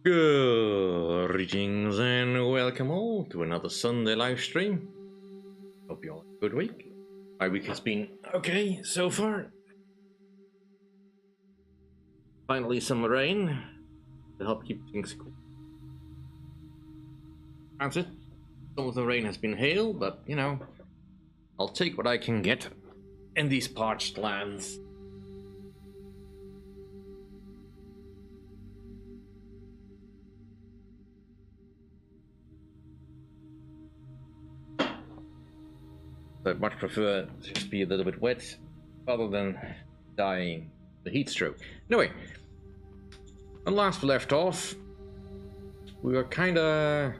Greetings and welcome all to another Sunday live stream. Hope you all had a good week. My week has been okay so far. Finally some rain to help keep things cool. That's it. Some of the rain has been hail, but you know, I'll take what I can get in these parched lands. I'd much prefer to just be a little bit wet rather than dying the heat stroke. Anyway, when last we left off, we were kinda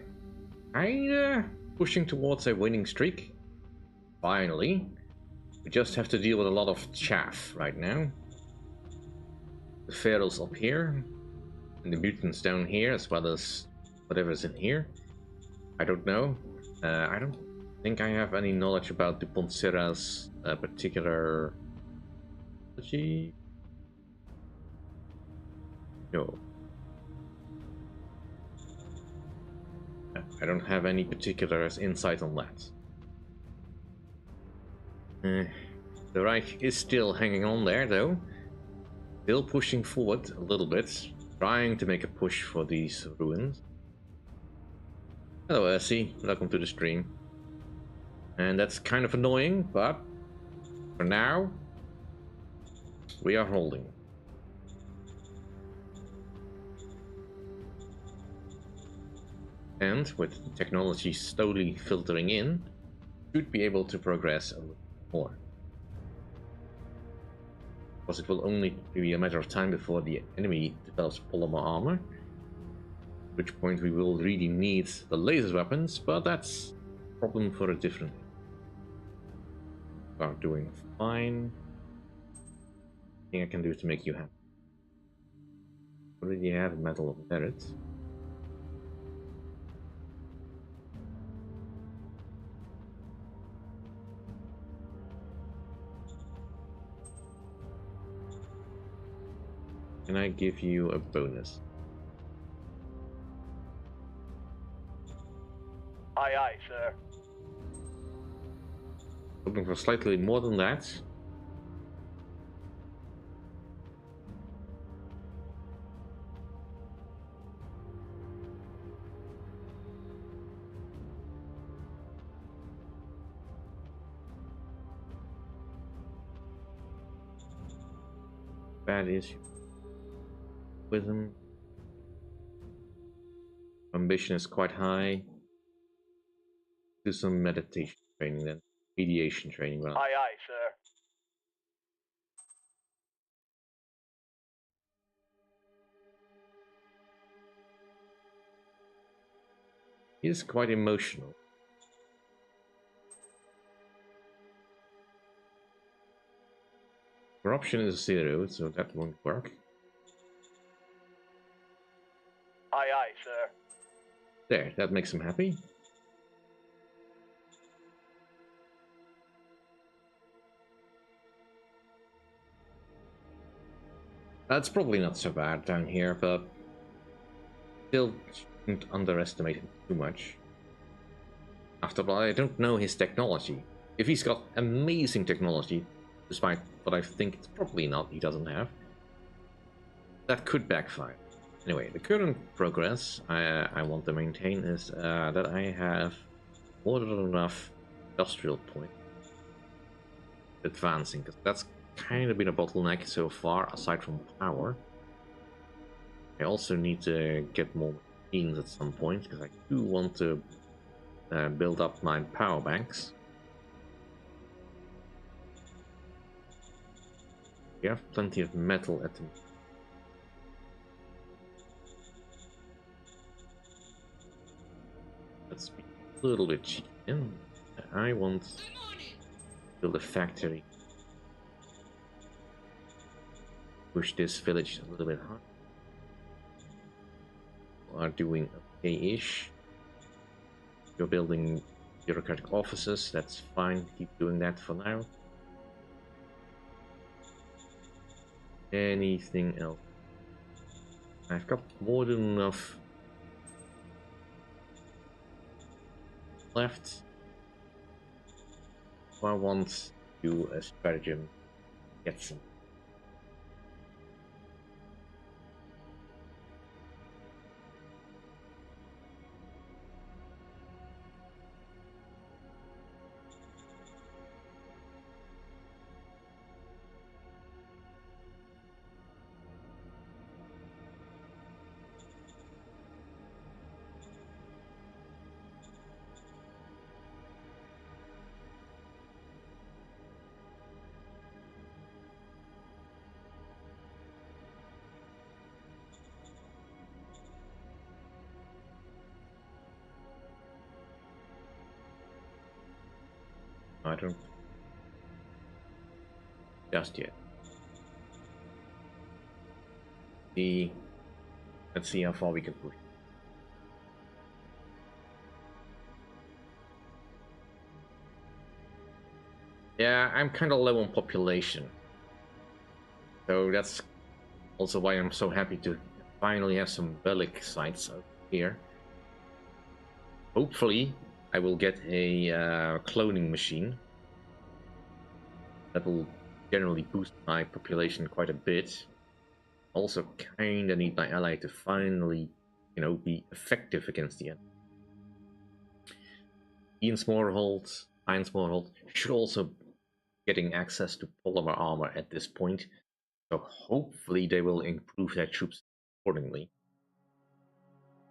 pushing towards a winning streak. Finally. We just have to deal with a lot of chaff right now. The ferals up here, and the mutants down here, as well as whatever's in here. I don't know. I don't think I have any knowledge about the Poncera's particular technology. No. I don't have any particular insight on that. The Reich is still hanging on there, though. Still pushing forward a little bit, trying to make a push for these ruins. Hello, Essie. Welcome to the stream. And that's kind of annoying, but for now, we are holding. And with technology slowly filtering in, should be able to progress a little more. Because it will only be a matter of time before the enemy develops polymer armor. At which point we will really need the laser weapons, but that's a problem for a different. Are doing fine. Thing I can do to make you happy. Already have Medal of Merit. Can I give you a bonus? Aye, aye, sir. Hoping for slightly more than that. Bad issue. Wisdom. Ambition is quite high. Do some meditation training then. Mediation training. Well. Aye, aye, sir. He is quite emotional. Corruption is 0, so that won't work. Aye, aye, sir. There, that makes him happy. That's probably not so bad down here, but still shouldn't underestimate him too much. After all, I don't know his technology. If he's got amazing technology, despite what I think it's probably not, he doesn't have, that could backfire. Anyway, the current progress I want to maintain is that I have more than enough industrial points advancing, because that's kind of been a bottleneck so far, aside from power. I also need to get more machines at some point, because I do want to build up my power banks. We have plenty of metal at the moment. Let's be a little bit cheap. I want to build a factory. Push this village a little bit hard. Are doing okay-ish. You're building bureaucratic offices, that's fine, keep doing that for now. Anything else? I've got more than enough left. So I want to do a stratagem, get some. I don't just yet. Let's see how far we can push. Yeah, I'm kind of low on population, so that's also why I'm so happy to finally have some relic sites out here. Hopefully, I will get a cloning machine that will generally boost my population quite a bit. Also, kinda need my ally to finally, be effective against the enemy. Ian Smallhold, Iron Smallhold should also be getting access to polymer armor at this point, so hopefully they will improve their troops accordingly.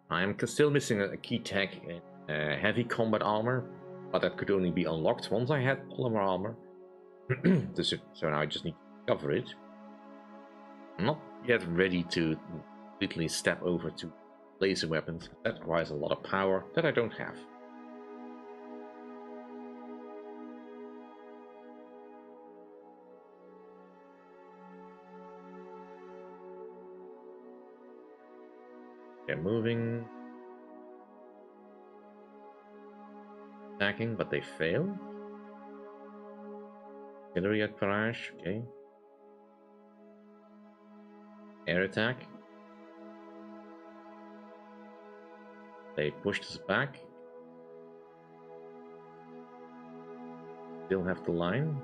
I am still missing a key tech in heavy combat armor, but that could only be unlocked once I had polymer armor. So now I just need to cover it. I'm not yet ready to completely step over to laser weapons. That requires a lot of power that I don't have. They're moving. Attacking, but they fail. Artillery at barrage, okay. Air attack. They pushed us back. Still have the line.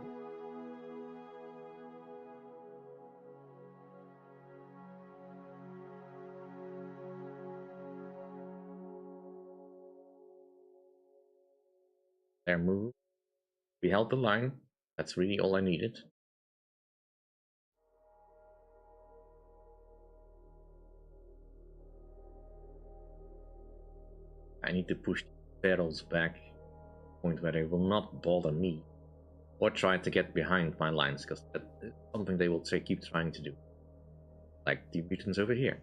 Their move. We held the line. That's really all I needed. I need to push the barrels back to the point where they will not bother me or try to get behind my lines, because that is something they will keep trying to do. Like the mutants over here.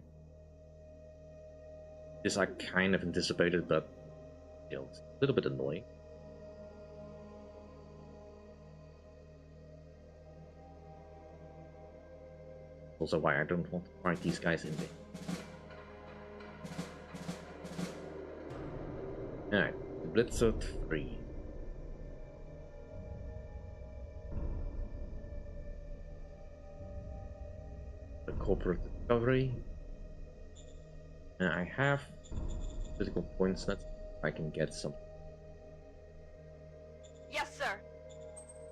This I kind of anticipated, but still, it's a little bit annoying. Also why I don't want to fight these guys in there. Alright, Blitzer 3. The corporate discovery. And I have physical points that I can get some. Yes, sir.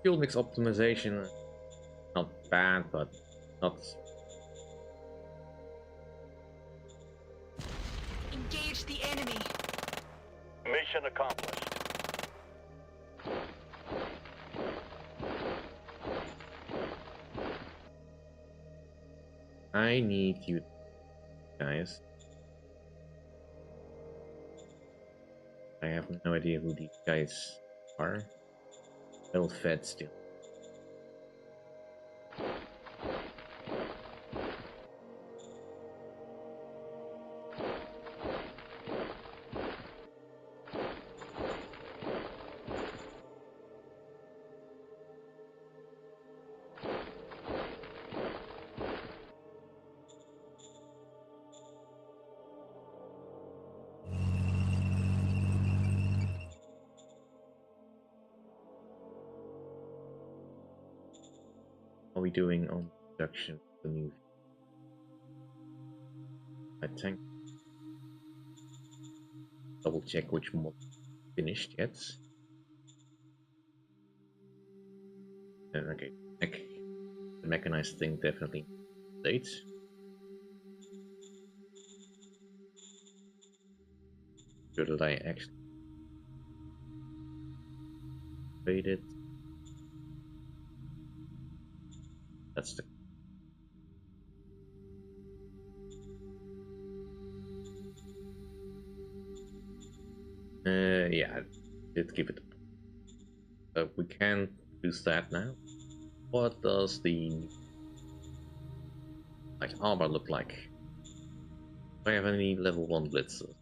Fuel mix optimization, not bad, but not. Engage the enemy. Mission accomplished. I need you guys. I have no idea who these guys are. Well fed still. Are we doing on production the new? I think. Double check which mod finished yet. Okay, the mechanized thing definitely late. Sure that I actually made it. That's the yeah, I did give it. We can use that now. What does the armor look like? Do I have any level 1 blitzers?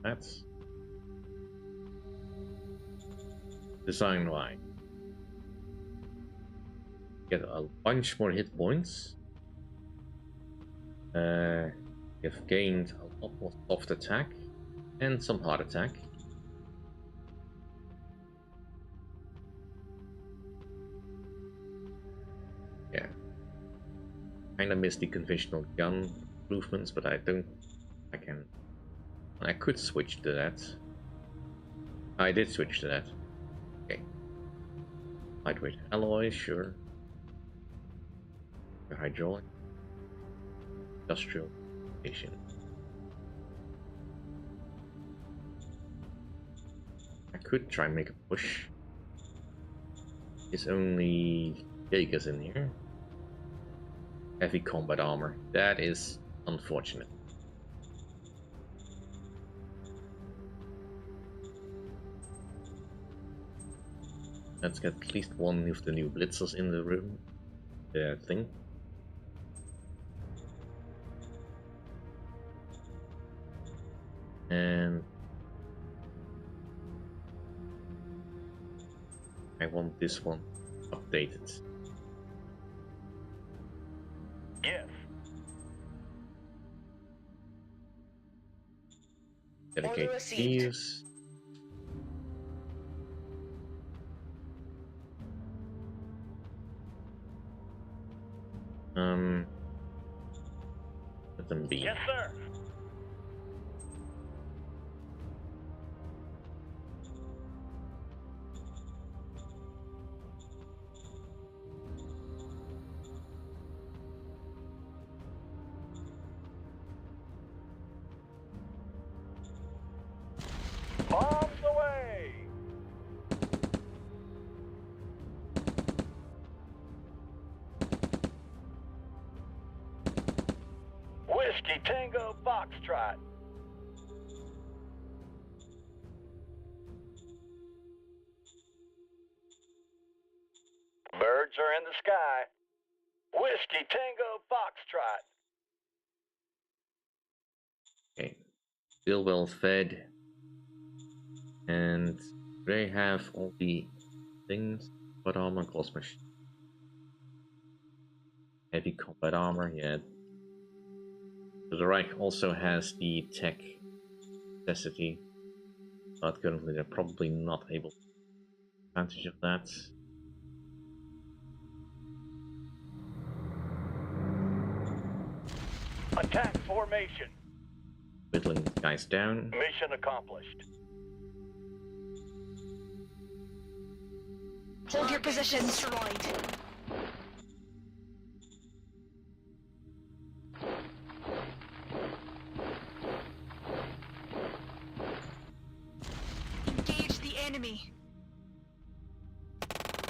That's design wise. Get a bunch more hit points. You've gained a lot more soft attack and some hard attack. Yeah. Kinda miss the conventional gun improvements, but I could switch to that. I did switch to that. Okay. Lightweight alloy, sure. Hydraulic. Industrial station. I could try and make a push. There's only Vegas in here. Heavy combat armor. That is unfortunate. Let's get at least one of the new blitzers in the room. The thing. And I want this one updated. Yes. Dedicate thieves. Let them be. Yes, sir. Bombs away! Whiskey Tango Foxtrot. Birds are in the sky. Whiskey Tango Foxtrot. Okay. Still well fed. And they have all the things, but armor, close machine. Heavy combat armor, yeah. So the Reich also has the tech necessity, but currently they're probably not able to take advantage of that. Attack formation. Whittling guys down. Mission accomplished. Hold your position, destroyed. Engage the enemy.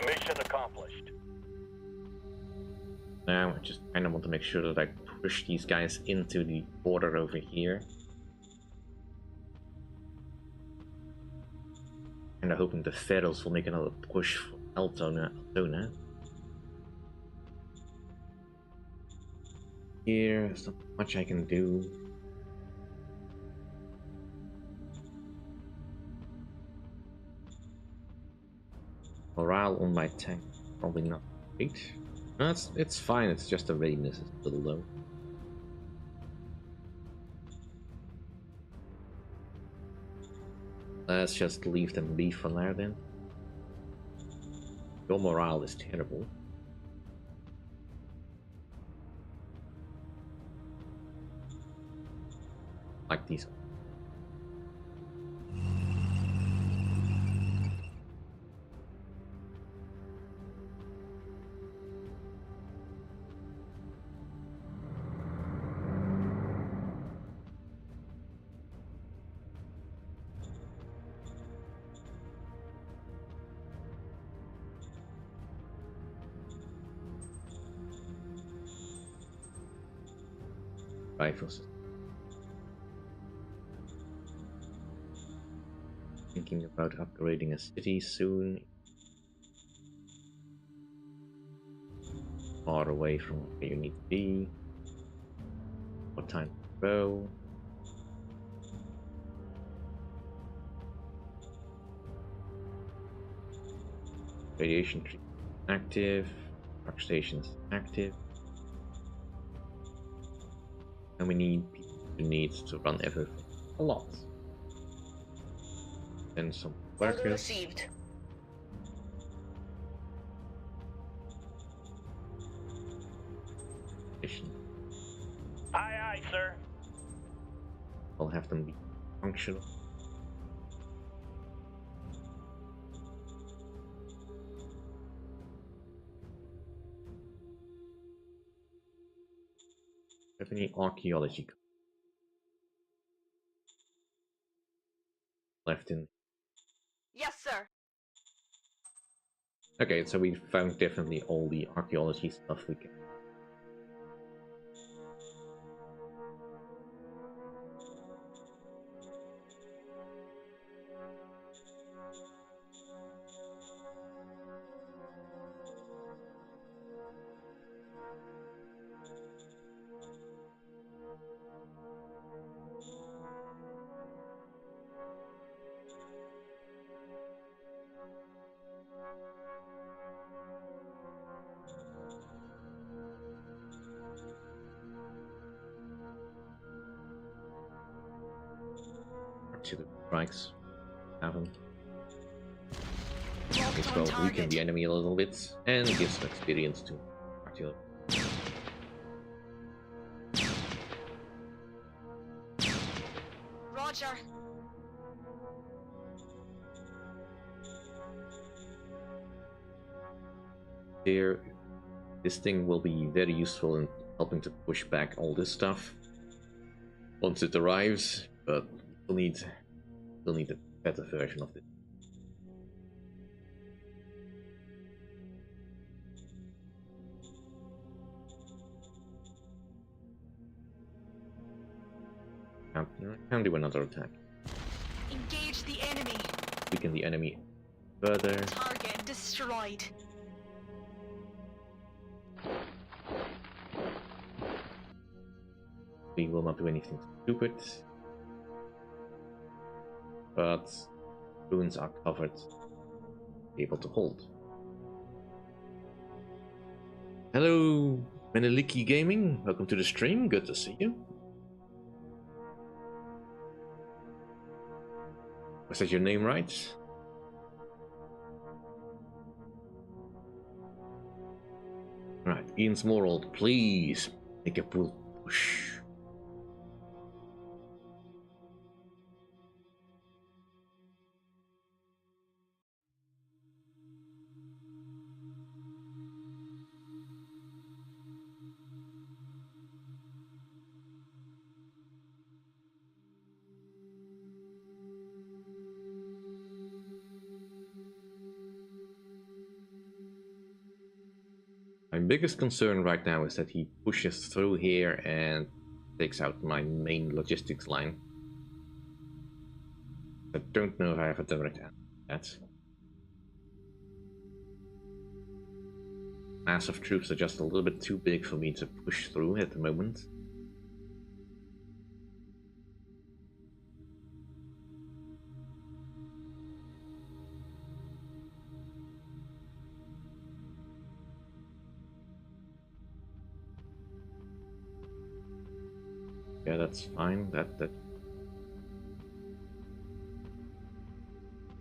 Mission accomplished. Now I just kind of want to make sure that I push these guys into the border over here. And I'm hoping the Federals will make another push for Altona. Here, there's not much I can do. Morale on my tank, probably not great. No, it's fine, it's just the readiness is a little low. Let's just leave them be for now then. Your morale is terrible. these. Rifles. Thinking about upgrading a city soon. Far away from where you need to be. What time to go? Radiation tree active. Workstations active. And we need people who need to run everything a lot. Then some Order workers. received. Aye, aye, sir. I'll have them be functional. Have any archaeology left in? Yes, sir. Okay, so we found definitely all the archaeology stuff we can. To the strikes have them. Locked As on well weaken target. the enemy a little bit and give some experience to artillery. Roger. Here, this thing will be very useful in helping to push back all this stuff once it arrives, but we'll need a better version of this. Can do another attack. Engage the enemy. Weaken the enemy further. Target destroyed. We will not do anything stupid, but ruins are covered, able to hold. Hello, Meneliki Gaming. Welcome to the stream. Good to see you. Was that your name right? Right, Ian's moral, please make a push. My biggest concern right now is that he pushes through here and takes out my main logistics line. I don't know if I have a direct answer to that. Massive troops are just a little bit too big for me to push through at the moment. Yeah, that's fine. That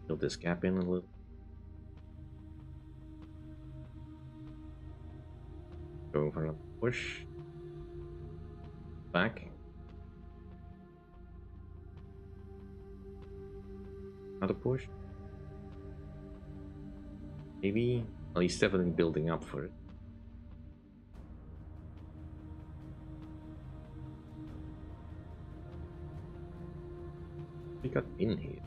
fill this gap in a little. Go for a push. Back. Another push? Maybe? Well, he's definitely building up for it. We got in here.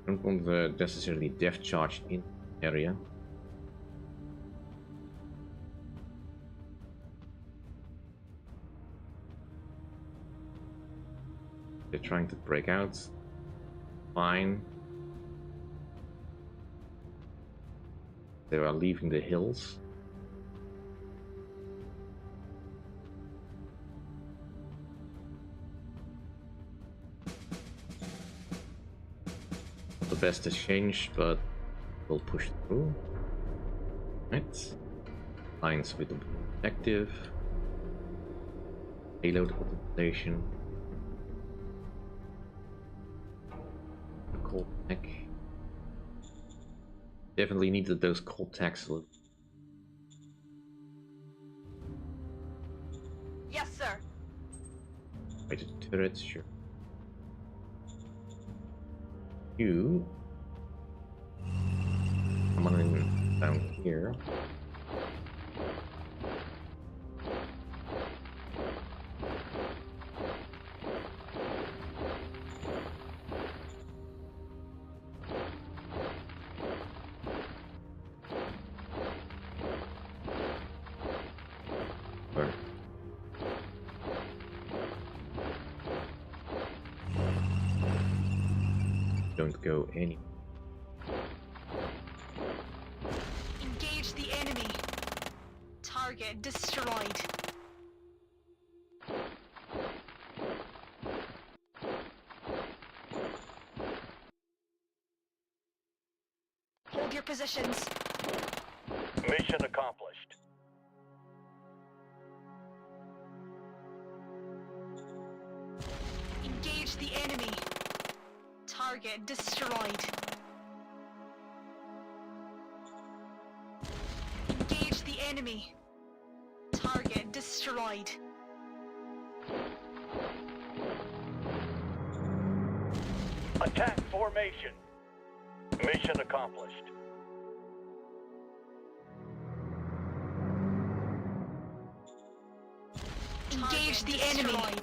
I don't want the necessarily depth charge in the area. They're trying to break out. Fine. They are leaving the hills. The best has changed, but we'll push through. Right. Lines with the active. Payload optimization. Cold tech. Definitely needed those cold techs. Yes, sir. Right, turrets, sure. You come on in down here. Don't go any. Engage the enemy. Target destroyed. Hold your positions. Mission accomplished. Engage the enemy. Target destroyed. Engage the enemy. Target destroyed. Attack formation. Mission accomplished. Engage the enemy.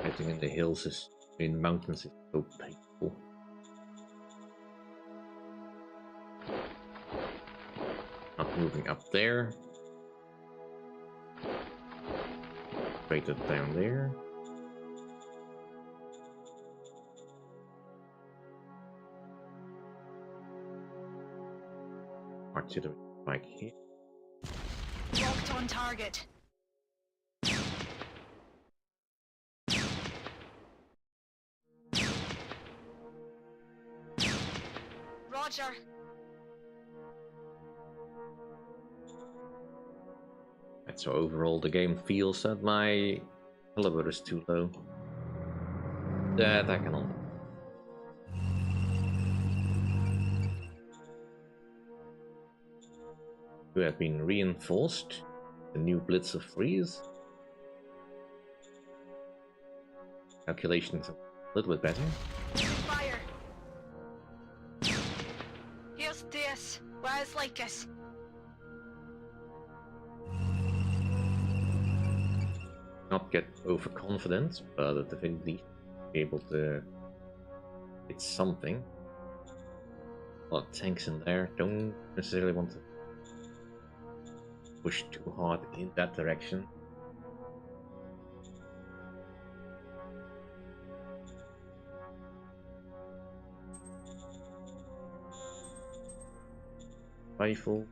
Fighting in the hills is in mountains is so painful. Not moving up there. Straight up down there. Artillery strike here. Locked on target. Roger. And so overall the game feels that my caliber is too low. That I can only. You have been reinforced. The new Blitz of Freeze. Calculations a little bit better. Fire. Here's this. Where's Lycus? Not get overconfident, but at the very least be able to hit something. A lot of tanks in there. Don't necessarily want to push too hard in that direction. Rifle.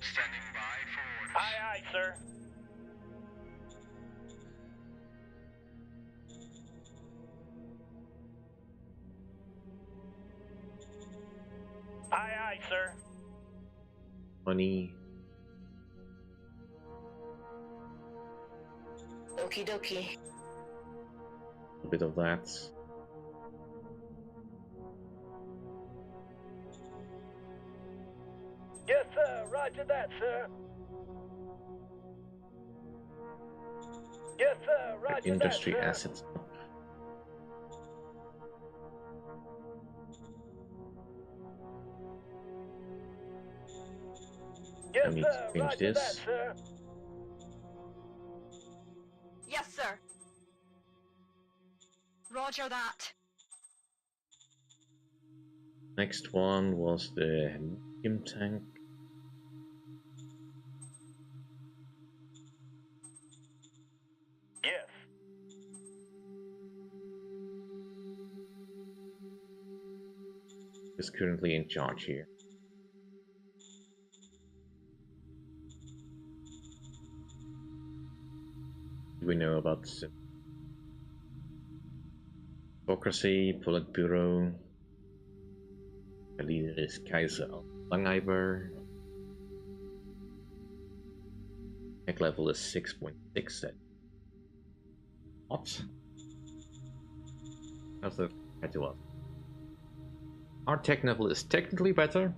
Standing by for orders. Aye, aye, sir. Aye, aye, sir. Money. Okie dokie. bit of that. Yes, sir. Roger that, sir. Yes, sir. Roger Industry that, sir. assets. Yes, I need sir. to change Roger that, this. sir. Yes, sir. Roger that. Next one was the medium tank. Yes. Is currently in charge here. Do we know about democracy, Politburo? The leader is Kaiser Langheimer. Tech level is 6.6. What? How's that compared to us? Our tech level is technically better.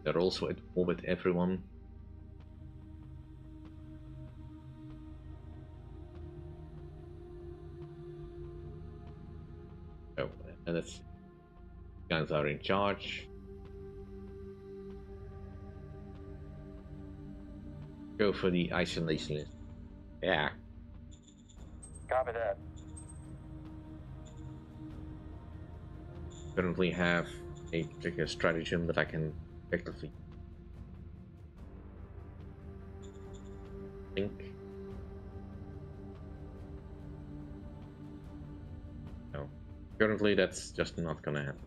They're also at war with everyone. Oh, and that's guns are in charge. Go for the isolationist. Yeah. Copy that. Currently have a particular stratagem that I can effectively think. No. Currently that's just not gonna happen.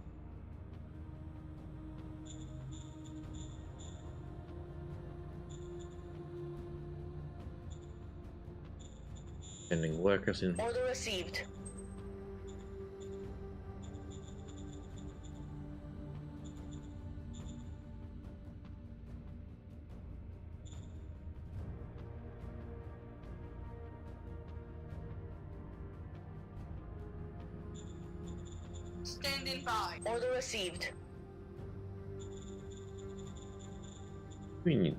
Sending workers in. Order received. Standing by. Order received. We need.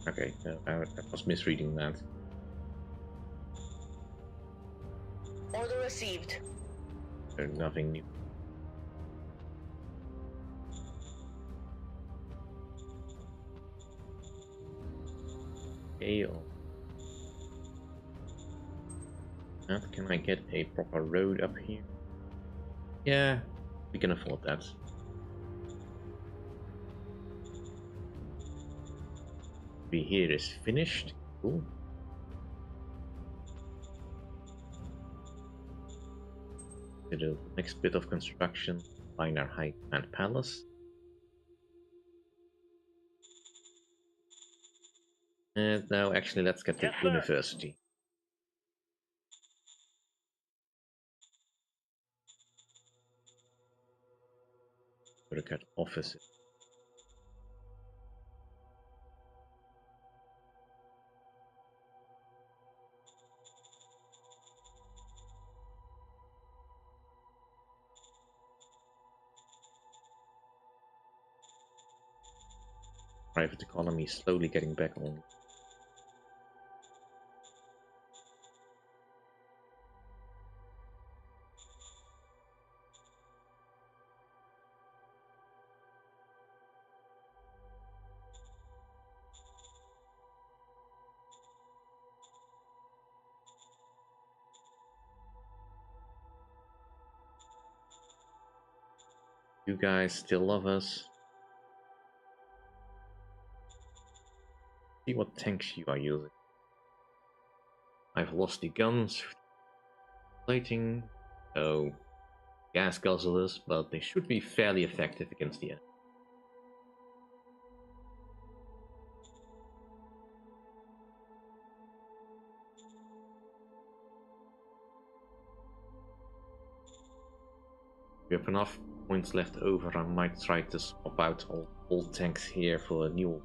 Okay, no, I was misreading that. Order received. There's nothing new. Okay, can I get a proper road up here? Yeah, we can afford that. Here is finished. Cool. The next bit of construction, find our high command palace. And now actually let's get the Yes, sir. university. Look at offices. Private economy slowly getting back on. You guys still love us. See what tanks you are using. I've lost the guns. Plating. So gas guzzlers, but they should be fairly effective against the enemy. We have enough points left over. I might try to swap out all old tanks here for a new one.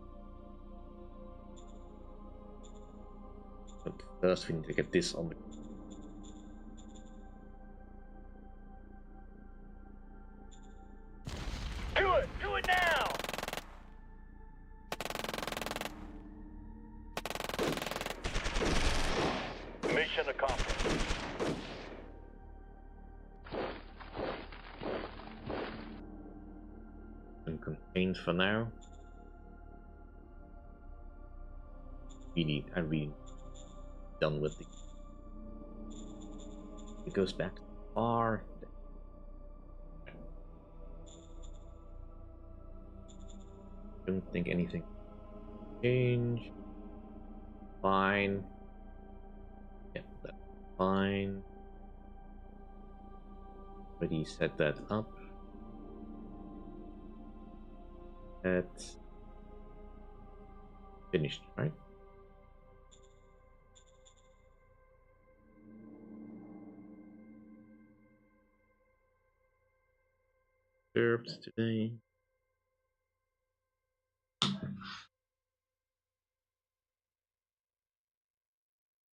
But first we need to get this on the... Do it now! Mission accomplished. And contained for now. I'm really done with the... It goes back far. Don't think anything change. Fine. Yeah, that's fine. Already set that up. That's finished, right? Disturbed today.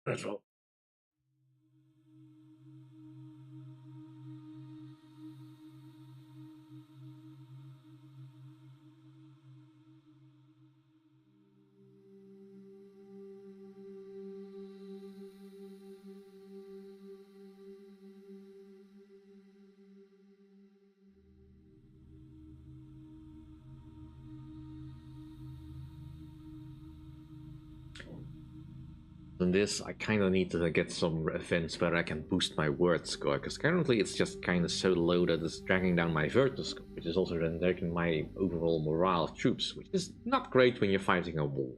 That's all. In this, I kind of need to get some events where I can boost my word score, because currently it's just kind of so low that it's dragging down my word score, which is also then dragging my overall morale of troops, which is not great when you're fighting a war.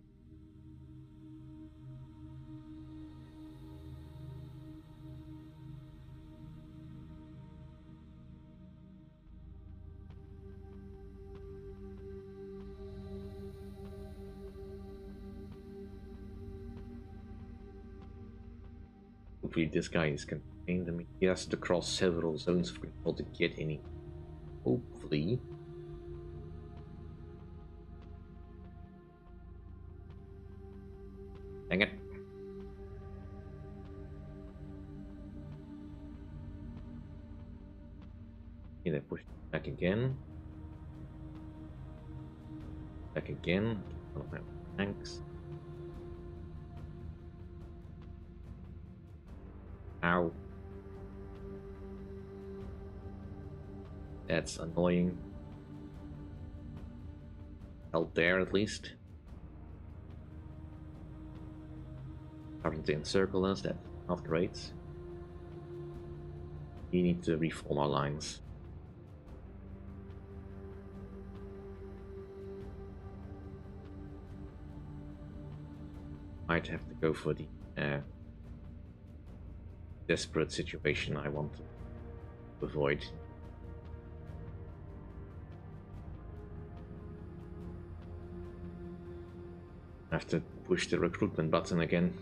Hopefully this guy is contained. I mean, he has to cross several zones of control to get any. Hopefully. Dang it. Okay, they push back again. Back again. One of my tanks. Ow. That's annoying. Out there at least. Starting to encircle us, that's not great. We need to reform our lines. Might have to go for the desperate situation I want to avoid. I have to push the recruitment button again.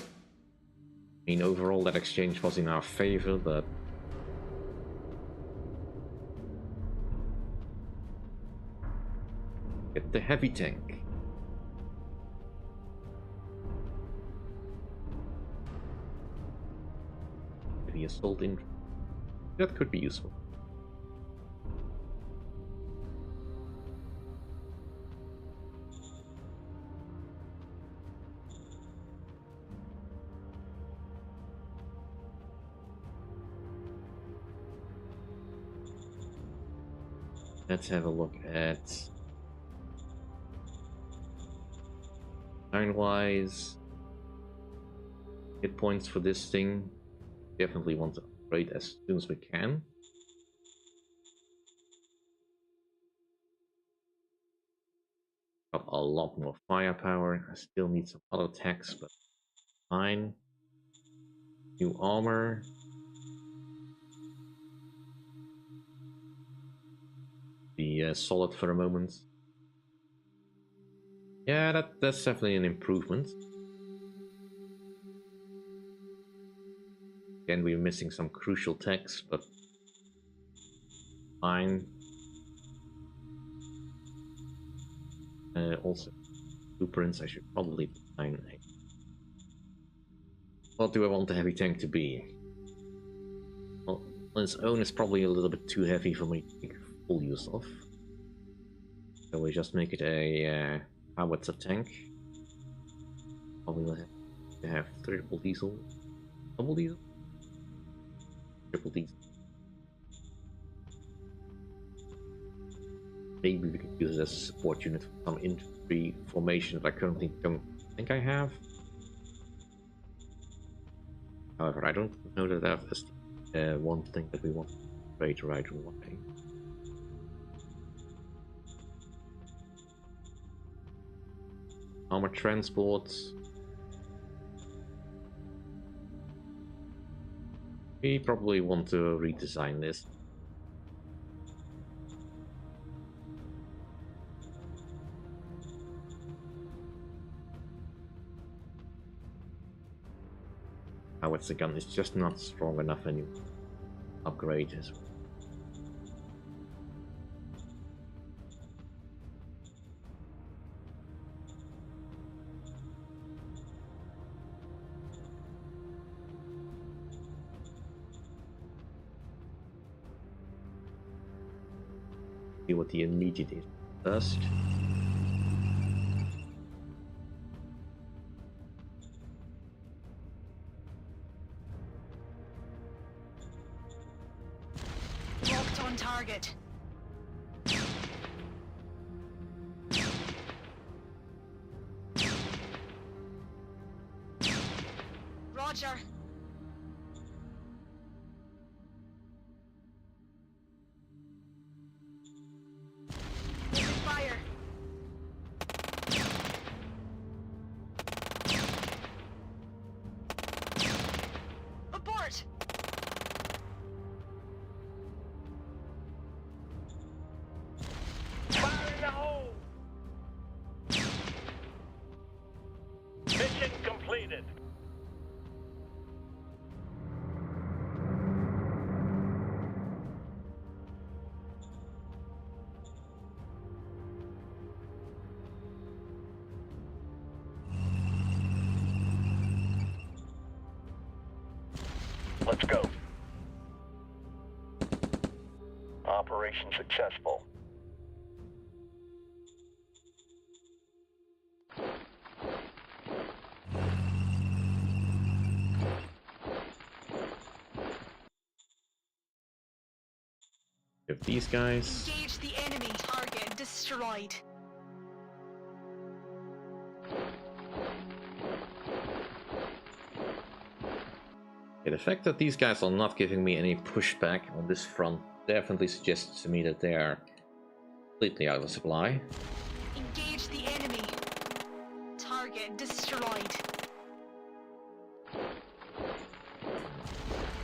I mean, overall that exchange was in our favor, but get the heavy tank. Heavy assault in. That could be useful. Let's have a look at turn-wise hit points for this thing. Definitely want to upgrade as soon as we can. Got a lot more firepower. I still need some other attacks, but fine. New armor. Be solid for a moment. Yeah, that's definitely an improvement. Again, we're missing some crucial text, but fine. Also, blueprints, I should probably design a... What do I want the heavy tank to be? Well, on its own, it's probably a little bit too heavy for me to make full use of. So we just make it a howitzer tank. Probably will have to have triple diesel. Double diesel? Triple diesel. Maybe we could use it as a support unit for some infantry formation that I currently don't think I have. However, I don't know that that is one thing that we want to trade right away. Armored transports. We probably want to redesign this. Howitzer gun is just not strong enough anymore. Upgrade as well. See what the immediate is first. Locked on target. Roger. Open fire. Abort. Fire in the hole! Mission completed. Let's go. Operation successful. If these guys. Engage the enemy. Target destroyed. The fact that these guys are not giving me any pushback on this front definitely suggests to me that they are completely out of supply. Engage the enemy. Target destroyed.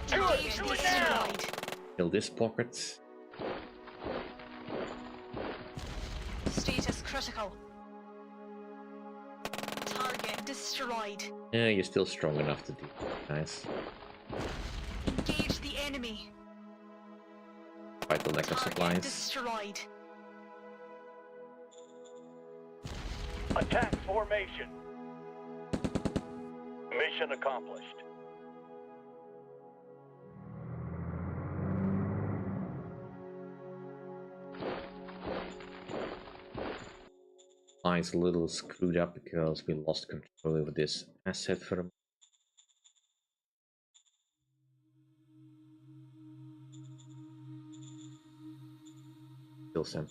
Target Do it now! destroyed. Kill this pocket. Status critical. Target destroyed. Yeah, you're still strong enough to do it, guys. Engage the enemy. Despite the lack of Target supplies. destroyed. Attack formation. Mission accomplished. Supplies a little screwed up because we lost control over this asset for a moment. Still some.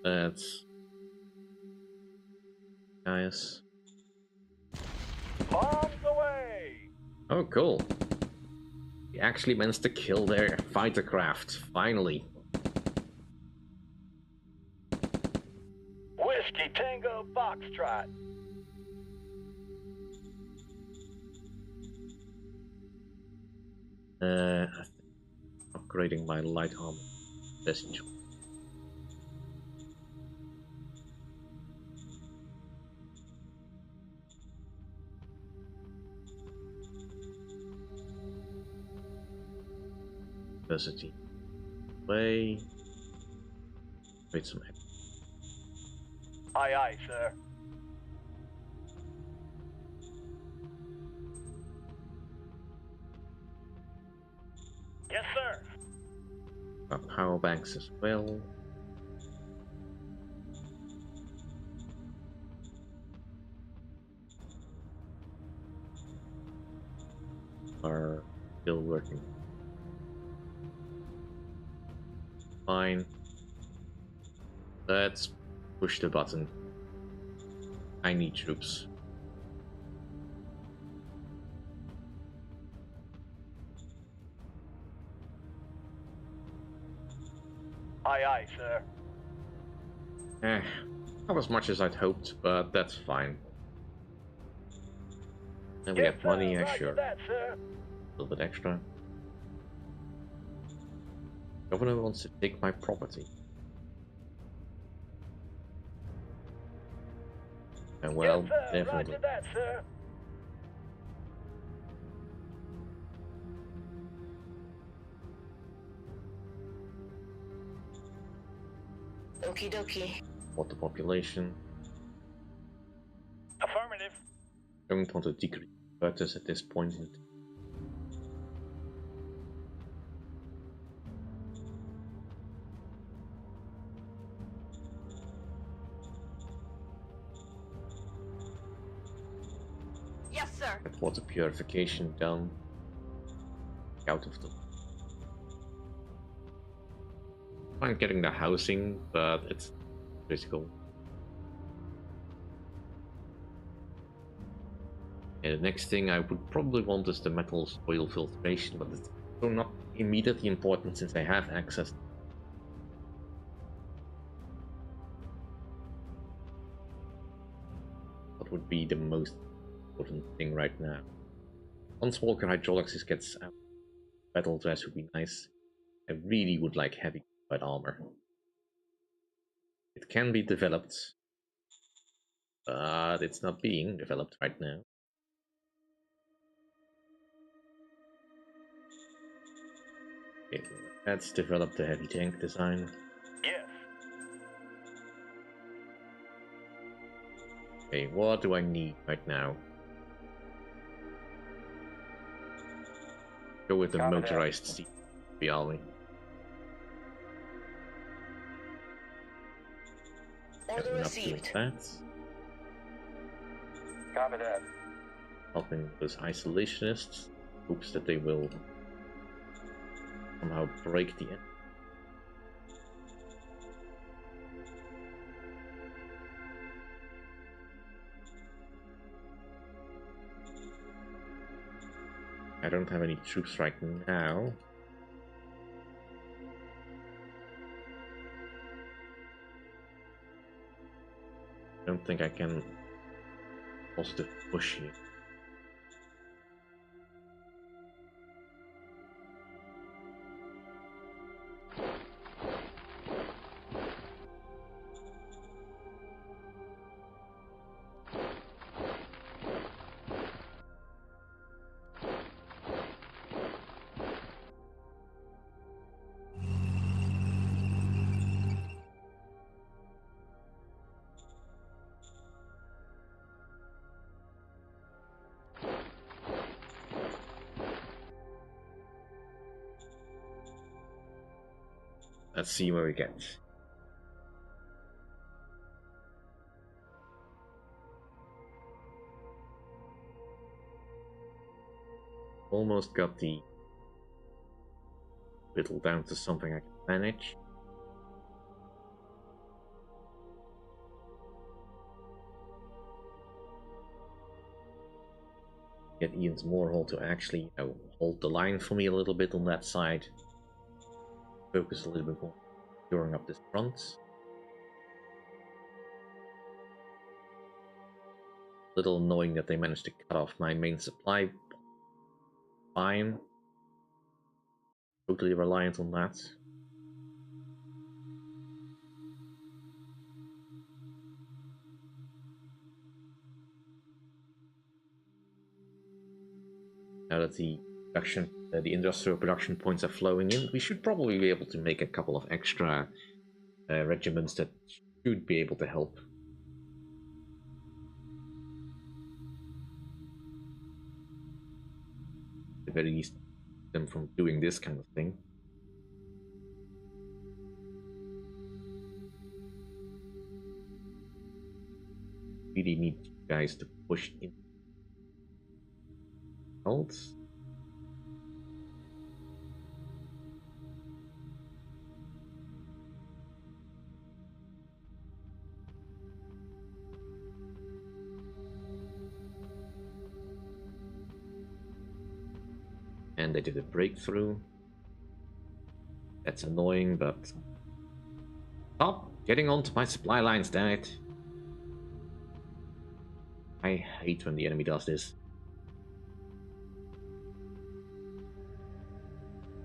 That's nice. Bombs away! Oh, cool. We actually managed to kill their fighter craft, finally. Whiskey Tango Foxtrot. I think upgrading my light armor. Best choice. University. Way. Wait some. Aye, aye, sir. Yes, sir. Power banks as well. Are still working. Fine. Let's push the button. I need troops. Aye, aye, sir. Not as much as I'd hoped, but that's fine. And we Yes, have money, sir. yeah, Roger sure. that, sir. A little bit extra. Governor wants to take my property. And well, yes, sir. definitely. Roger that, sir. Okie dokie. What the population. Affirmative. Don't want to decrease purchase at this point. Yes, sir. Get water purification done. Out of the. I'm getting the housing, but it's critical. And the next thing I would probably want is the metal soil filtration, but it's still not immediately important since I have access. What would be the most important thing right now? Once Walker Hydraulics gets out, battle dress would be nice. I really would like heavy combat armor. It can be developed, but it's not being developed right now. Okay, let's develop the heavy tank design. Yes. Okay, what do I need right now? Go with the Copy that. motorized steed, are we? Order Not doing received. that. Copy that. Helping those isolationists. Hopes that they will somehow break the end. I don't have any troops right now. I don't think I can positive push you. Let's see where we get. Almost got the whittle down to something I can manage. Get Ian's Moorhole to actually, hold the line for me a little bit on that side. Focus a little bit more shoring up this front. Little annoying that they managed to cut off my main supply. Fine. Totally reliant on that. Now that the production, the industrial production points are flowing in, we should probably be able to make a couple of extra regiments that should be able to help. At the very least, them from doing this kind of thing. Really need you guys to push in. Else. And they did a breakthrough. That's annoying, but stop getting onto my supply lines, damn it. I hate when the enemy does this.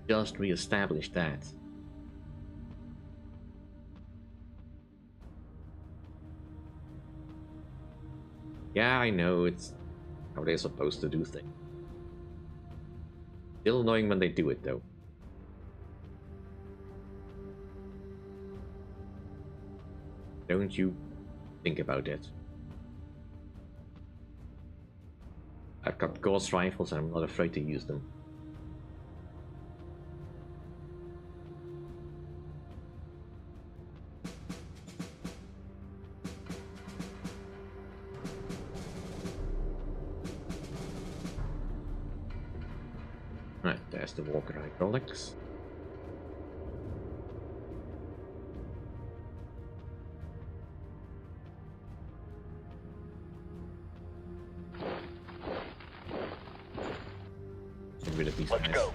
Just re-establish that. Yeah, I know, it's how they're supposed to do things. Still annoying when they do it, though. Don't you think about it. I've got gauss rifles and I'm not afraid to use them. Right, there's the Walker hydraulics. Get rid of these Let's guys. go.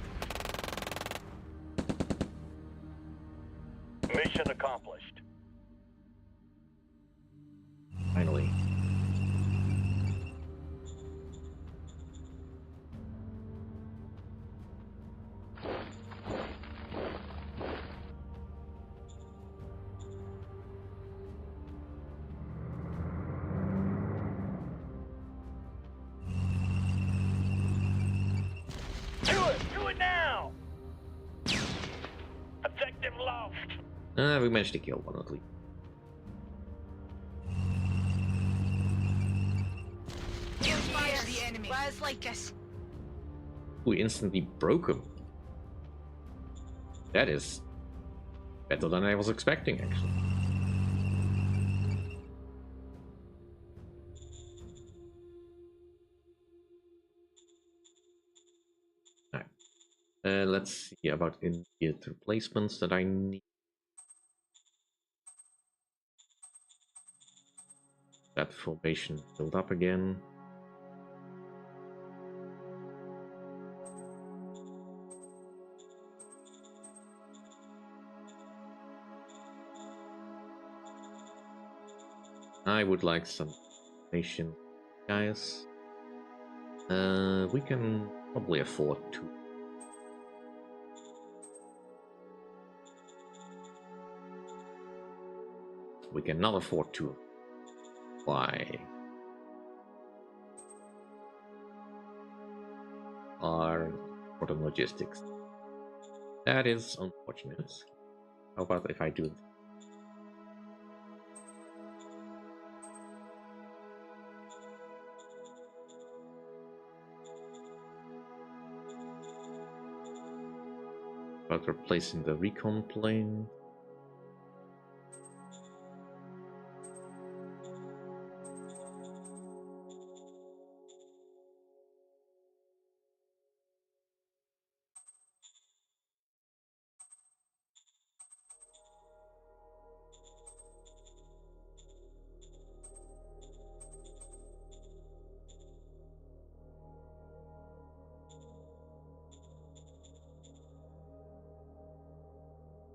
Mission accomplished. Finally. Do it now! Objective lost. We managed to kill one at least. Fire the enemy. Where's Lycus? We instantly broke him. That is better than I was expecting, actually. Alright. Let's see about immediate replacements that I need. That formation filled up again. I would like some patient guys. We can probably afford to. We cannot afford to. Why? Are important logistics. That is unfortunate. How about if I do? About replacing the recon plane.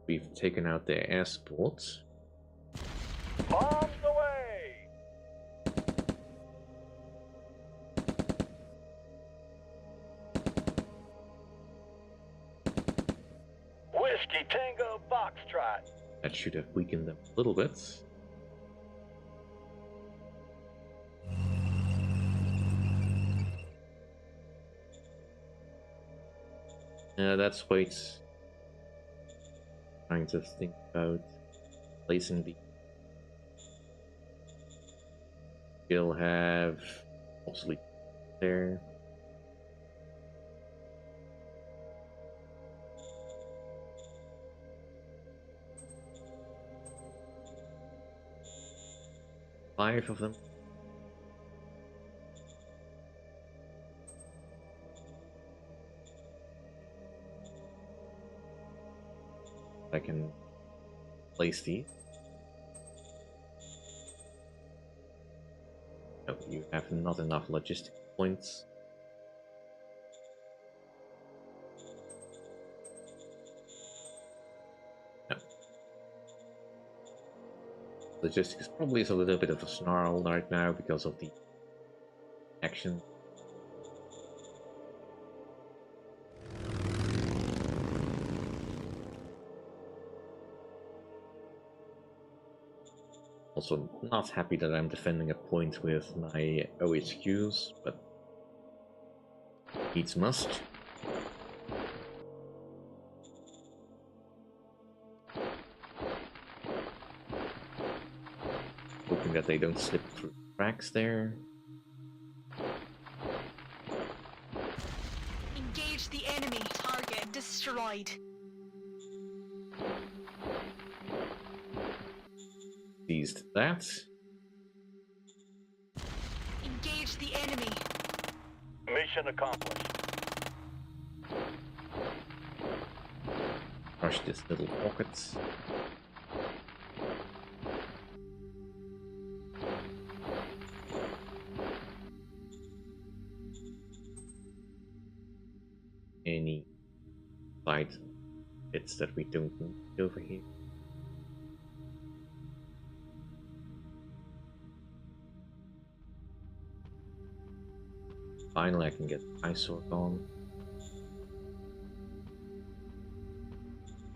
We've taken out their air supports. Bombs away! Whiskey Tango Foxtrot. That should have weakened them a little bit. That's what it's trying to think about placing the. You'll have mostly there. Five of them. I can place these. No, you have not enough logistic points. No. Logistics probably is a little bit of a snarl right now because of the action. Also not happy that I'm defending a point with my OHQs, but needs must. Hoping that they don't slip through cracks there. Engage the enemy. Target destroyed. Seized that. Engage the enemy. Mission accomplished. Crush this little pocket. Any side bits that we don't need over here. Finally, I can get eyesore on.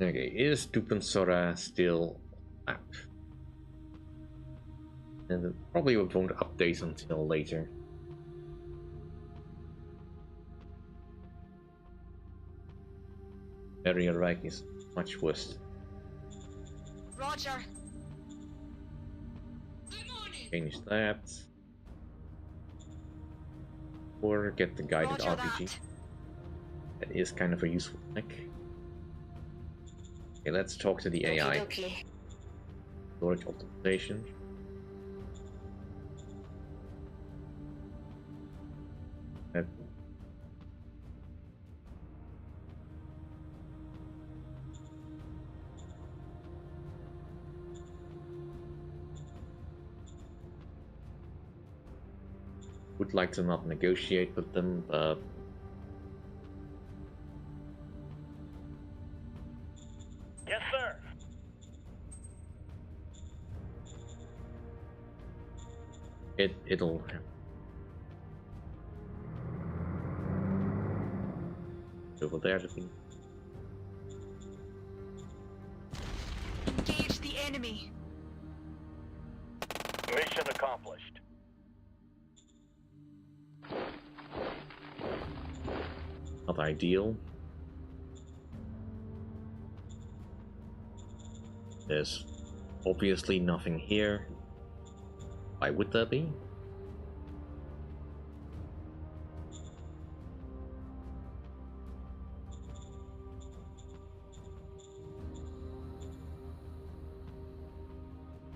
Okay, is Dupensora still up? And it probably won't update until later. Area rank is much worse. Roger. Change that. Or get the guided Roger RPG. that. That is kind of a useful tech. Okay, let's talk to the AI. Okie Storage optimization. That would like to not negotiate with them, but Yes, sir. it'll happen. Over there to be. Engage the enemy. Mission accomplished. Not ideal. There's obviously nothing here. Why would there be?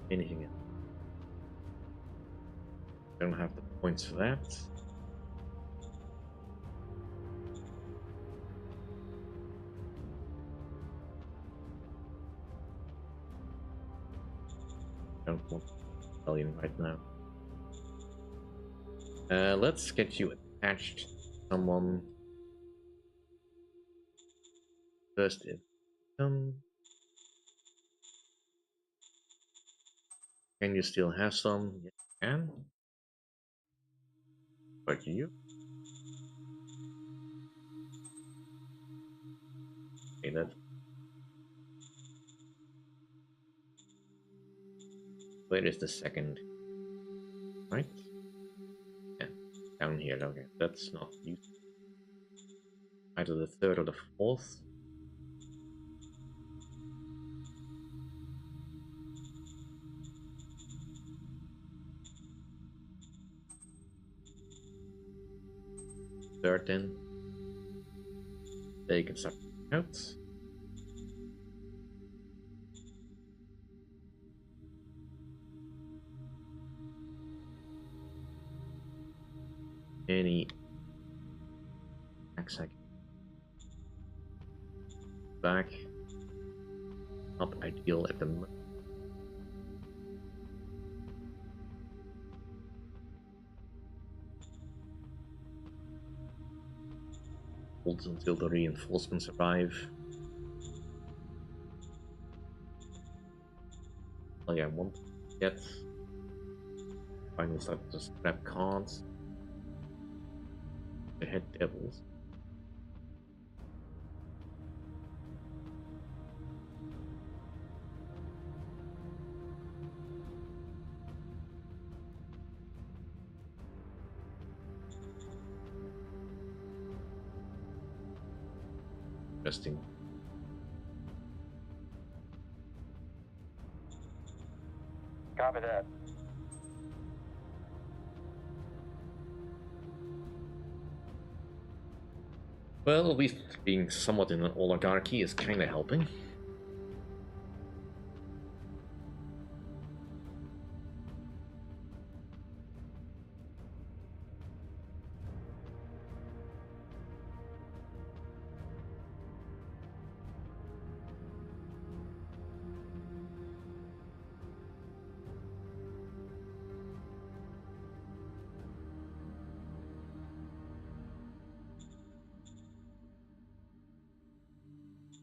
Anything else? Don't have the points for that. Don't want rebellion right now. Let's get you attached to someone. First in. Can you still have some? Yes, you can. But you? Okay, that. Where is the second? Right? Yeah, down here. Okay, that's not useful. either the 3rd or the 4th. Third, then they can start out. Any back, not ideal at the moment. Holds until the reinforcements arrive. Like I want to get. Finally start to scrap cards. The head devils. Interesting. Copy that. Well, at least being somewhat in an oligarchy is kind of helping.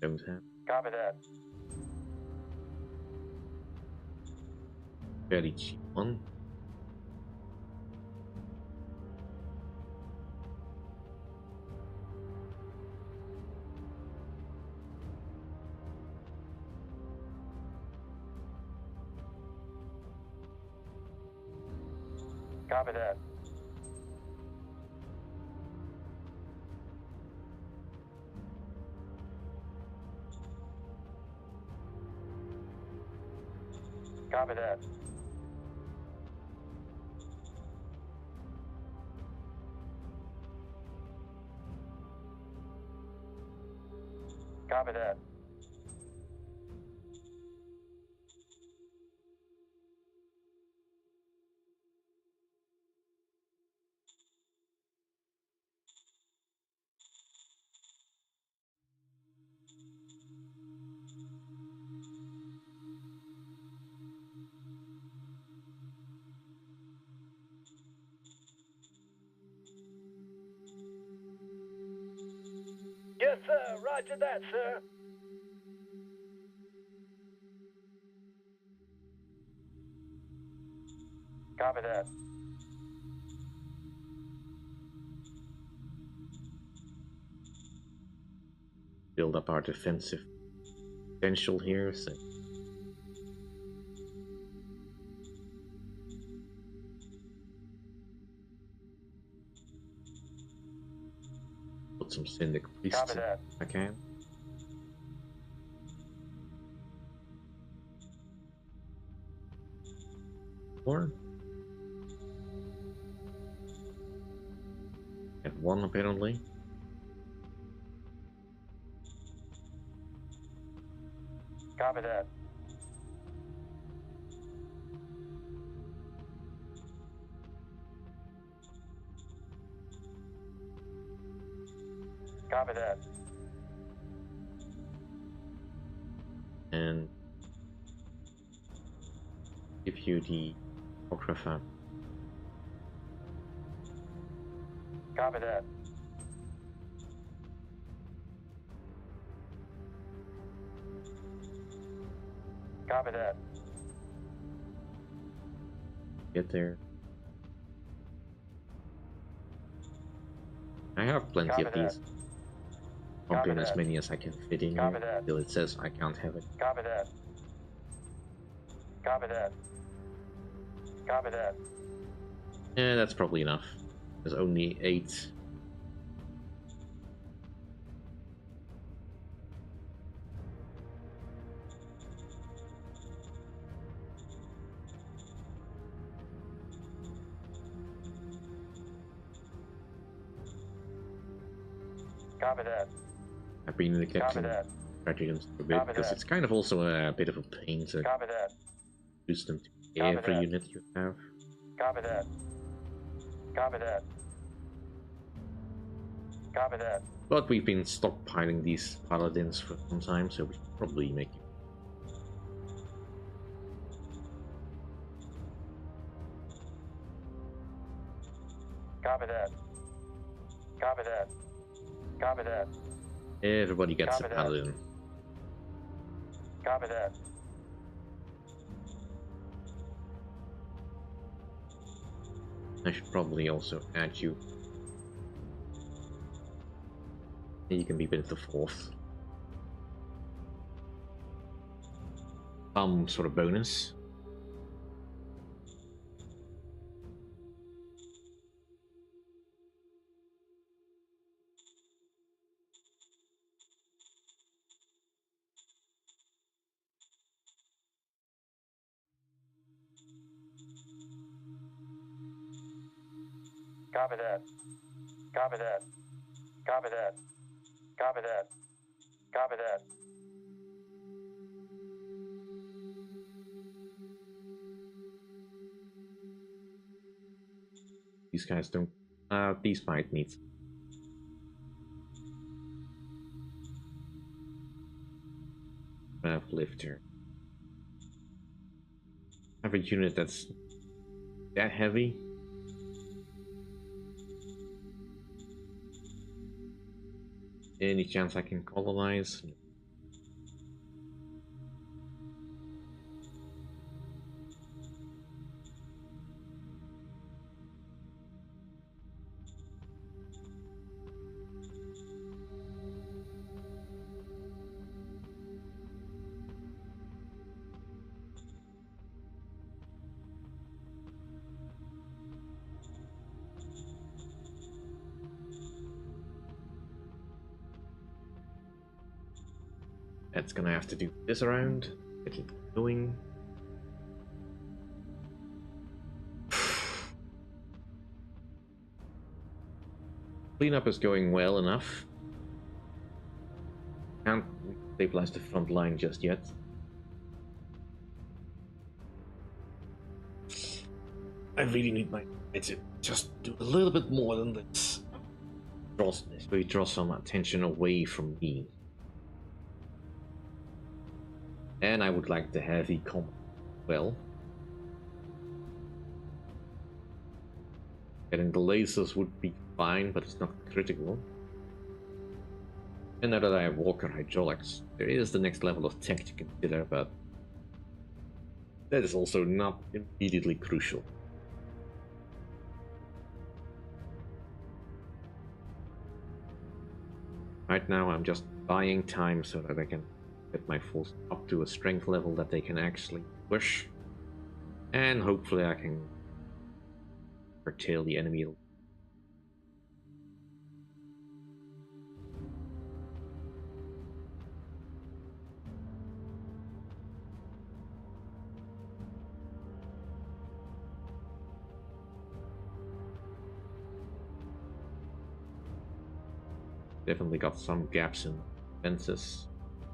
Don't have Copy that. fairly cheap one. Copy that. Copy that. Copy that. Yes, sir. Roger that, sir. Copy that. Build up our defensive potential here. So put some Syndic priests Copy that. if I can. Or have one apparently. Copy that. Copy that. And give you the Apocrypha. Copy that. Copy that. Get there. I have plenty Copy of that. these. Pump in Copy as that. many as I can fit in Copy here that. until it says I can't have it. Copy that. Copy that. Copy that. Yeah, that's probably enough. There's only 8 Copy that. I've been neglecting that. stratagems for a bit, Copy because that. it's kind of also a bit of a pain to Copy that. use them to Copy every that. unit you have. Copy that. Copy that. Copy that. But we've been stockpiling these paladins for some time, so we should probably make it. Copy that. Copy that. Copy that. Everybody gets Copy a that. paladin. Copy that. I should probably also add you. You can be a bit of the fourth. Some sort of bonus. Copy that. Copy that. Copy that. Copy that. Copy that. These guys don't. These might need. Lifter. Have a unit that's that heavy. Any chance I can colonize? That's gonna have to do this around. Get it going. Cleanup is going well enough. Can't stabilize the front line just yet. I really need my to just do a little bit more than this. Draw some attention away from me. And I would like the heavy combat well. Getting the lasers would be fine, but it's not critical. And now that I have Walker Hydraulics, there is the next level of tech to consider, but that is also not immediately crucial. Right now I'm just buying time so that I can get my force up to a strength level that they can actually push, and hopefully I can curtail the enemy. Definitely got some gaps in defenses.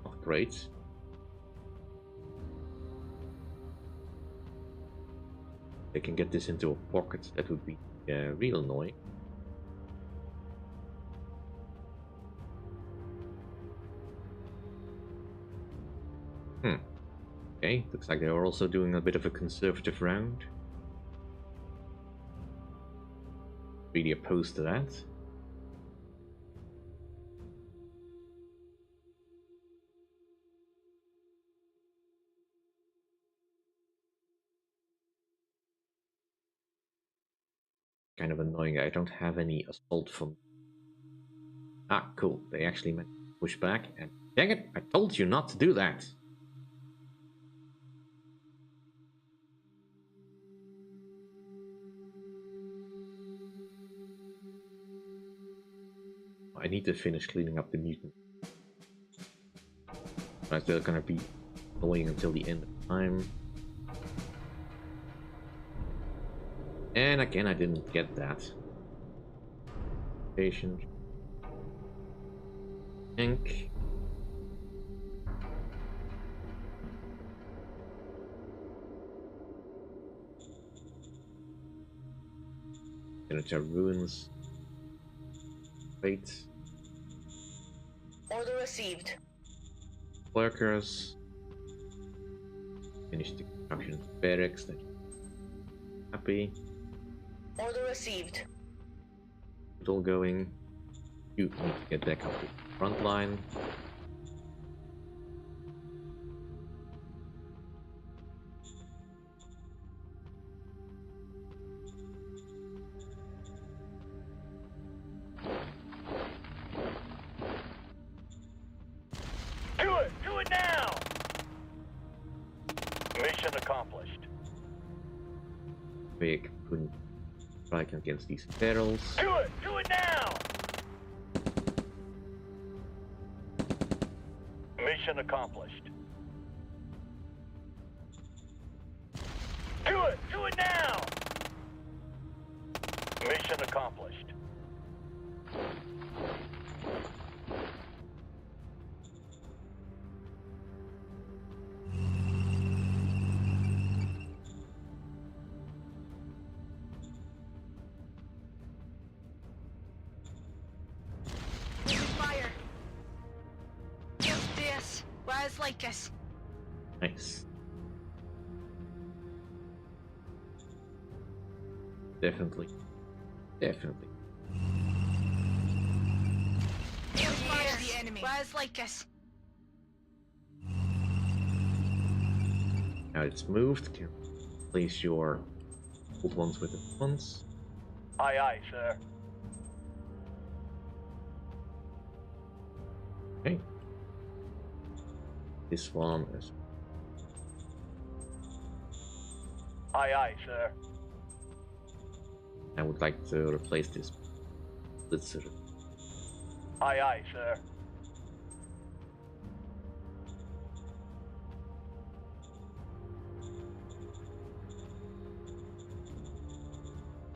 Not great. They can get this into a pocket, that would be real annoying. Okay, looks like they are also doing a bit of a conservative round. Really opposed to that. Kind of annoying. I don't have any assault from. Ah, cool. They actually meant to push back, and dang it, I told you not to do that. I need to finish cleaning up the mutant. Otherwise they're gonna be annoying until the end of time. And again, I didn't get that. Patient. Tank. Miniature ruins. Wait. Order received. Workers. Finish the construction of barracks. Then happy. Order received. It's all going. You need to get back up to the front line. Do it now! Mission accomplished. Big putting strike against these barrels. Do it now! Mission accomplished. Do it now! Mission accomplished. Fire. Use this. Rise like us. Nice. Definitely. Definitely. Fire the enemy. Rise like us. Now it's moved. Can place your old ones with the ones. Aye, sir. Okay. This one is Aye, sir. I would like to replace this blitzer. Aye, sir.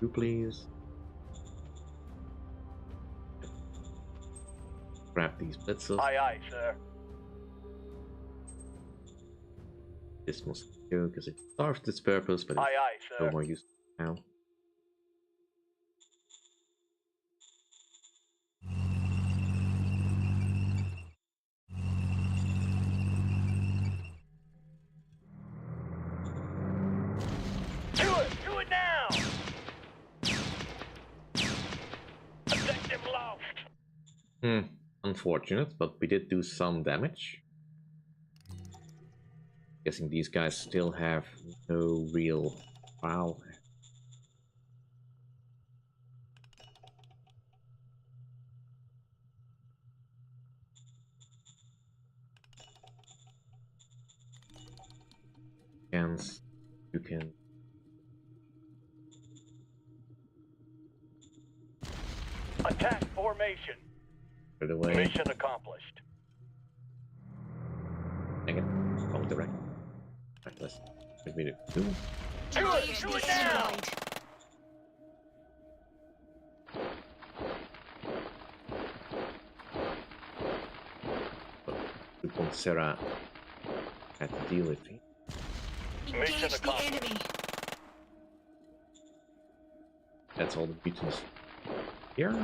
You please. Grab these blitzers. Aye, sir. This must go because it served its purpose, but Aye, it's sir. no more use now. Do it now! Objective lost. Unfortunate, but we did do some damage. Guessing these guys still have no real wow. And you can Attack formation. put it away. Mission accomplished. Dang it. Wrong direction. Right, let's what we do. Do it now! But Sarah had to deal with it. Mission Engage the accomplished. enemy. That's all the mutants here.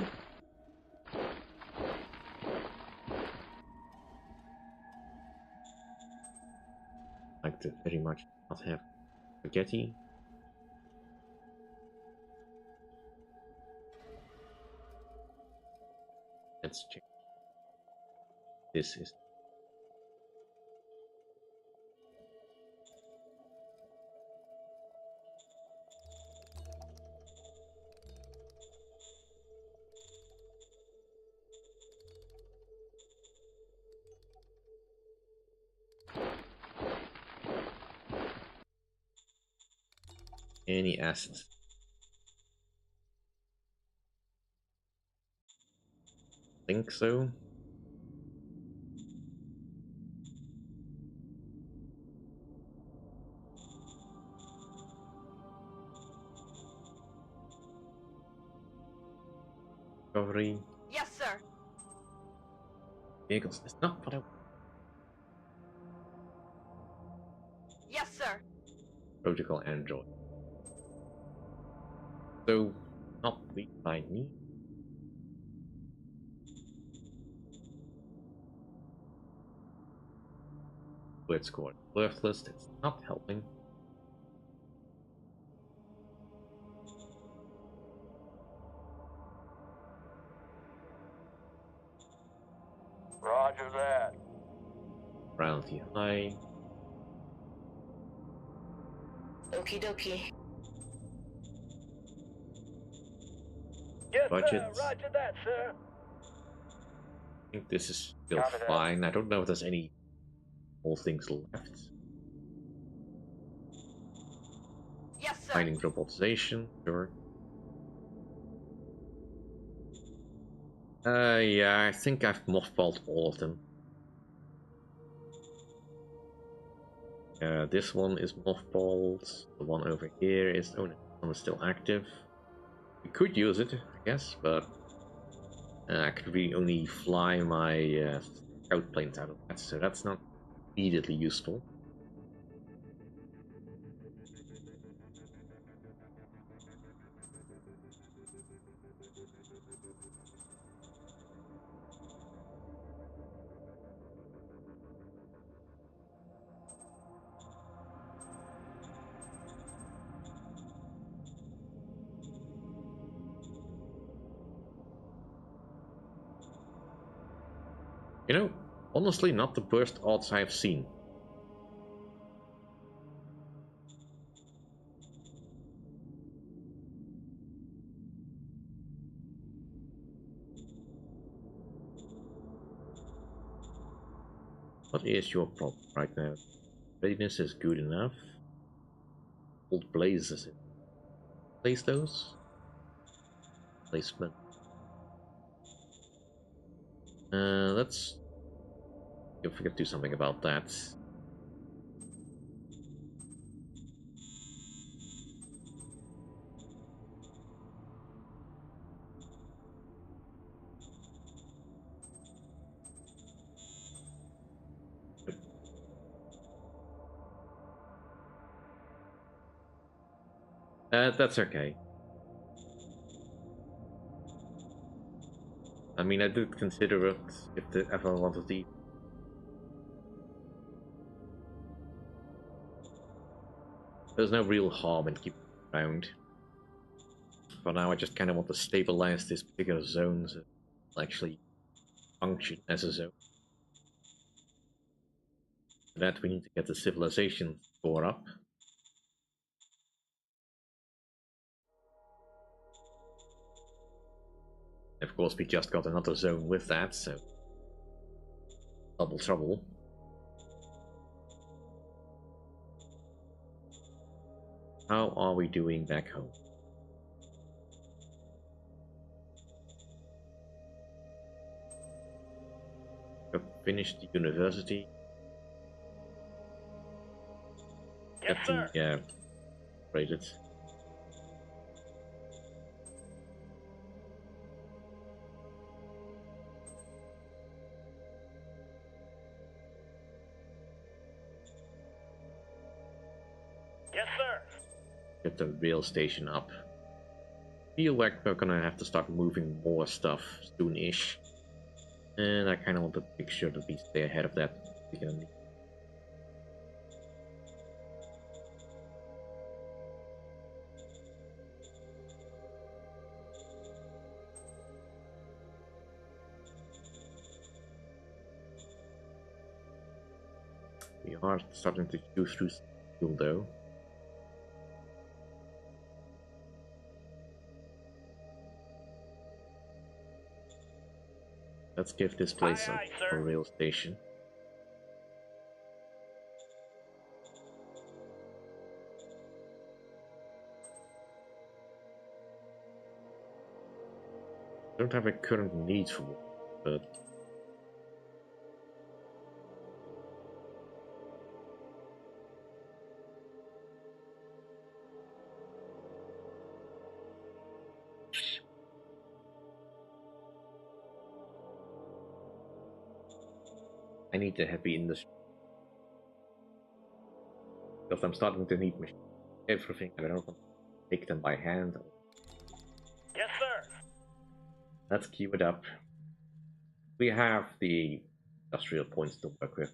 Like to very much not have spaghetti. Let's check. This is any assets. Think so. Recovery. Yes, sir. vehicles is not what I Yes, sir. protocol Android. So, not read by me. Word score worthless, it's not helping. Roger that. Morality high. Okie dokie. Yes, Budget. sir. Roger that, sir. I think this is still Copy that. fine. I don't know if there's any old things left. Yes, sir. Mining robotization, sure. Yeah, I think I've mothballed all of them. This one is mothballed. The one over here is... oh no, this one is still active. We could use it, I guess, but... I could really only fly my scout planes out of that, so that's not immediately useful. You know, honestly, not the worst odds I've seen. What is your problem right now? Readiness is good enough. Old blazes. Place those. Placement. Let's... don't forget to do something about that. That's okay. I mean, I did consider it if they ever wanted to. There's no real harm in keeping it around. For now, I just kind of want to stabilize this bigger zone so it'll actually function as a zone. For that, we need to get the civilization score up. Of course, we just got another zone with that, so double trouble. How are we doing back home? We've finished the university. Yes, Got the rated. Yes, sir. Get the rail station up. Feel like we're gonna have to start moving more stuff soon-ish. And I kind of want to make sure that we stay ahead of that. We are starting to chew through steel though. Let's give this place Aye, a rail station. Don't have a current need for one, but I need a heavy industry. Because I'm starting to need everything, and I don't want to take them by hand. Yes, sir. Let's queue it up. We have the industrial points to work with.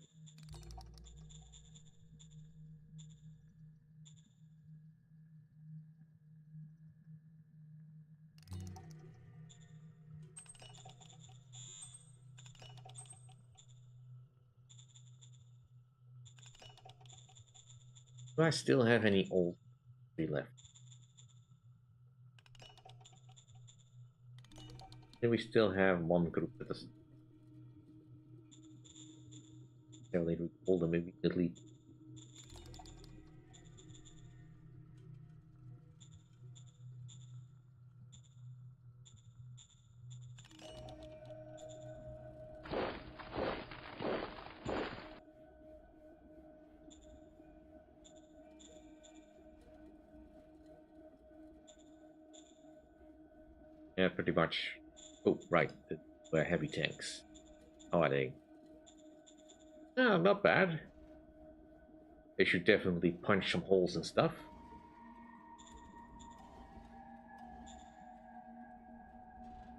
Do I still have any old left? And we still have one group that doesn't necessarily recall them immediately. Yeah, pretty much. Oh, right. They're heavy tanks. How are they? No, not bad. They should definitely punch some holes and stuff.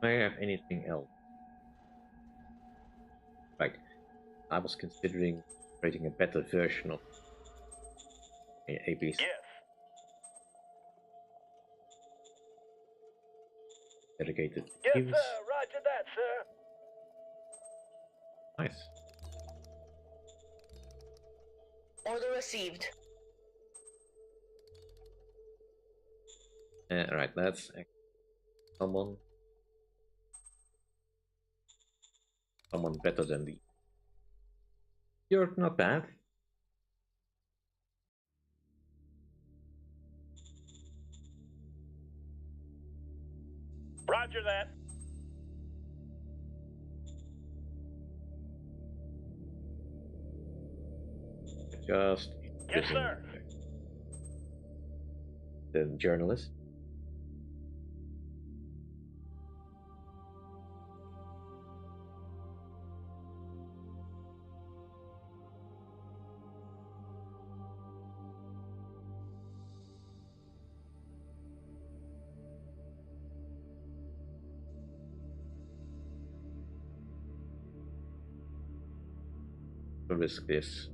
Do I have anything else? Right. I was considering creating a better version of ABs. Yes. Dedicated Yes, teams. sir. Roger that, sir. Nice. Order received. Alright, let's someone better than the. You're not bad. Roger that. Just Yes, sir. The journalist. Risk this.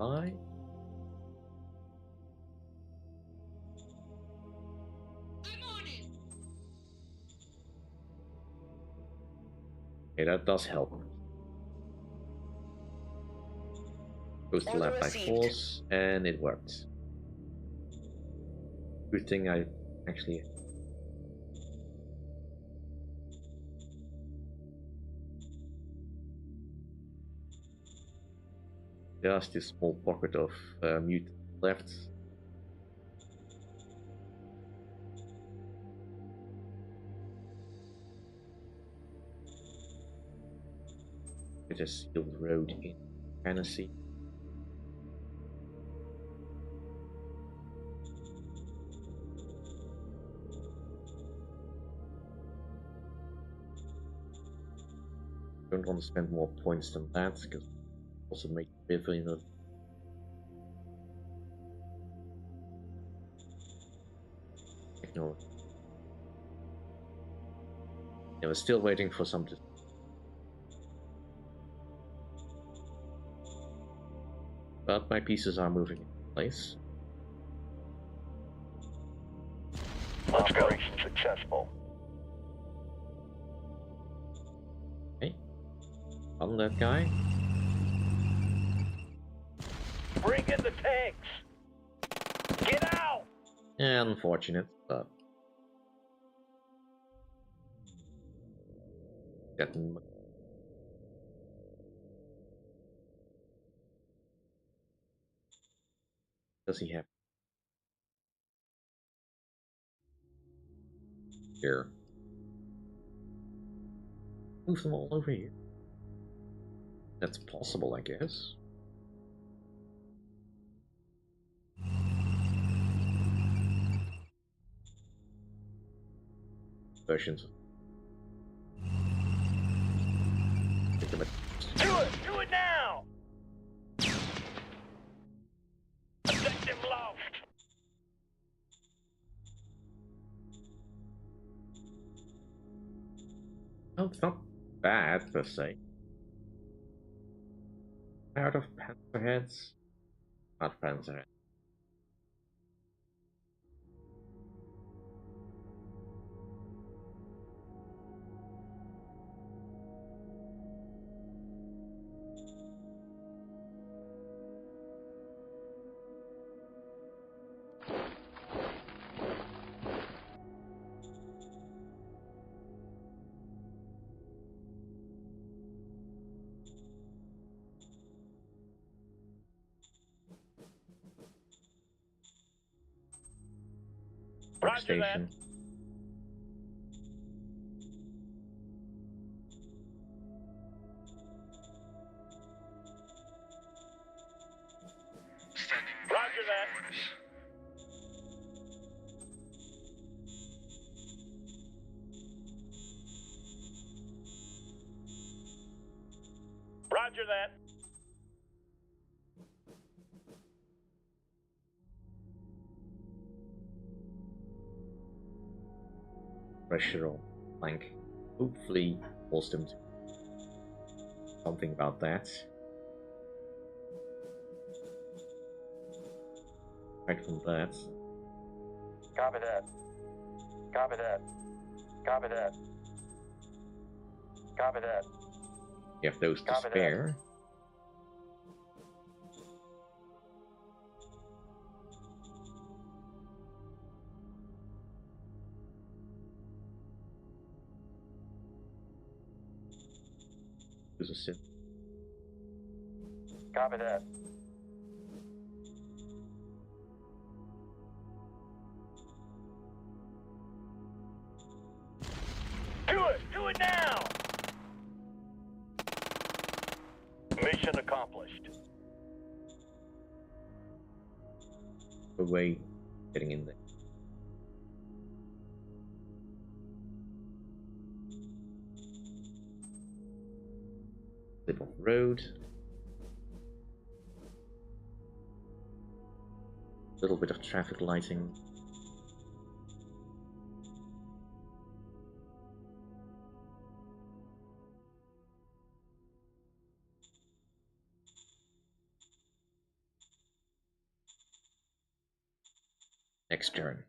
I. Okay, that does help. Goes to Order lab by received. force, and it worked. Good thing I actually. Just this small pocket of mutant left. It is sealed road in Tennessee. Don't want to spend more points than that because also make river, you know. Ignore. Yeah, we're still waiting for some. But my pieces are moving in place. Operation successful. Okay. On that guy. Bring in the tanks. Get out. Yeah, unfortunate, but getting. Does he have here? Move them all over here. That's possible, I guess. versions. Do it now! Objective lost! No, it's not bad per se. Out of Panzerheads? Not Panzerheads. Roger that. Station. Roger that. Roger that. Pressure on flank. Hopefully force them to something about that. Right from that. Copy that. Copy that. Copy that. Copy that. You have those to Copy that. spare. Use a sim. Copy that. Do it! Do it now! Mission accomplished. Away, getting in there. Slip off road. Little bit of traffic lighting. Next turn.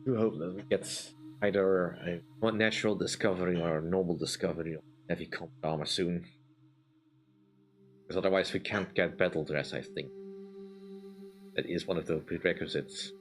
I hope that we get either a natural discovery or a normal discovery of heavy combat armor soon. Because otherwise we can't get battle dress, I think. That is one of the prerequisites.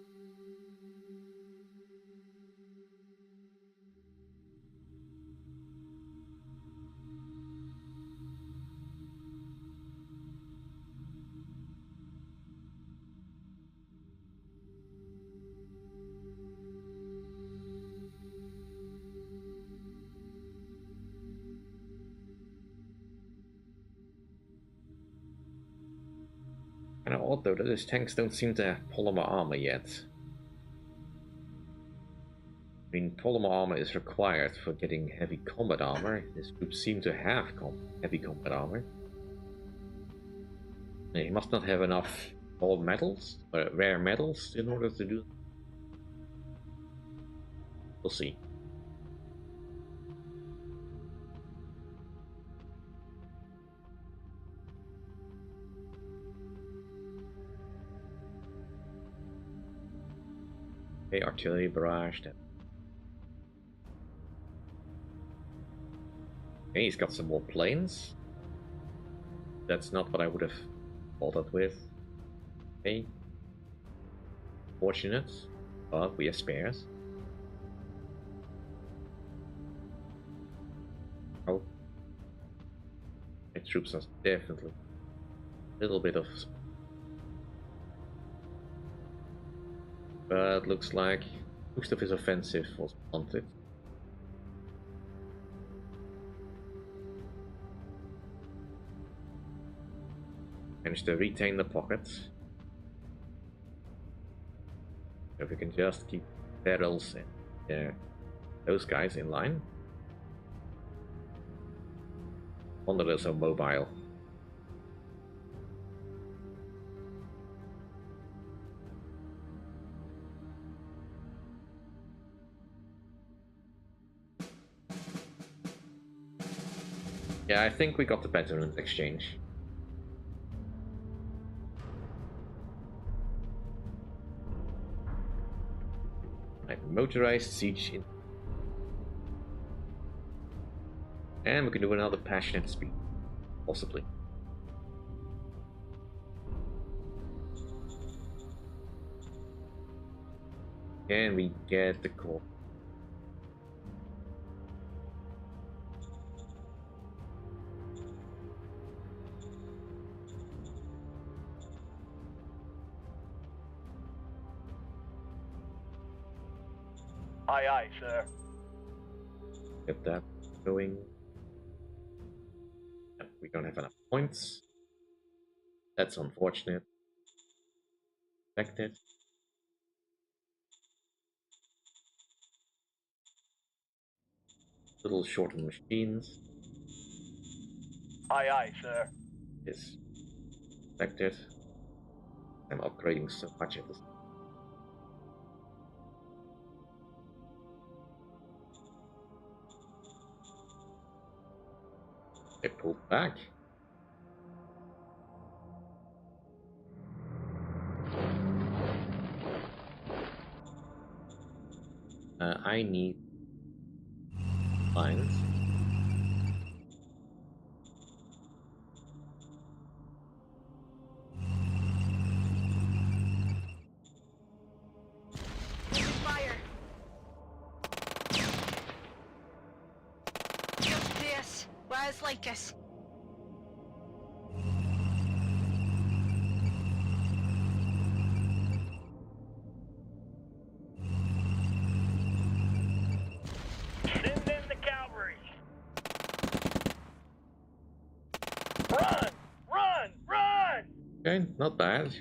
Kind of odd though that his tanks don't seem to have polymer armor yet. I mean, polymer armor is required for getting heavy combat armor. His troops seem to have heavy combat armor. And he must not have enough all metals, or rare metals, in order to do. We'll see. Okay, artillery barrage. Okay, he's got some more planes. That's not what I would have bothered with. Okay. Fortunate, but we have spares. Oh. My troops are definitely a little bit of... But looks like most of his offensive was blunted. Managed to retain the pockets. If we can just keep barrels and those guys in line. Wonder they're so mobile. Yeah, I think we got the better exchange. Right, motorized siege in. And we can do another passionate speed, possibly. And we get the core. Aye, aye, sir. Get that going. We don't have enough points. That's unfortunate. Expected. Little short on machines. Aye, aye, sir. Is expected. I'm upgrading so much at this. They pulled back. I need lines. Fire. Just this. Rise like us. Send in the cavalry. Run! Run! Run! Okay, not bad.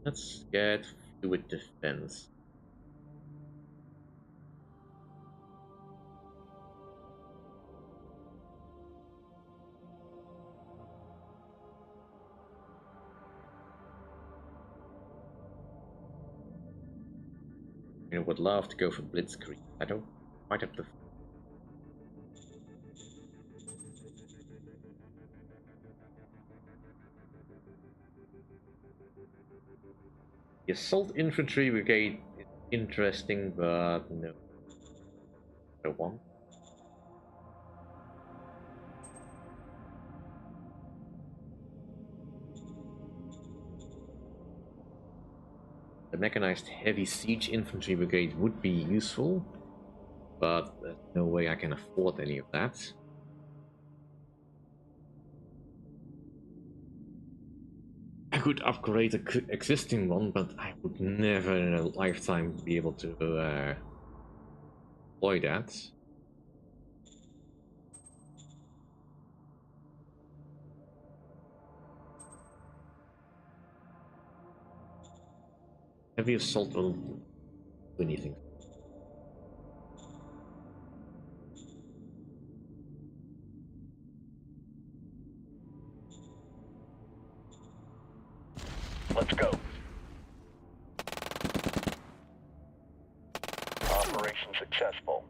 Let's get fluid defense. I would love to go for blitzkrieg. I don't quite have the. The assault infantry brigade is interesting, but no. No one. The mechanized heavy siege infantry brigade would be useful, but there's no way I can afford any of that. I could upgrade the existing one, but I would never in a lifetime be able to deploy that. Heavy assault will do anything. Let's go. Operation successful.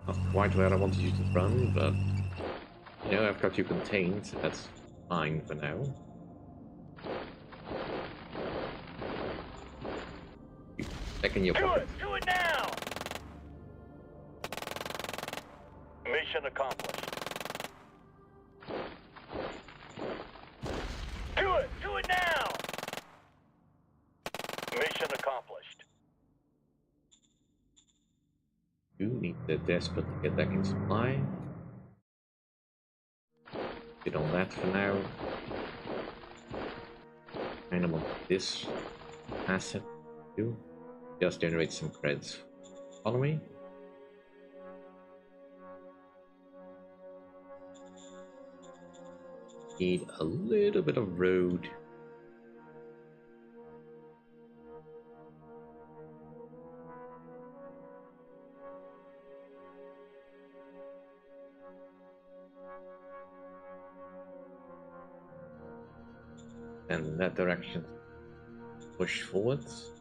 Not quite where I wanted you to run, but you know, I've got you contained, so that's fine for now. Back in your pocket. Do it now! Mission accomplished. Do it now! Mission accomplished. You need the despot to get back in supply. Get on that for now. Kind of want this asset too. Just generate some creds. Follow me. Need a little bit of road. And in that direction, push forwards.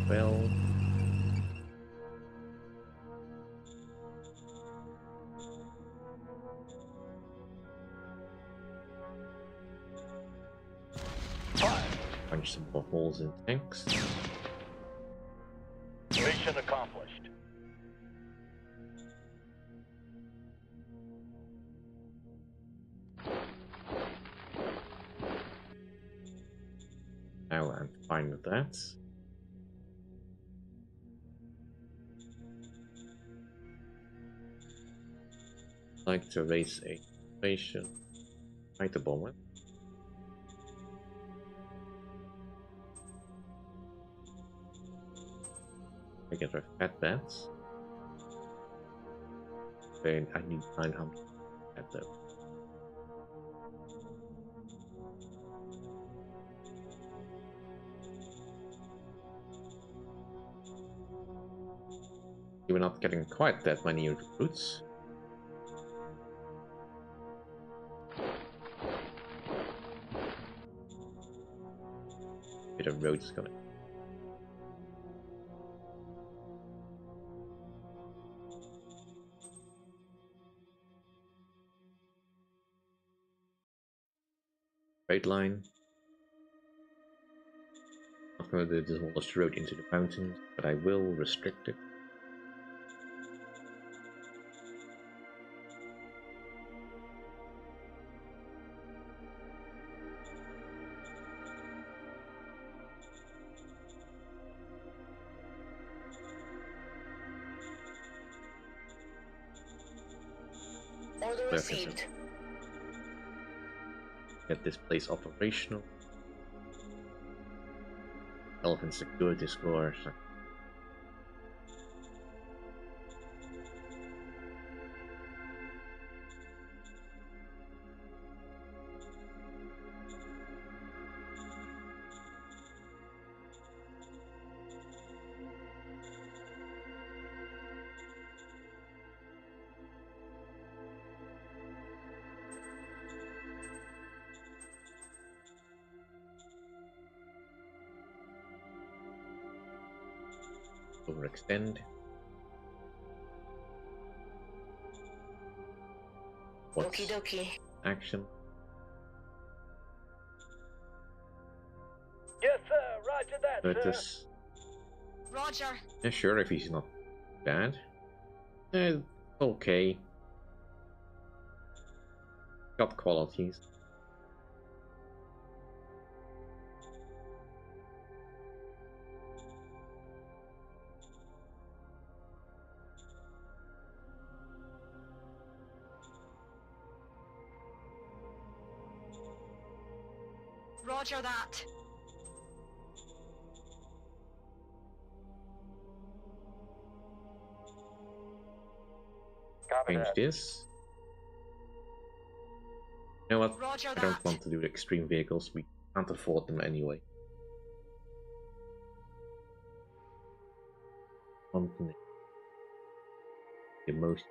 Well, punch some more holes in tanks. Mission accomplished. Now I'm fine with that. Like to raise a station, fighter bomber. I get our fat bats. Then I need 900 at though. We're not getting quite that many recruits. Bit of road is gonna. Straight line. Not going to do this almost road into the mountains, but I will restrict it. Order received. Get this place operational. Elephant security scores. Overextend. What's Okie dokie. action? Yes, sir. Roger that, sir. Notice. Roger. Yeah, sure, if he's not bad. Okay. Got qualities. Roger that. Copy Change that. this. You know what? Roger I that. don't want to do extreme vehicles. We can't afford them anyway. The most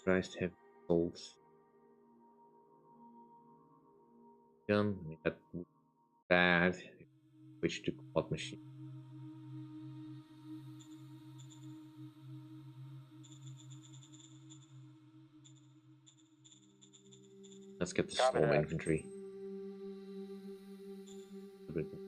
priced heavy bolts. Gun. I mean, that would be bad. Switch to quad machine. Let's get the Copy storm that. infantry. A bit more.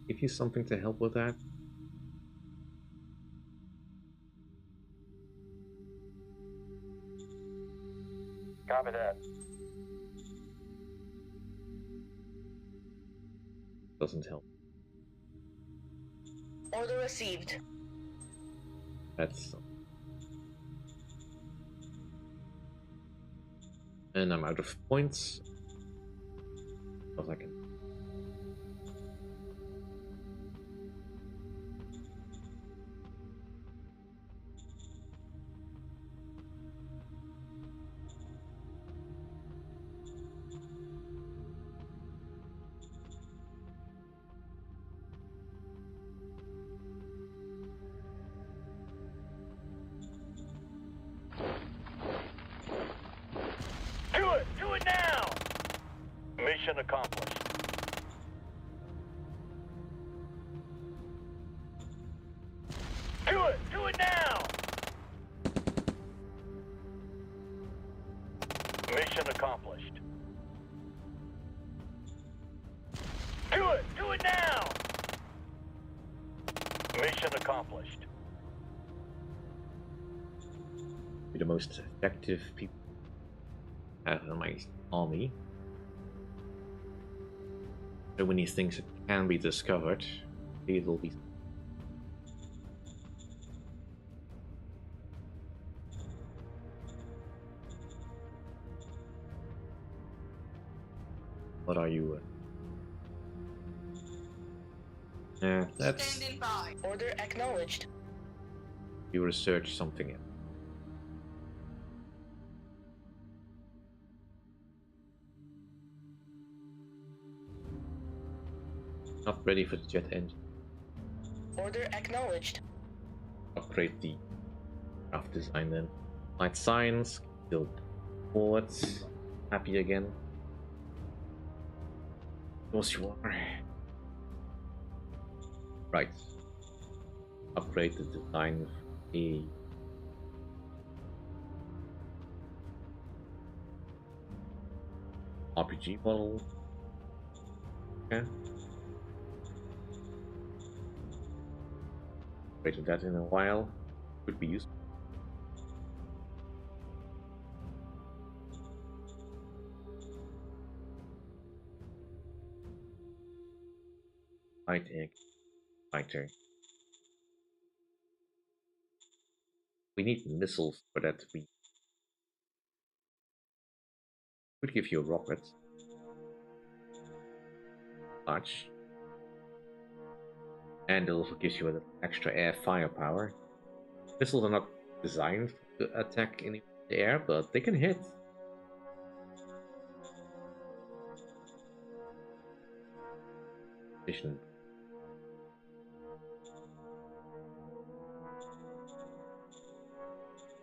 Give you something to help with that. Copy that. Doesn't help. Order received. That's... And I'm out of points. Because I can... Do it now! Mission accomplished. Do it now! Mission accomplished. Do it now! Mission accomplished. Be the most effective people I have in my army. So many things that can be discovered. These will be... What are you? Yeah, that's... Standing by. Order acknowledged. You research something else. Not ready for the jet engine. Order acknowledged. Upgrade the craft design then. Light science, build forwards. Happy again. Of course you are. Right. Upgrade the design of a RPG model. Okay. Upgraded that in a while. Could be useful. Light egg. Fighter. We need missiles for that to be. Could give you a rocket. Much. And it also gives you an extra air firepower. Missiles are not designed to attack in the air, but they can hit. Vision.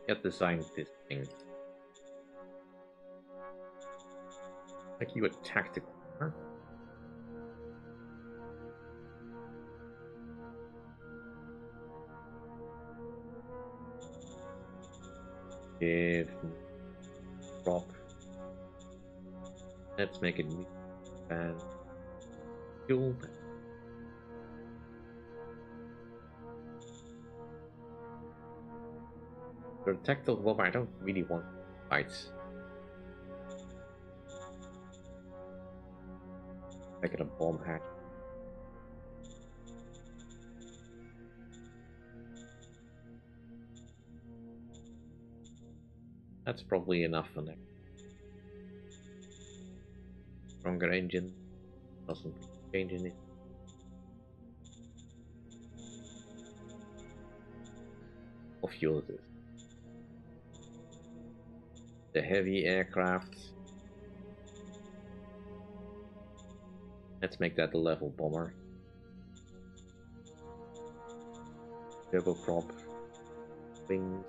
Get designed this thing. Like you a tactical. Huh? Give drop. Let's make it and fuel. For a tactical bomber, I don't really want fights. Make it a bomb hatch. That's probably enough for now. Stronger engine doesn't change anything. Or fuel this. The heavy aircraft. Let's make that a level bomber. Turboprop. Wings.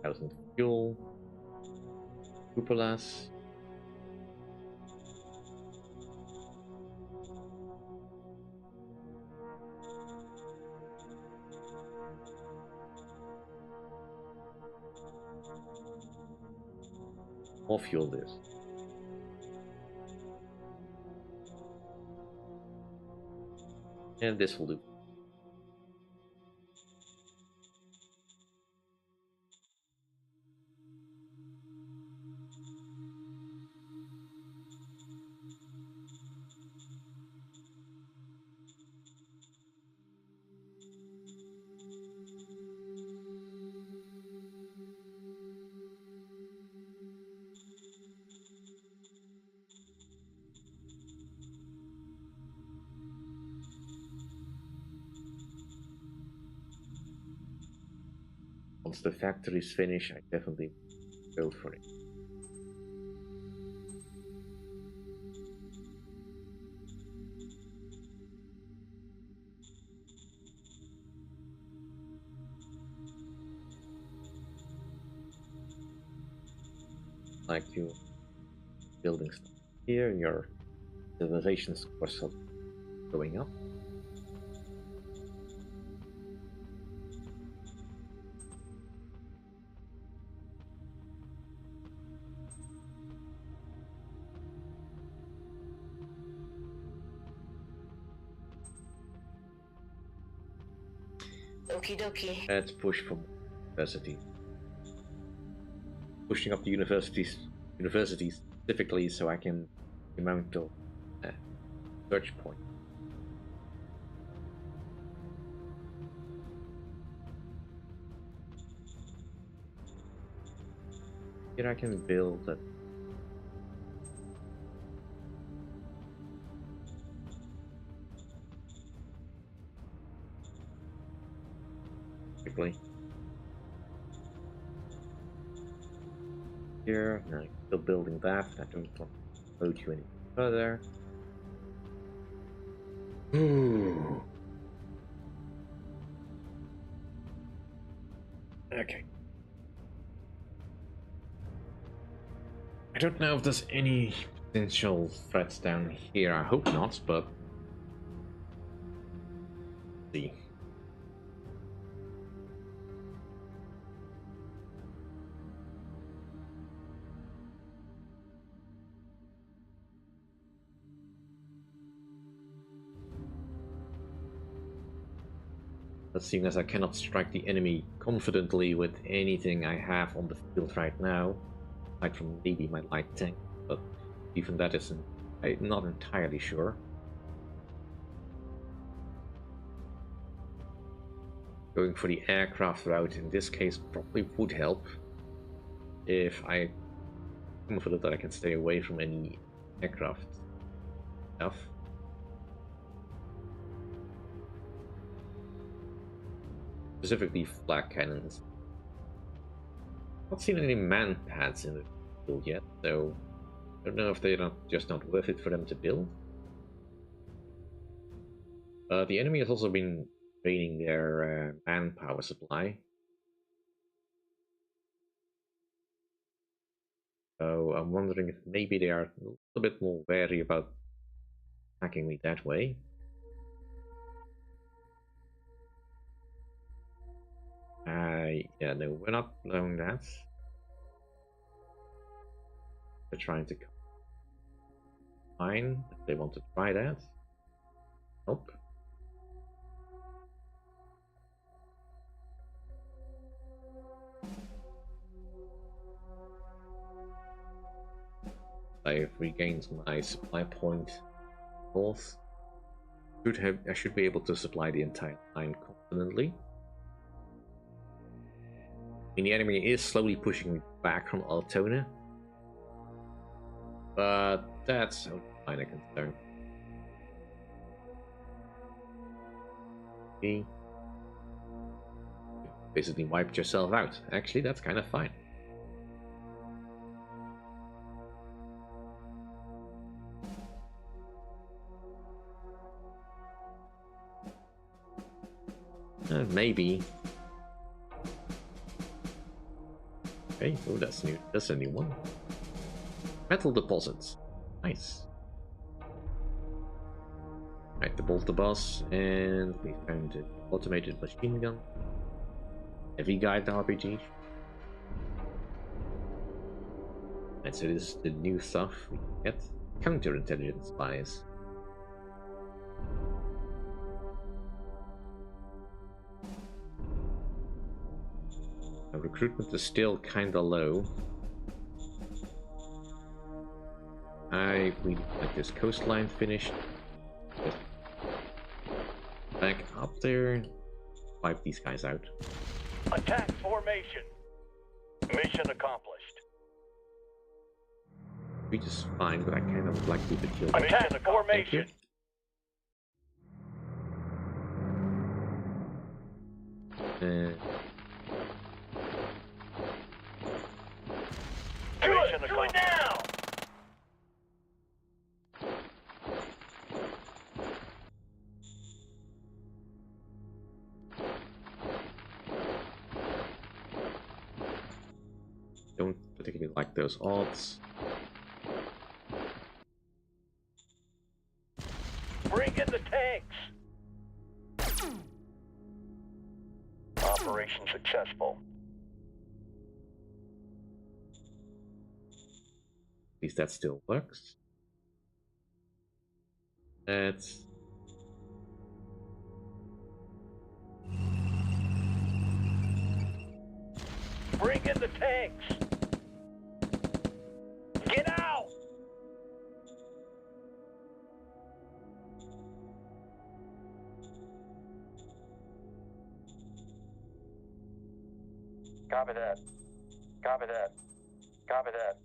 1000 fuel. Cupolas. More fuel this. And this will do. once the factory's finished, I definitely go for it. Like you building stuff here, your civilization scores are going up. Okie dokie. Let's push for university. Pushing up the universities specifically so I can amount of search point. Here I can build that. Quickly. Here, now I'm still building that. I don't want to load you any further. Ooh. Okay. I don't know if there's any potential threats down here. I hope not, but see. But seeing as I cannot strike the enemy confidently with anything I have on the field right now, aside from maybe my light tank, but even that isn't, I'm not entirely sure. Going for the aircraft route in this case probably would help if I'm confident that I can stay away from any aircraft stuff. Specifically flak cannons. Not seen any man pads in the field yet, so I don't know if they're just not worth it for them to build. The enemy has also been draining their manpower supply. So I'm wondering if maybe they are a little bit more wary about attacking me that way. Yeah, no, we're not knowing that. They're trying to fine if they want to try that. Nope. I've regained my supply point north. I should be able to supply the entire line confidently. I mean, the enemy is slowly pushing back from Altona, but that's only a minor concern. You basically wiped yourself out. Actually, that's kind of fine. Maybe. Okay, oh, that's new. That's a new one. Metal deposits. Nice. Right, the bolter boss, and we found an automated machine gun. Heavy guide RPG. Right, so this is the new stuff we can get. Counterintelligence spies. Recruitment is still kinda low. I really like this coastline finished. Just back up there, wipe these guys out. Attack formation. Mission accomplished. We just fine, but I kind of like to keep it killed. Attack formation. in the close. Now! Don't particularly like those odds. Bring in the tanks! Operation successful. At least that still works. That's... Bring in the tanks! Get out! Copy that. Copy that. Copy that.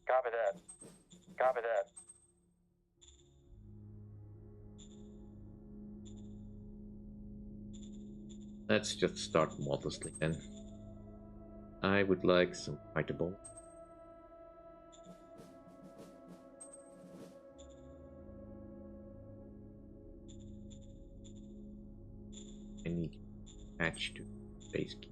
Copy that. Copy that. Let's just start modestly then. I would like some fightable. I need patch to base key.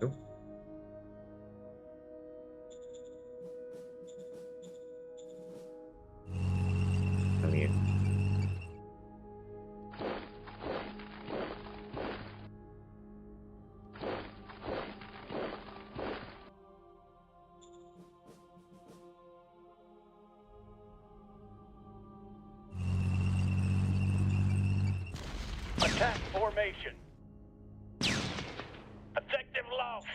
Oh. Come here. Attack formation. Objective lost.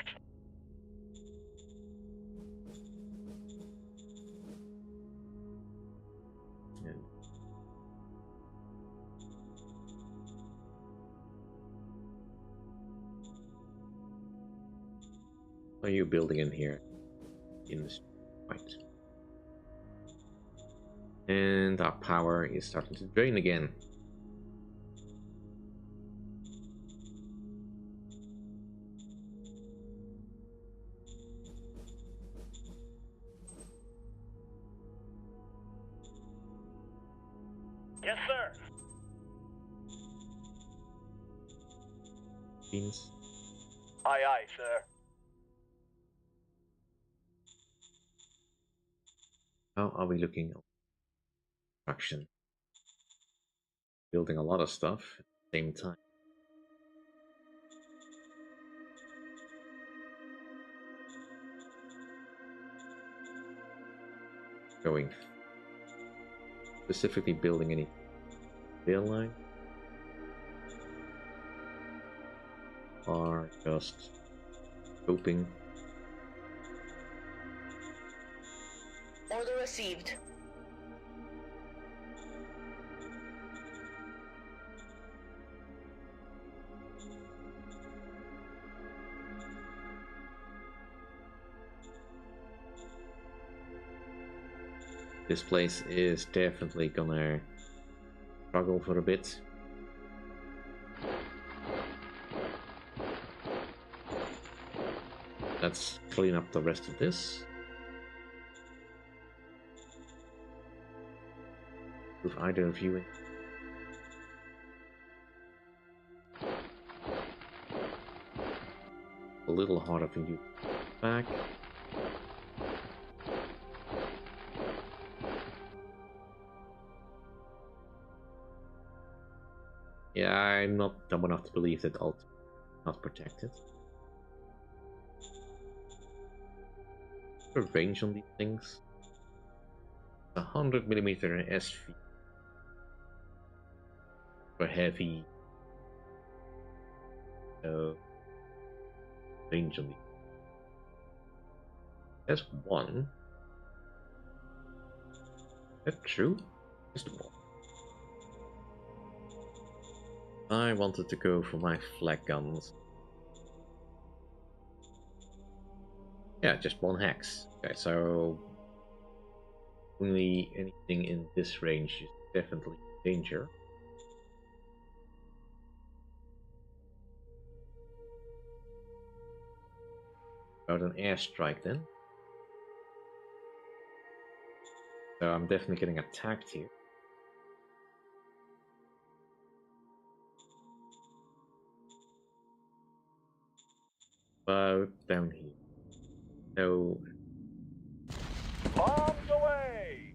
And what are you building in here? In this right. And our power is starting to drain again. Yes, sir. Beans. Aye, aye, sir. How are we looking at construction? Building a lot of stuff at the same time. Going specifically building any rail line, or just scoping. Order received. This place is definitely gonna struggle for a bit. Let's clean up the rest of this. Move either of you in. A little harder for you back. Yeah, I'm not dumb enough to believe that ult is not protected. The range on these things. 100mm SV for heavy. Range on these. There's one. Is that true? Just one. I wanted to go for my flag guns. Yeah, just one hex. Okay, so only anything in this range is definitely danger. About an airstrike then. So I'm definitely getting attacked here. About down here. No. Bombs away!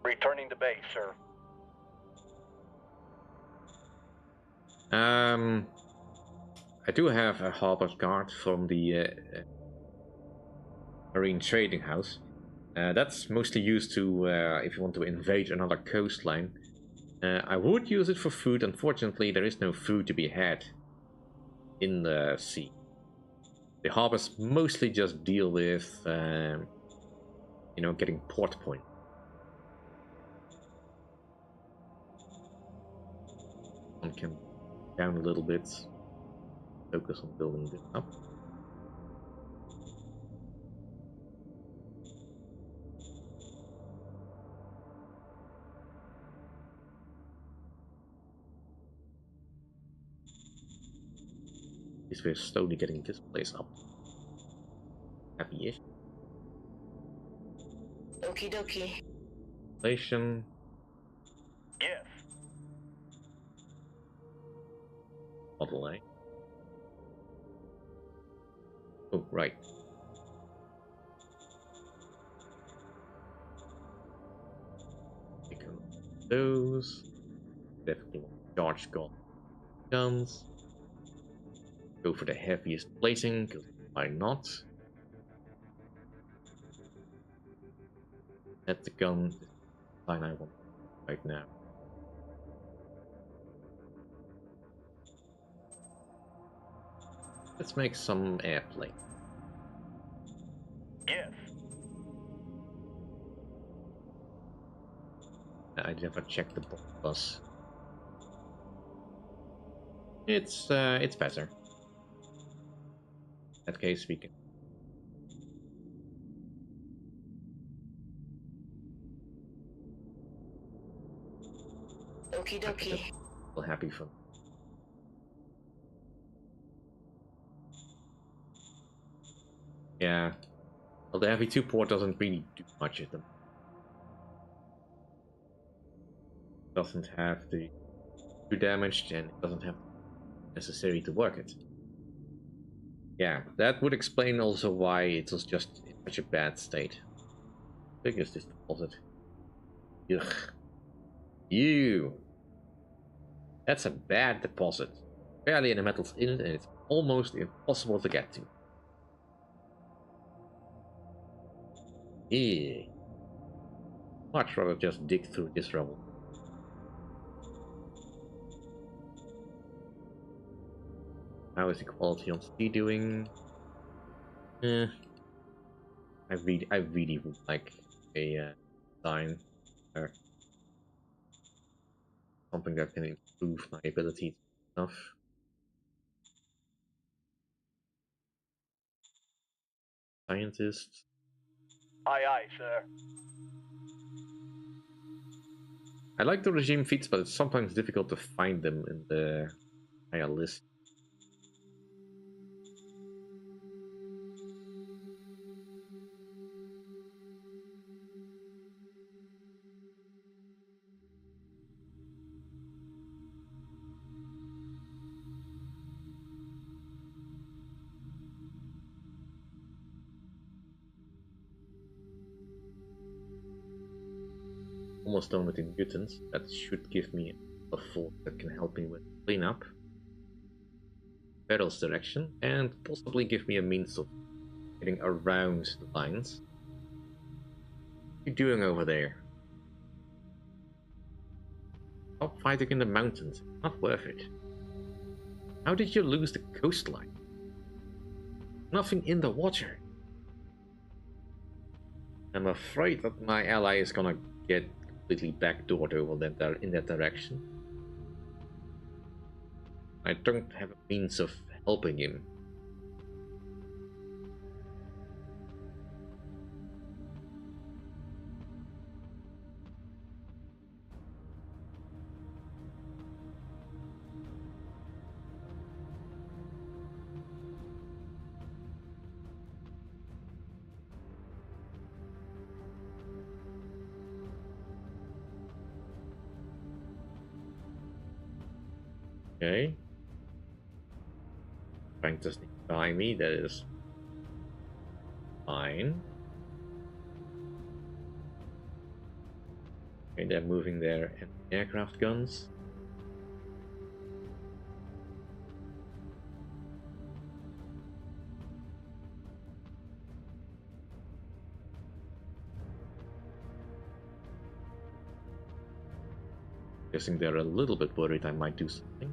Returning to base, sir. I do have a harbor guard from the Marine Trading House. That's mostly used to if you want to invade another coastline. I would use it for food. Unfortunately, there is no food to be had in the sea. The harbors mostly just deal with, you know, getting port point. One can down a little bit. Focus on building this up. At least we're slowly getting this place up. Happy-ish. Okie dokie. Station. Yes. Model A. Oh, right. Take those. Definitely want charge guns. Go for the heaviest placing, because why not? That's the gun line I want right now. Let's make some airplane. Yes. I never checked the bus. It's better. In that case, we can. Okie dokie. Well, happy for. Yeah. Well, the heavy 2 port doesn't really do much at them. Doesn't have the 2 damage, and it doesn't have necessary to work it. Yeah, that would explain also why it was just in such a bad state. Big is this deposit? Ugh. You. That's a bad deposit. Barely any metals in it, and it's almost impossible to get to. Yeah. Much rather just dig through this rubble. How is the quality on sea doing? I really would like a design or something that can improve my ability to do stuff. Scientist. Aye, aye, sir. I like the regime feats, but it's sometimes difficult to find them in the higher list. Almost done with the mutants. That should give me a force that can help me with cleanup. Battle's direction, and possibly give me a means of getting around the lines. What are you doing over there? Stop fighting in the mountains. Not worth it. How did you lose the coastline? Nothing in the water. I'm afraid that my ally is gonna get completely backdoored over that in that direction. I don't have a means of helping him. Okay. Frank doesn't buy me, that is fine. Okay, they're moving their aircraft guns. Guessing they're a little bit worried I might do something.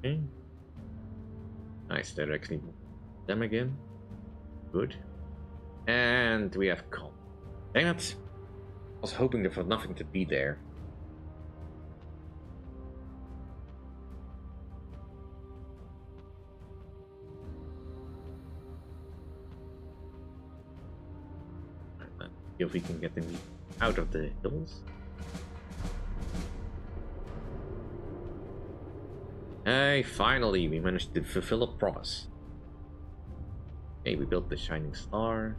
Okay. Nice, they're actually them again. Good. And we have calm. Dang it! I was hoping for nothing to be there. Let's see if we can get them out of the hills. Hey, finally, we managed to fulfill a promise. Okay, we built the shining star.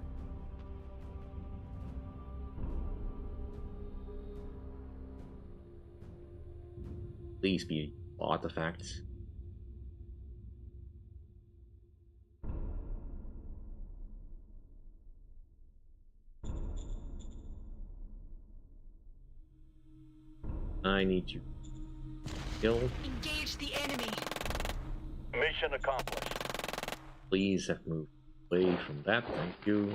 Please be artifacts. I need you killed. Engage the enemy. Mission accomplished. Please have moved away from that. Thank you.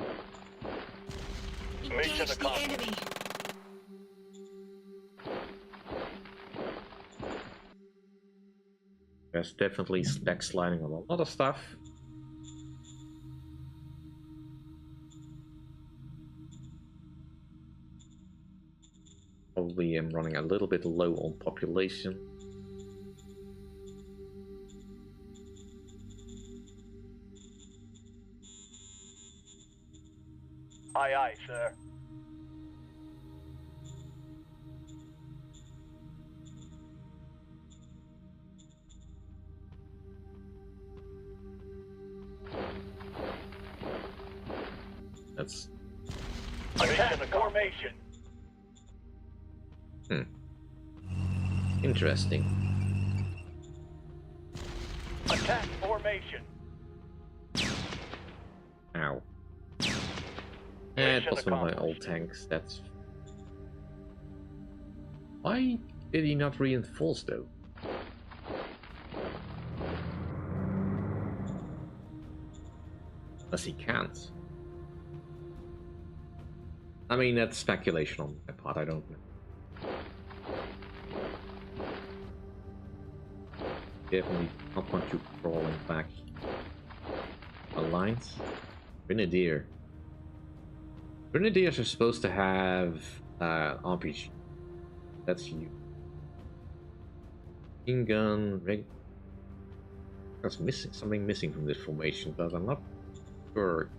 Engage the accomplished. enemy. There's definitely backsliding on a lot of stuff. Probably am running a little bit low on population. Aye, aye, sir. That's Mission formation. interesting. Attack formation. Ow. It Mission was one of my old accomplished. tanks. That's. Why did he not reinforce though? Unless he can't. I mean, that's speculation on my part, I don't know. Definitely not want you crawling back the lines. Grenadier. Grenadiers are supposed to have RPG. That's you. Machine gun, that's missing, something missing from this formation, but I'm not sure.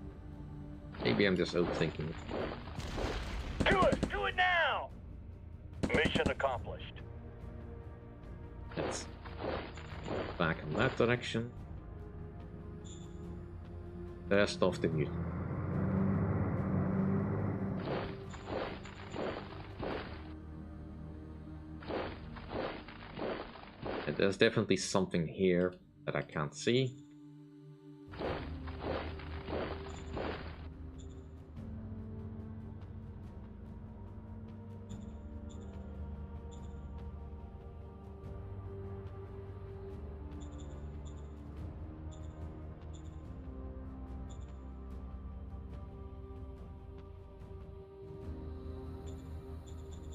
Maybe I'm just overthinking it. Do it now! Mission accomplished. Let's back in that direction. Best of the mutant. And there's definitely something here that I can't see.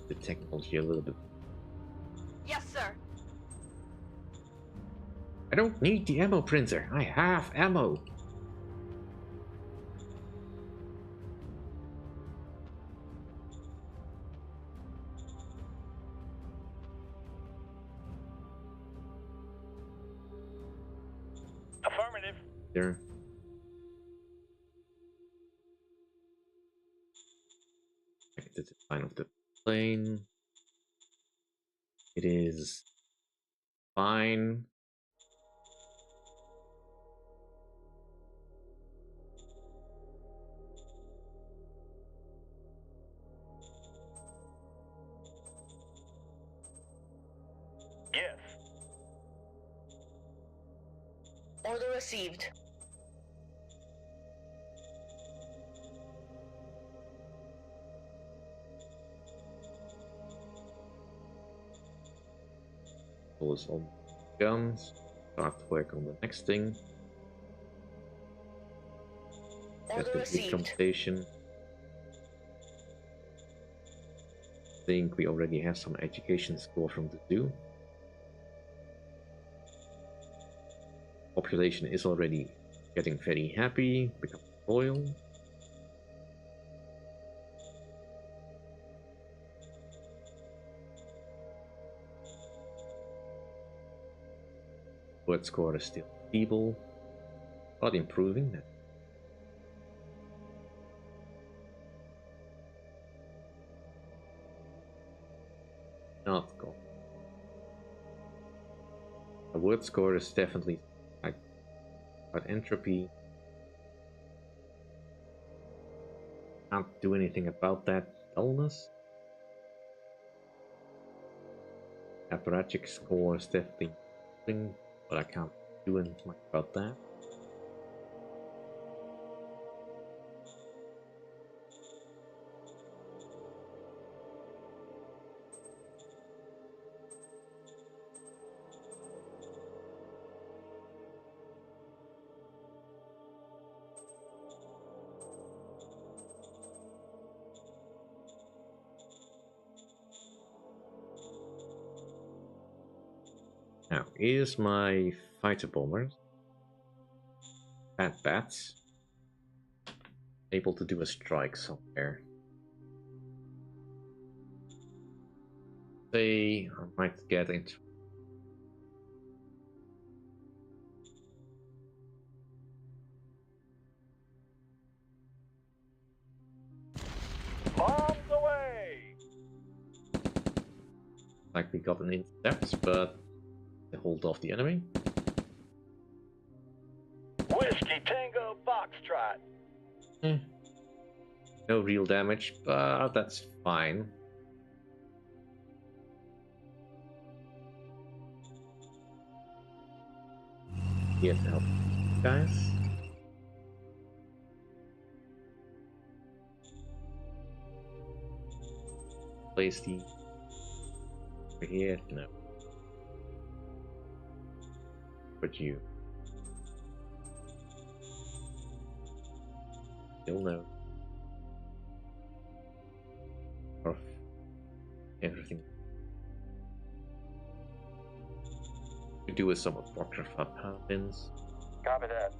The technology a little bit. Yes, sir. I don't need the ammo printer. I have ammo. Affirmative. There. Back to the design of the plane. It is fine. Yes. Order received. Is on guns. Start to work on the next thing. Order Get the received. compensation. I think we already have some education score from the zoo. Population is already getting very happy, becoming loyal. Word score is still feeble, but improving. Not gone. The word score is definitely like, but entropy. Can't do anything about that dullness. Apparatchik score is definitely improving, but I can't do anything about that. Now, here's my fighter bombers. Fat bats. Able to do a strike somewhere. Say, I might get into. Bombs away. Like we got an intercept, but they hold off the enemy. Whiskey Tango Foxtrot. No real damage, but that's fine. Here to help you guys. Place the over here. No. But you. Still no. Or everything. We do with some Apocrypha paladins. Copy that.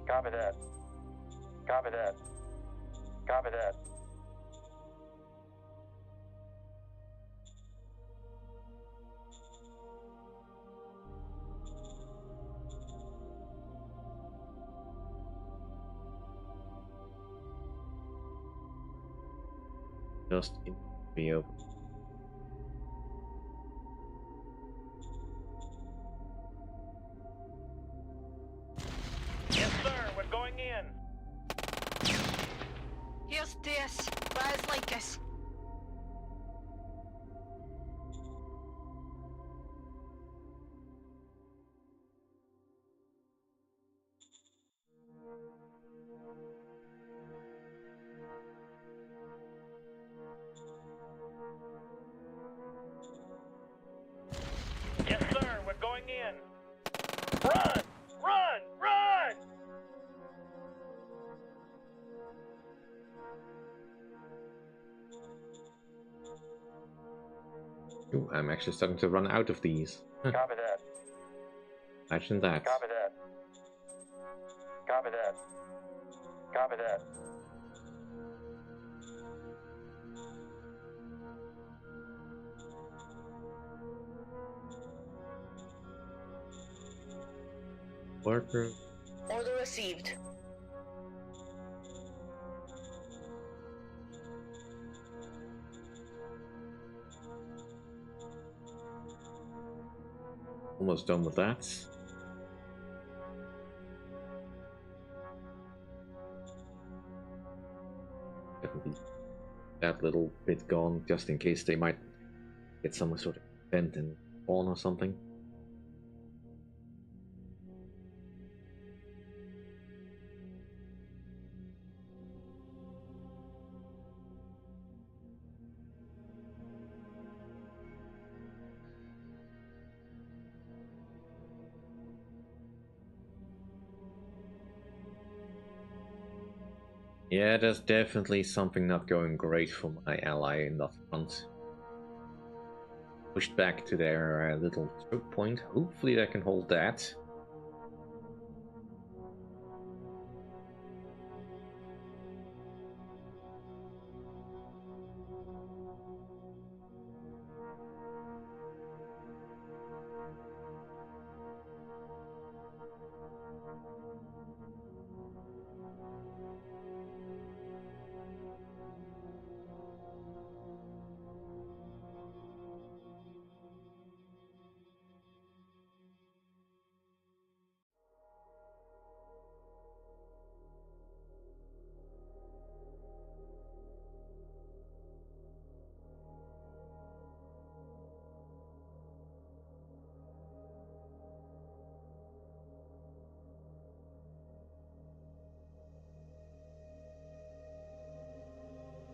Copy that. Copy that. Copy that. Just in the open. Yes, sir. We're going in. Here's this. Rise like us. Yes, sir. We're going in. Run! Run! Run! Ooh, I'm actually starting to run out of these. Copy that. Imagine that. Copy that. Copy that. Copy that. Worker. Order received. Almost done with that. Definitely that little bit gone, just in case they might get some sort of event and spawn or something. Yeah, there's definitely something not going great for my ally in that front. Pushed back to their little choke point. Hopefully they can hold that.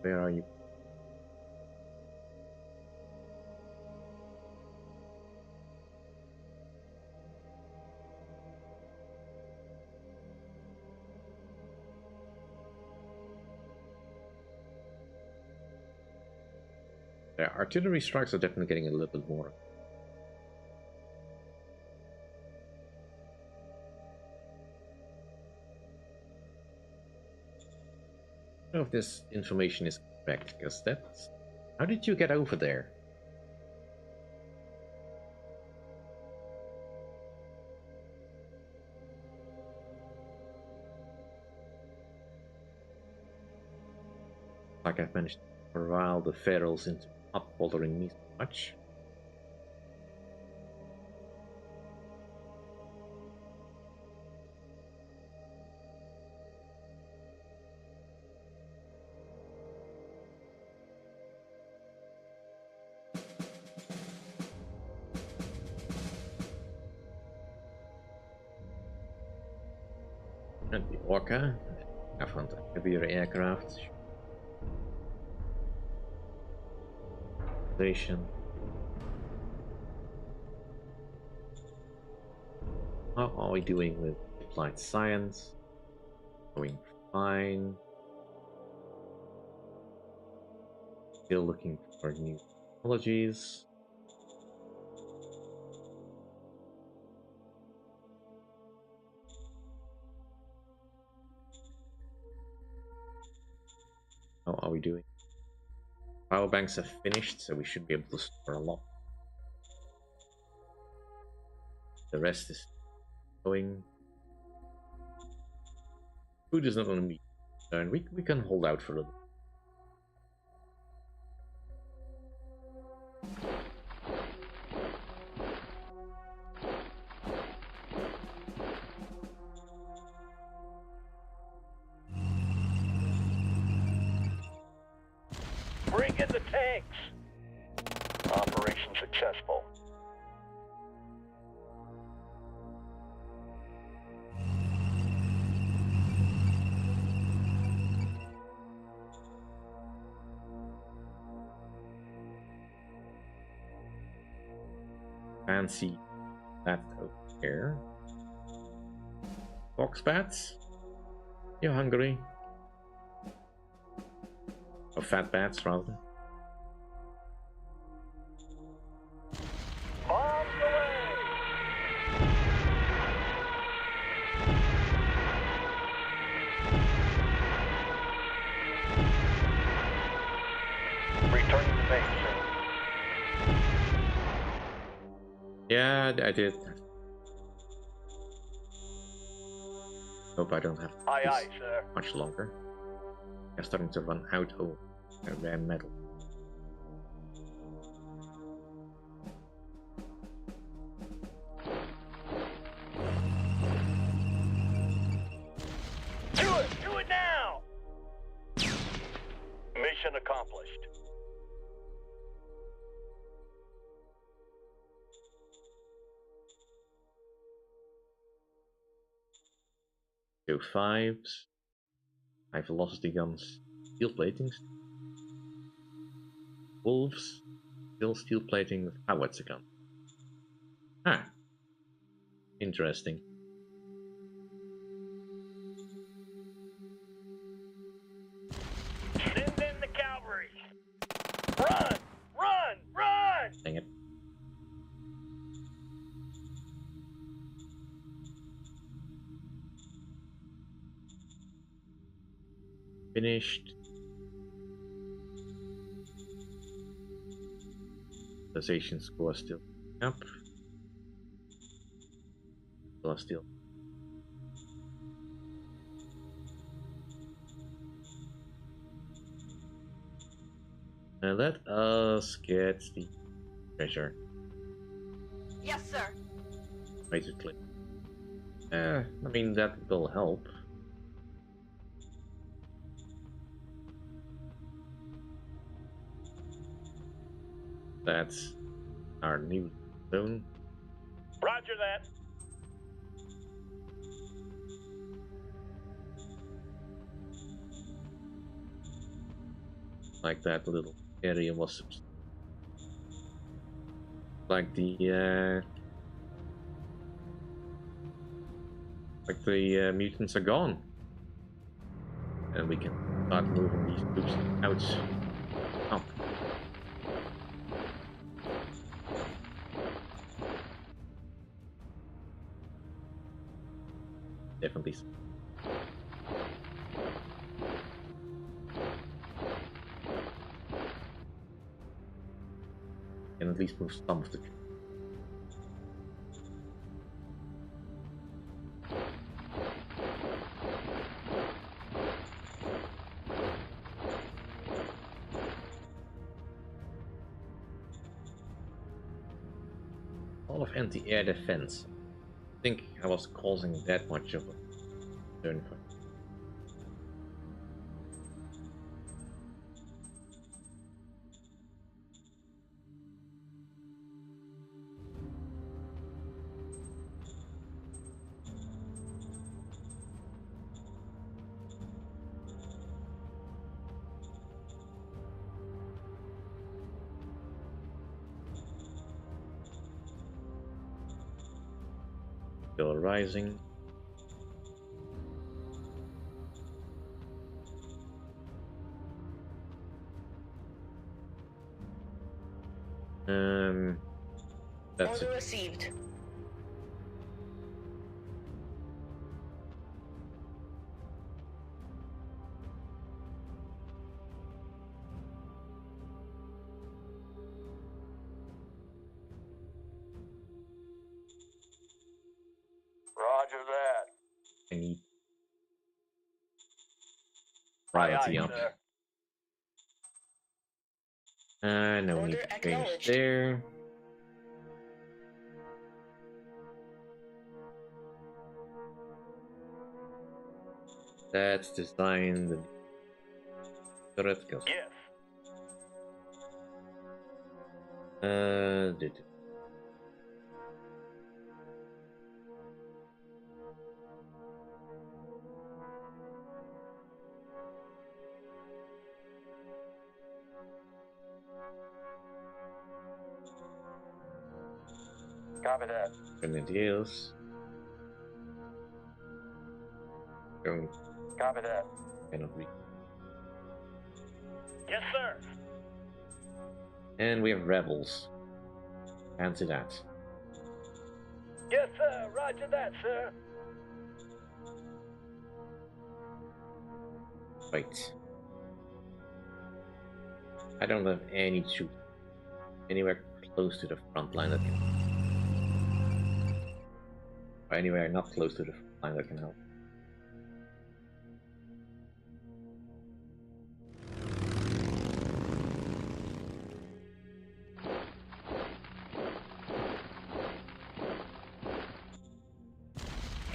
Where are you? Yeah, artillery strikes are definitely getting a little bit more. I don't know if this information is correct, because that's... How did you get over there? Like I've managed to corral the Federals into not bothering me so much. And the Orca, I found a heavier aircraft. Station. How are we doing with applied science? Going fine. Still looking for new technologies. How are we doing? Power banks are finished, so we should be able to store a lot. The rest is going. Food is not going to be concerned. We can hold out for a little. Bring in the tanks! Operation successful. Fancy that over here. Box bats? You're hungry. Or fat bats, rather. Bombs away! Yeah, I did. Hope I don't have Aye, this aye, sir. much longer. I'm starting to run out of rare metal. Do it now! Mission accomplished. Go fives. High velocity guns. Steel platings. Wolves. Still steel plating with howitzer gun. Ah. Interesting. Send in the cavalry. Run! Run! Run! Dang it. Finished. Civilization score still up. Still. Now let us get the treasure. Yes, sir. Basically. I mean, that will help. That's our new zone. Roger that. Like that little area was like the mutants are gone, and we can start moving these troops out up. Definitely. And at least move some of the troops. A lot of anti-air defense. I think I was causing that much of a concern for. Still rising. That's Order it. received. Roger that. I need Aye, priority aye, up. sir. No Order need to change acknowledged. there. Let's design the turret gun. Yes. Did Copy that. Grenadiers. Going Copy that. cannot be. Yes, sir. And we have rebels. Fancy that. Yes, sir. Roger that, sir. Right. I don't have any troops anywhere close to the front line that can or anywhere not close to the front line that can help.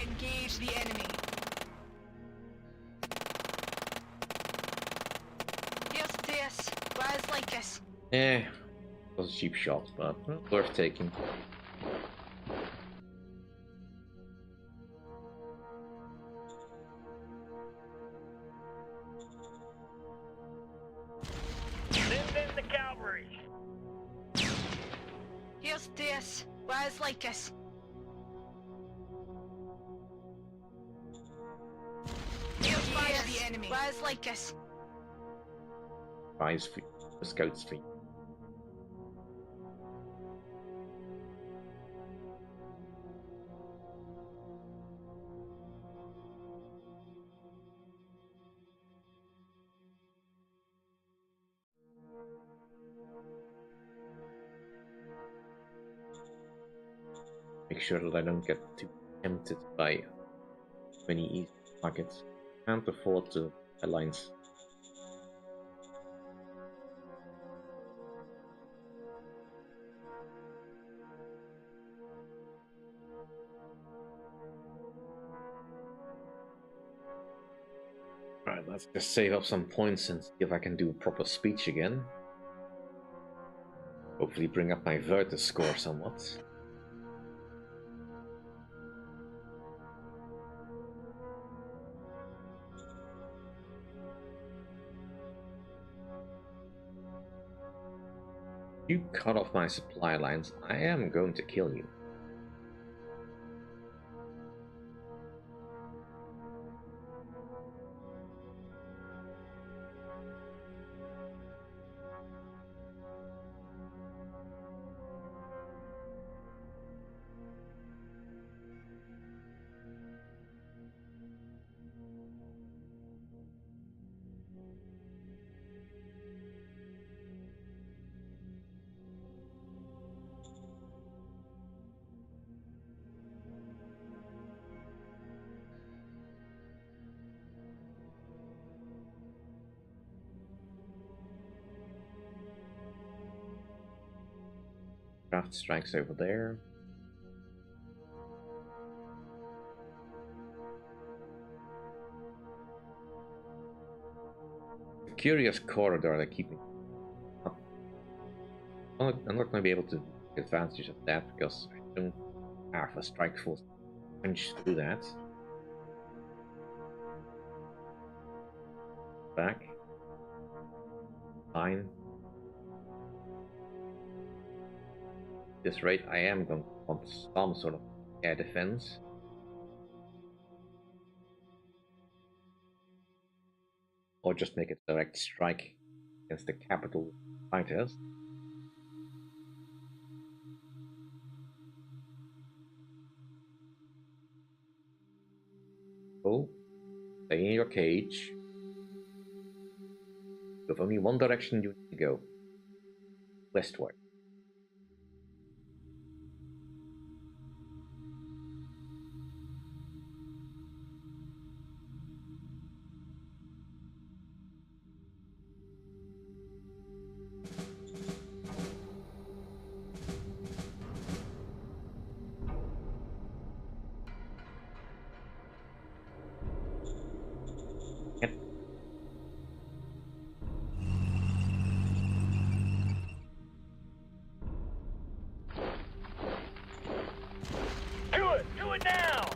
Engage the enemy. Here's this. Rise like us. Eh, it was a cheap shot, but well, worth taking. Send in the cavalry. Here's this. Rise like us. Here's the enemy. Rise like us. Rise for the scout's feet. Make sure that I don't get too tempted by many easy targets. Can't afford to alliance. Alright, let's just save up some points and see if I can do a proper speech again. Hopefully bring up my Virtus score somewhat. You cut off my supply lines, I am going to kill you. Craft strikes over there. A curious corridor that keep me up. I'm not going to be able to take advantage of that because I don't have a strike force punch to do that. Back. Fine. At this rate, I am going to want some sort of air defense. Or just make a direct strike against the capital fighters. Oh, stay in your cage. You have only one direction you need to go. Westward. Do it now!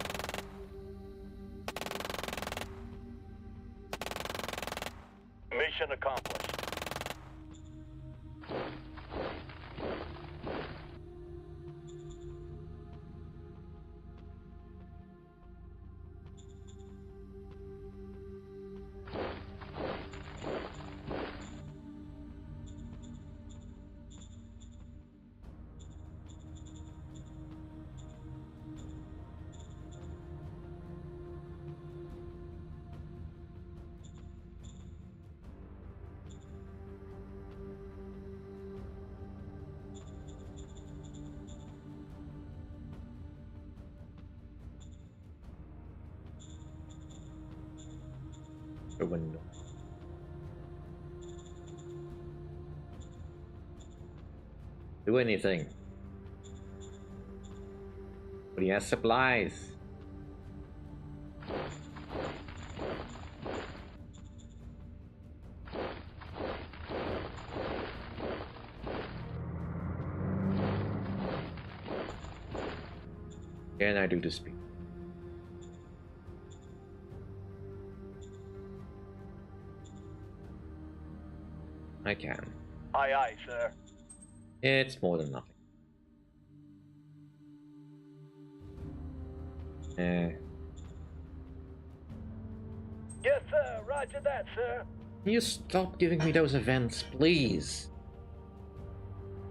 Mission accomplished. The window. Do anything. But he has supplies. Can I do the speed? I can. Aye, aye, sir. It's more than nothing. Yes, sir. Roger that, sir. Can you stop giving me those events, please?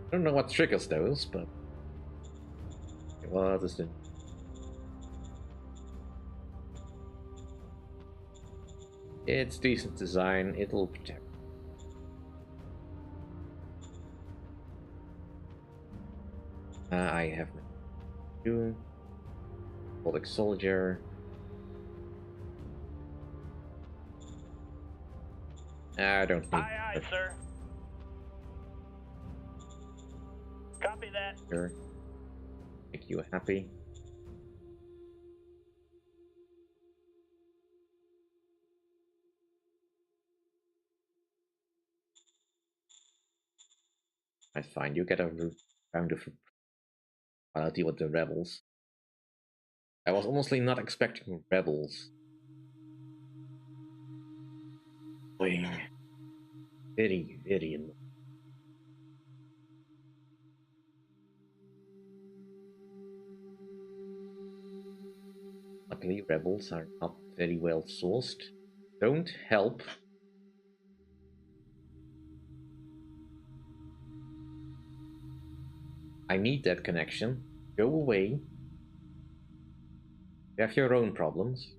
I don't know what triggers those, but... What is the... It's decent design, it'll protect. I have my two. Baltic Soldier. I don't need Aye, aye, sir. Copy that. Sure. Make you happy. I find you get a round of deal with the rebels. I was honestly not expecting rebels. Boing. Very, very annoying. Luckily, rebels are not very well sourced. Don't help. I need that connection. Go away. You have your own problems.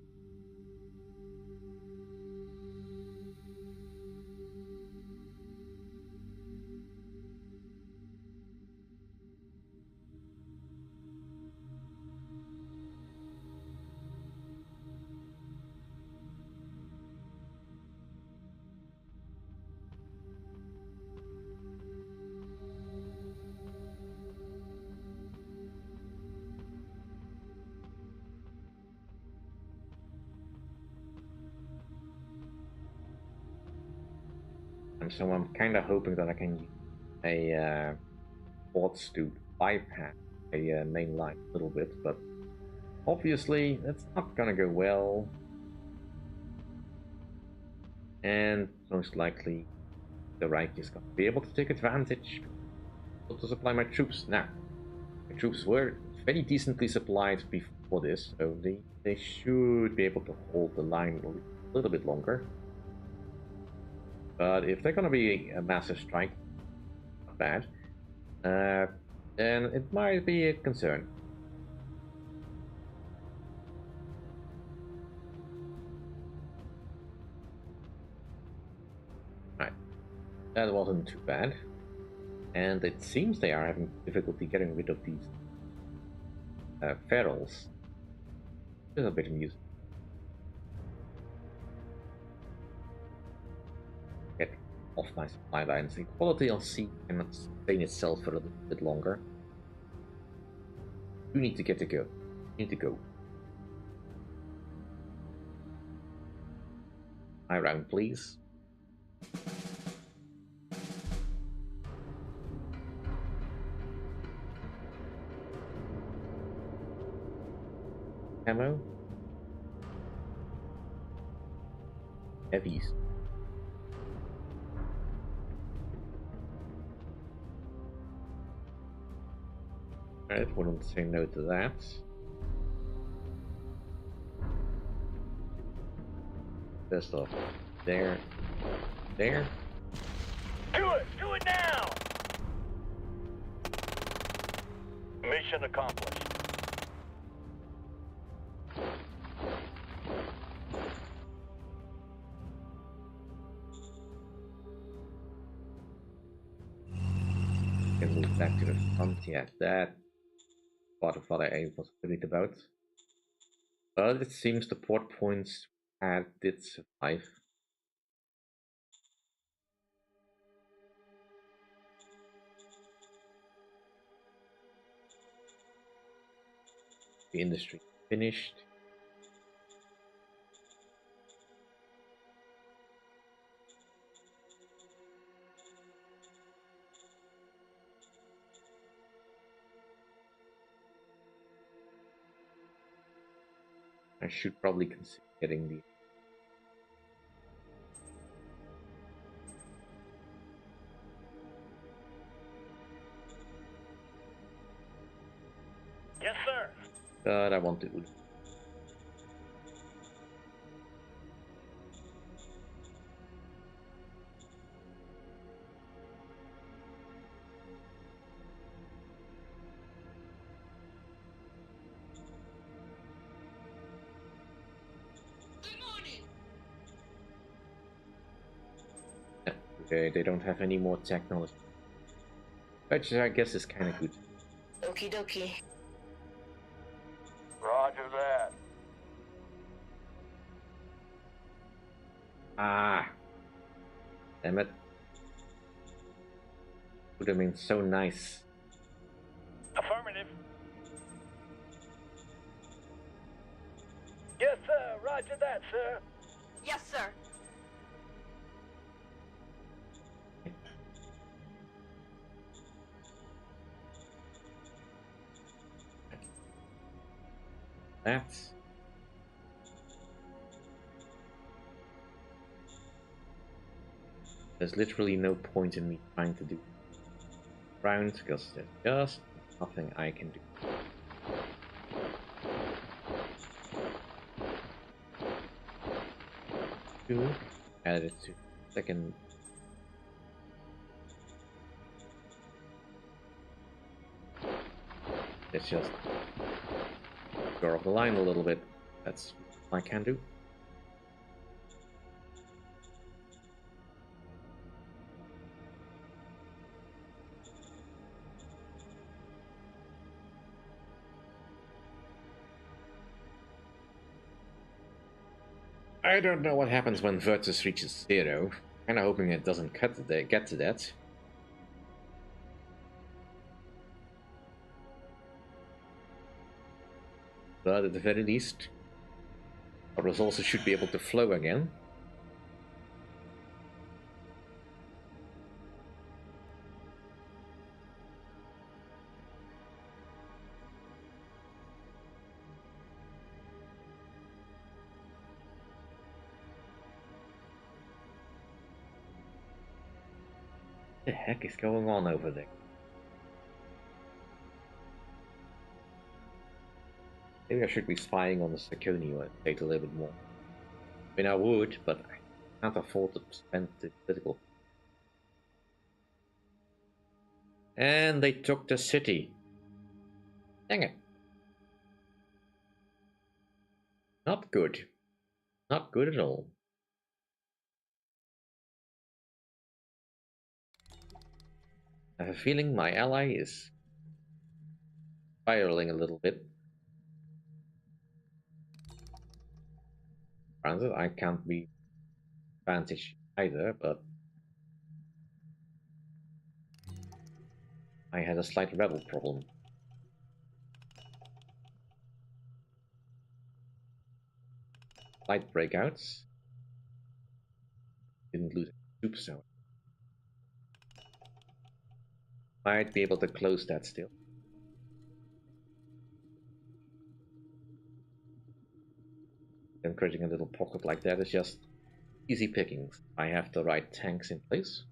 And so I'm kind of hoping that I can use a bots to bypass a main line a little bit, but obviously it's not gonna go well. And most likely the Reich is gonna be able to take advantage to supply my troops. Now, my troops were very decently supplied before this, so they should be able to hold the line a little bit longer. But if they're going to be a massive strike, not bad, then it might be a concern. Right, that wasn't too bad. And it seems they are having difficulty getting rid of these ferals. It's a bit amusing. Get off my supply lines. The quality on sea cannot sustain itself for a little bit longer. You need to get to go. You need to go. My round, please. Ammo. Heavies. Alright, wouldn't say no to that. Best off. There. There. Do it! Do it now! Mission accomplished. Can move back to the front. Yeah, that part of what I was worried about. But it seems the port points did survive. The industry finished. I should probably consider getting the. Yes, sir. But I want to. They don't have any more technology. Which I guess is kind of good. Okie dokie. Roger that. Ah! Damn it. Would have been so nice. Affirmative. Yes, sir. Roger that, sir. Yes, sir. That. There's literally no point in me trying to do rounds because there's just nothing I can do. Two, add it to second. Let's just go off the line a little bit. That's what I can do. I don't know what happens when Virtus reaches 0. Kinda hoping it doesn't get to that. But at the very least, our resources should be able to flow again. What the heck is going on over there? Maybe I should be spying on the Saconio state a little bit more. I mean, I would, but I can't afford to spend the political. And they took the city. Dang it. Not good. Not good at all. I have a feeling my ally is spiraling a little bit. Granted, I can't be advantage either, but I had a slight rebel problem. Slight breakouts. Didn't lose troops, so might be able to close that still. And creating a little pocket like that is just easy pickings. I have the right tanks in place.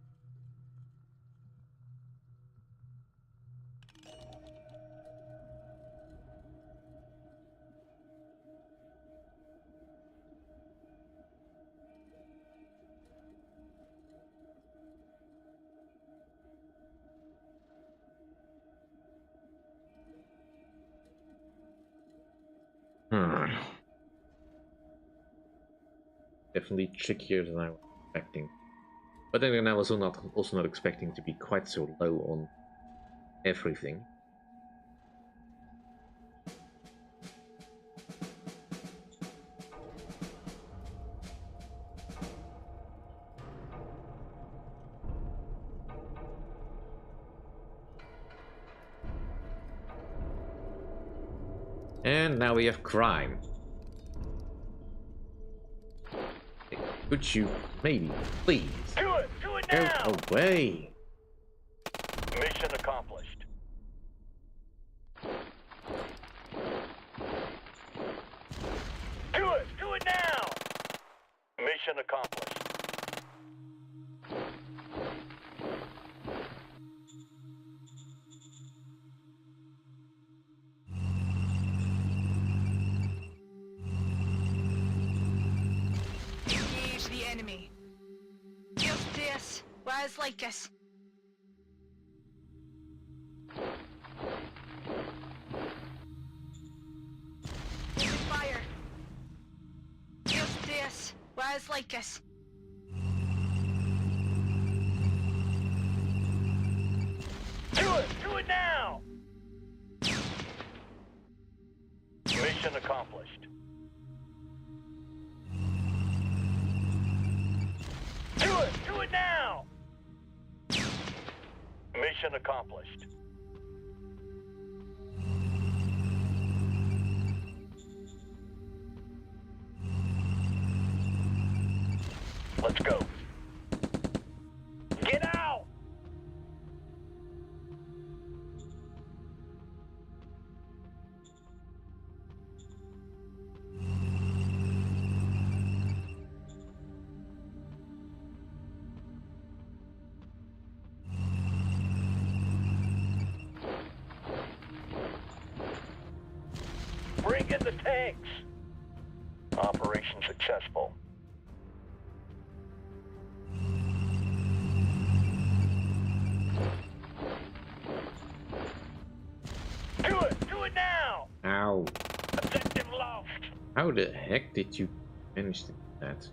Definitely trickier than I was expecting. But then again, I was also not expecting to be quite so low on everything. And now we have crime. Could you maybe, please, Do it go now! away? Mission accomplished. Do it now! Mission accomplished. Engage the enemy. Just this. Rise like us. Open fire. Just this. Rise like us. Do it now! Mission accomplished. Do it now! Mission accomplished. Let's go. Get out! Bring in the tanks! Operation successful. Do it now! Ow. Objective lost. How the heck did you manage to do that?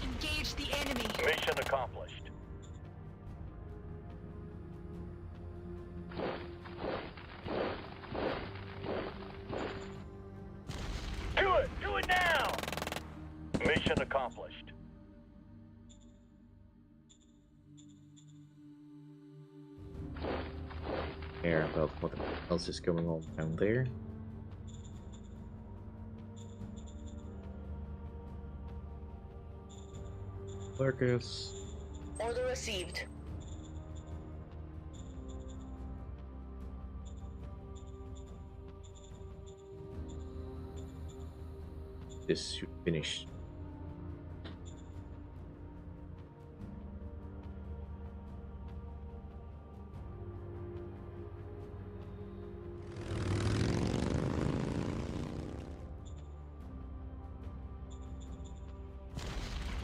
Engage the enemy. Mission accomplished. Do it now! Mission accomplished. Care about what else is going on down there. Lucas. Order received. This should finish.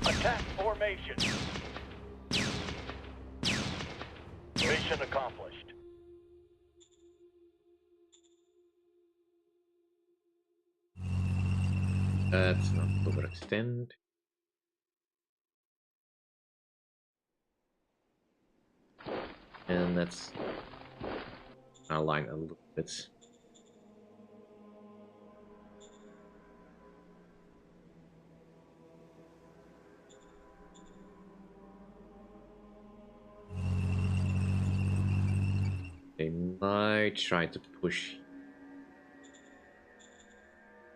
Attack formation. Mission accomplished. Let's not overextend. And let's align a little bit. They might try to push.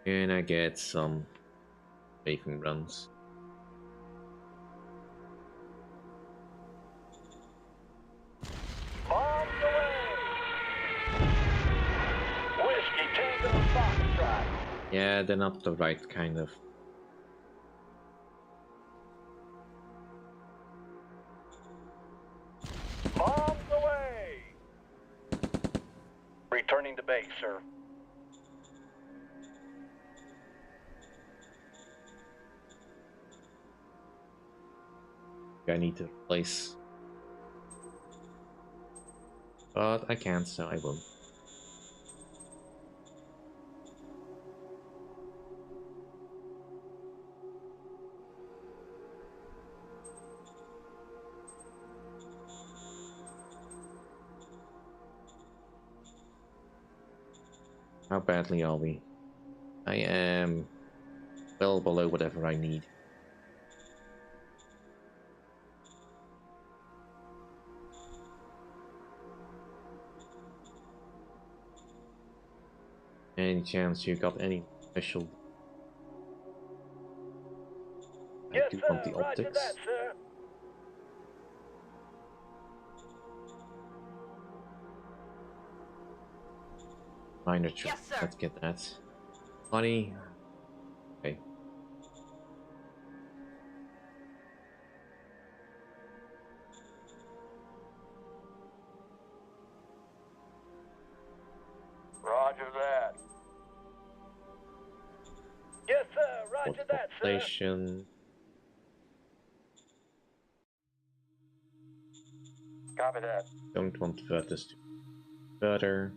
And I get some bacon runs. Bombs away! Whiskey Tango Foxtrot. Yeah, they're not the right kind of. Bombs away! Returning to base, sir. I need to replace. But I can't, so I won't. How badly are we? I am well below whatever I need. Any chance you got any special? I Yes, do sir. want the Roger optics. that, sir. Minor check. Yes, sir. Let's get that. Money. Okay. Roger that. Yes, sir. Roger What that, sir. population? Copy that. Don't want to convert this to further.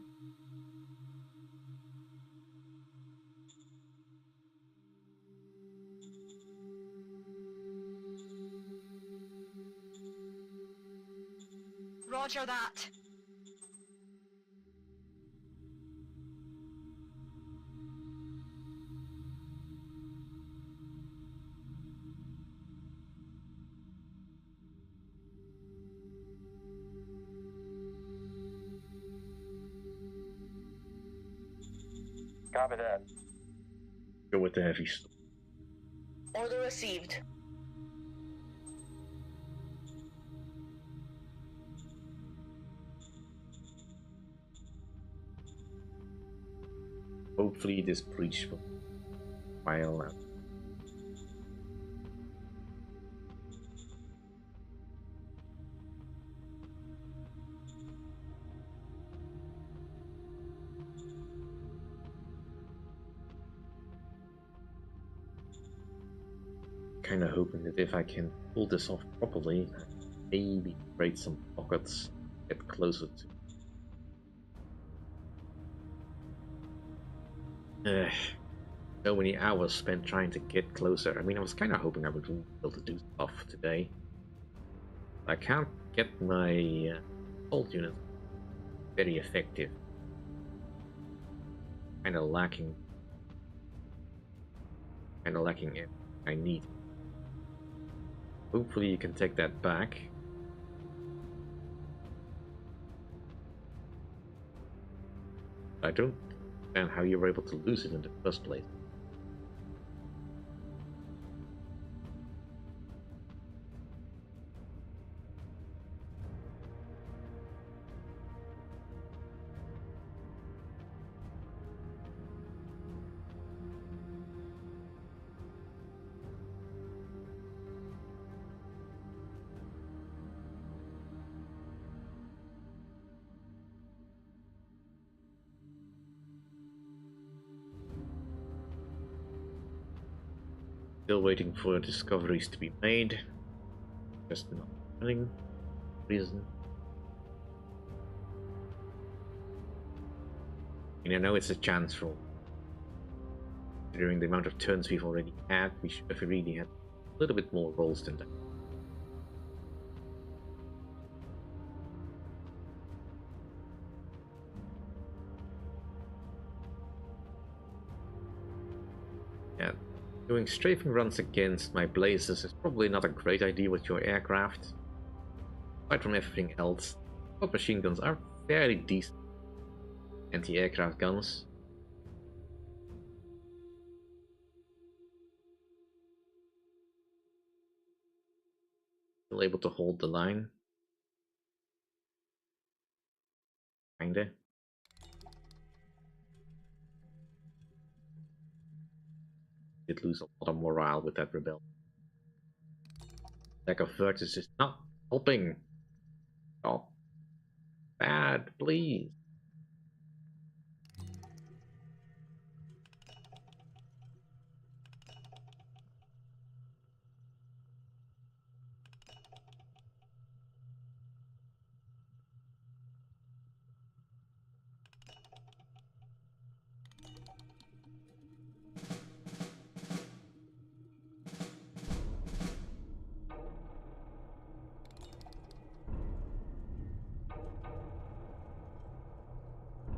Roger that. Copy that. Go with the heavy stuff. Order received. Hopefully this breach will file out. Kind of hoping that if I can pull this off properly, maybe create some pockets, get closer to. So many hours spent trying to get closer. I mean, I was kind of hoping I would be able to do stuff today. I can't get my assault unit very effective. Kind of lacking it. I need. Hopefully you can take that back. I don't understand how you were able to lose it in the first place. Still waiting for discoveries to be made. Just not running reason. I mean, I know it's a chance for. Considering the amount of turns we've already had, we should have really had a little bit more rolls than that. Yeah, doing strafing runs against my blazers is probably not a great idea with your aircraft. Aside from everything else, assault machine guns are fairly decent anti-aircraft guns. Still able to hold the line. Kinda. Did lose a lot of morale with that rebellion. Lack of vertices is not helping. Oh, bad, please.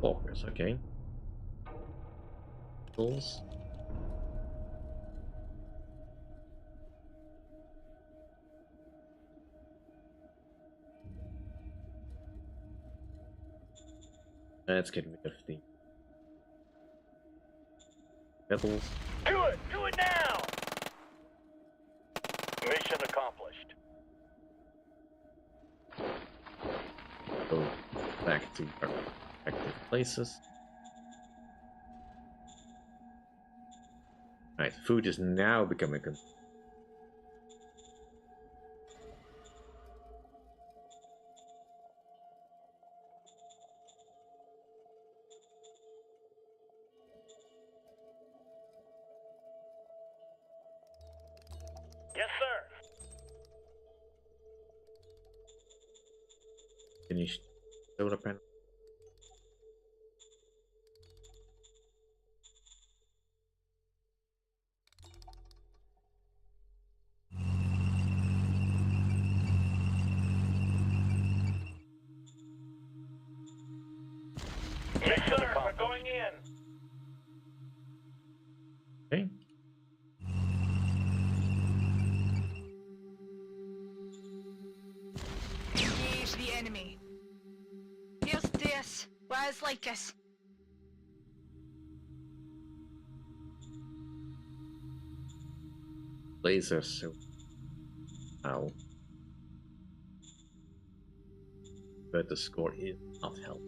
Walkers, okay. Bulls. Let's get rid of the pebbles. Do it! Do it now! Mission accomplished. Go back to our respective places. Alright, food is now becoming a Yes, sir. finished solar panel. Yes, sir. We're going in. Okay. Engage the enemy. Here's this. Rise like us. Lasers, so ow. But the score is not helping.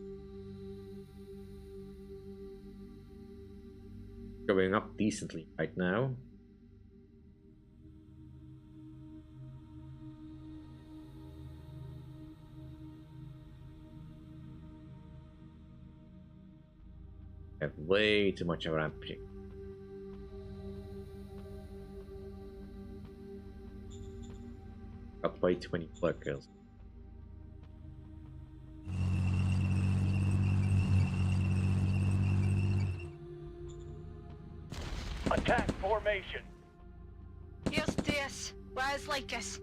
Going up decently right now. Have way too much of rampage. Got way too many workers. Attack formation. Here's this. Rise like us.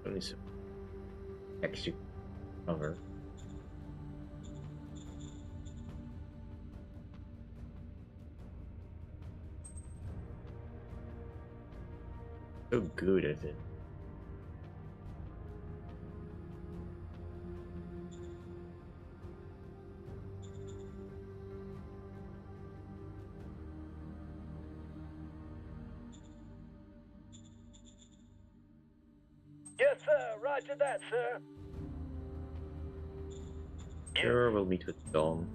Only some extra cover. So good at it. Yes, sir. Roger that, sir. Sure, we'll meet with Dawn.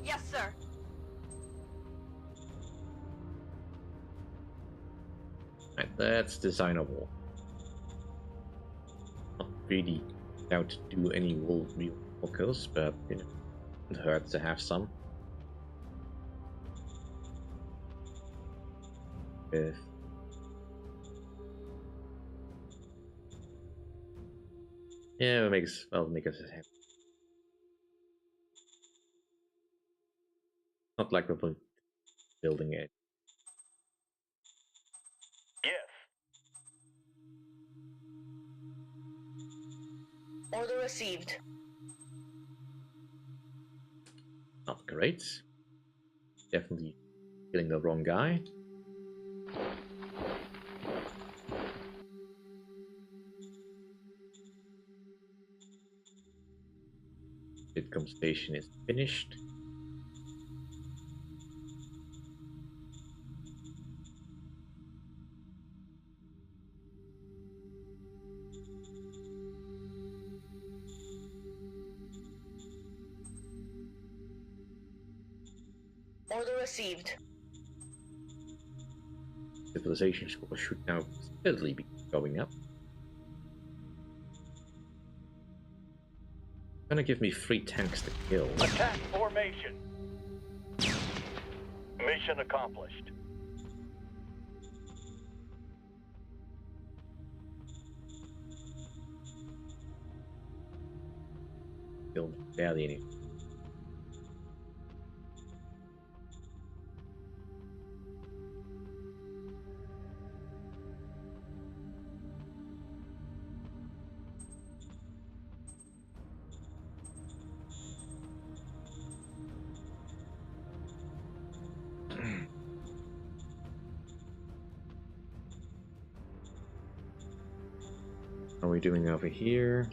Yes, sir. Right, let's design a wall. Not really out to do any real walkers, but you know, it hurts to have some. If yeah, I'll make us happy. Not like we're building it. Yes. Order received. Not great. Definitely killing the wrong guy. Bitcom station is finished. Order received. Civilization score should now steadily be going up. Gonna give me 3 tanks to kill. Attack formation. Mission accomplished. Kill barely any. How are we doing over here?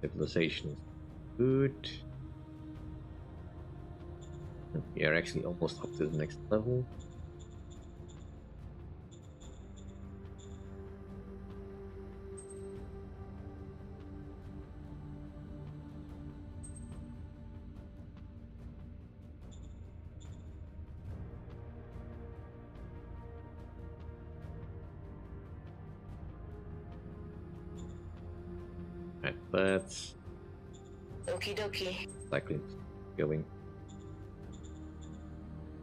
Civilization is good. We are actually almost up to the next level. Right, let's Okie dokie. likely going.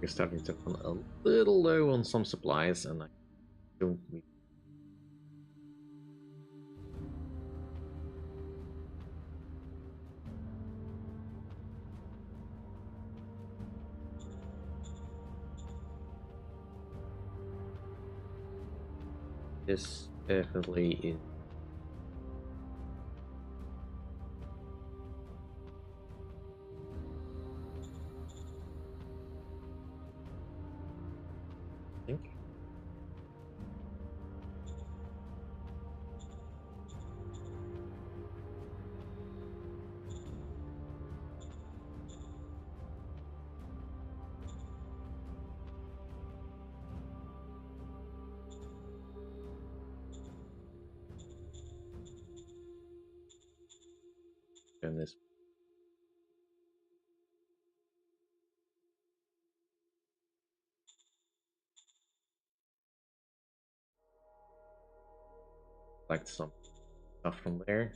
We're starting to run a little low on some supplies, and I don't need. This definitely is. I think. And this. Like some stuff from there.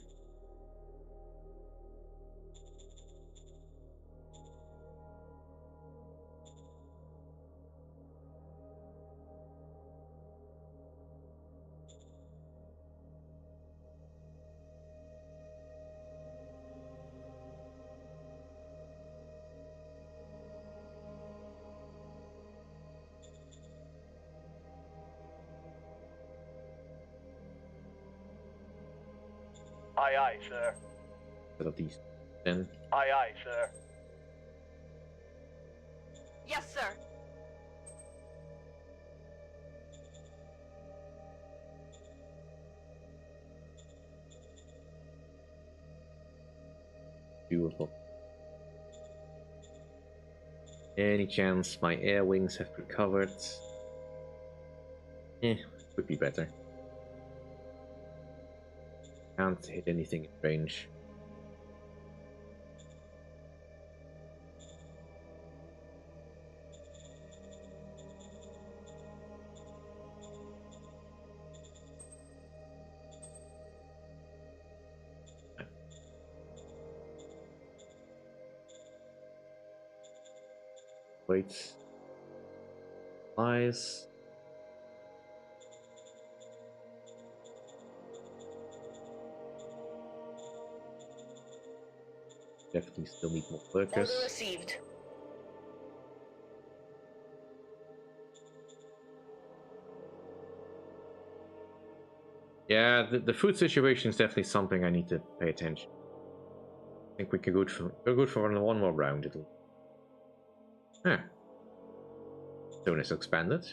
Aye, aye, sir. Instead of these 10. Aye, aye, sir. Yes, sir. Beautiful. Any chance my air wings have recovered? Could be better. Can't hit anything in range. Wait. Lies. Definitely still need more Order workers. received. Yeah, the food situation is definitely something I need to pay attention. I think we could go good for one more round. It'll. Huh. Zone is expanded.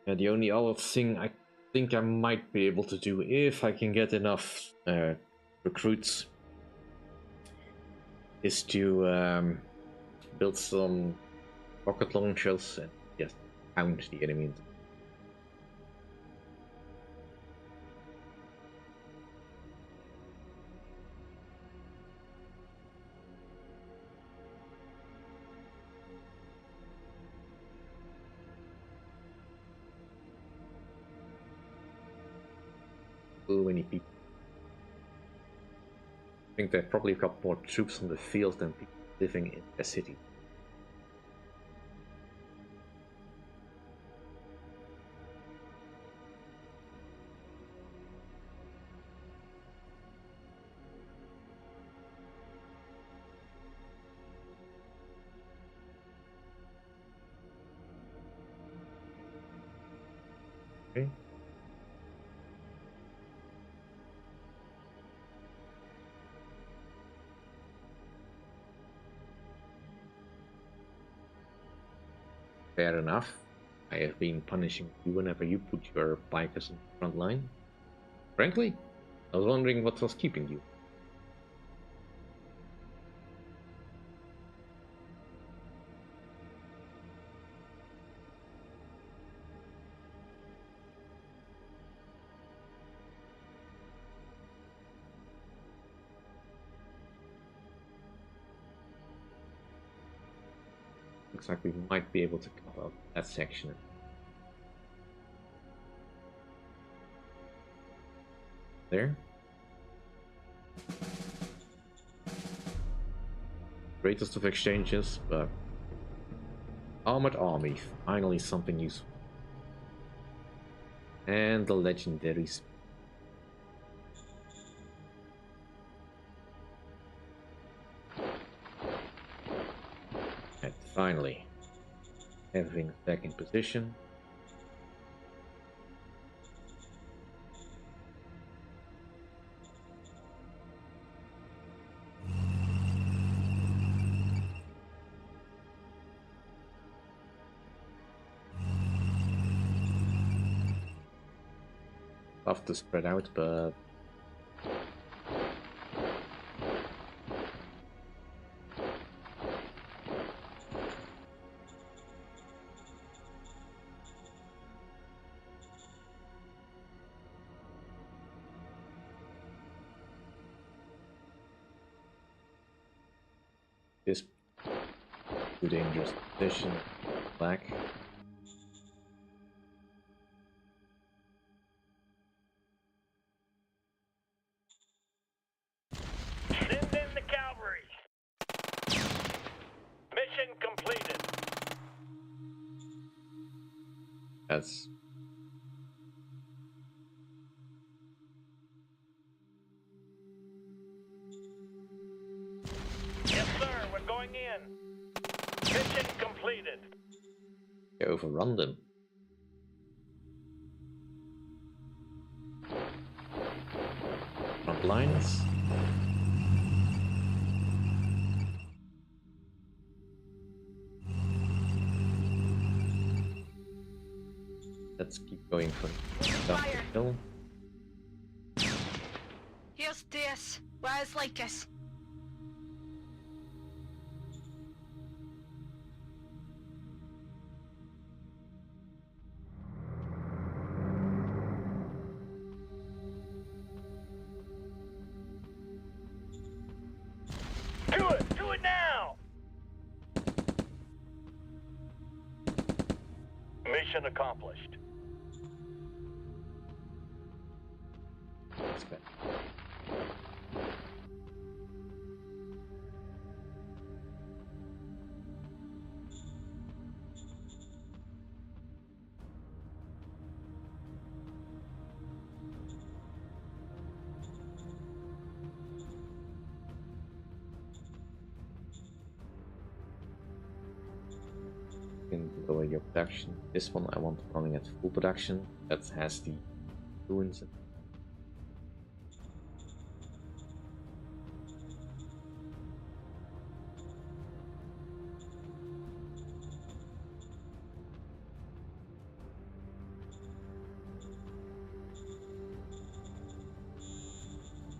Yeah, the only other thing I think I might be able to do if I can get enough recruits is to build some rocket launchers and just pound the enemy. So many people. I think they've probably got more troops on the field than people living in the city. Okay. Fair enough. I have been punishing you whenever you put your bikers in the front line. Frankly, I was wondering what was keeping you. Looks like we might be able to cut out that section. There. Greatest of exchanges, but armored army, finally something useful. And the legendary spear. And finally, everything back in position. Love to spread out, but this too dangerous position. Black. Send in the cavalry. Mission completed. That's Yes, sir. We're going in. Mission completed. overrun them. Front lines. Let's keep going for Fire. hill. Here's this. Where's Lycus? Do it! Do it now! Mission accomplished. That's bad. Can lower your production. This one I want running at full production. That has the ruins.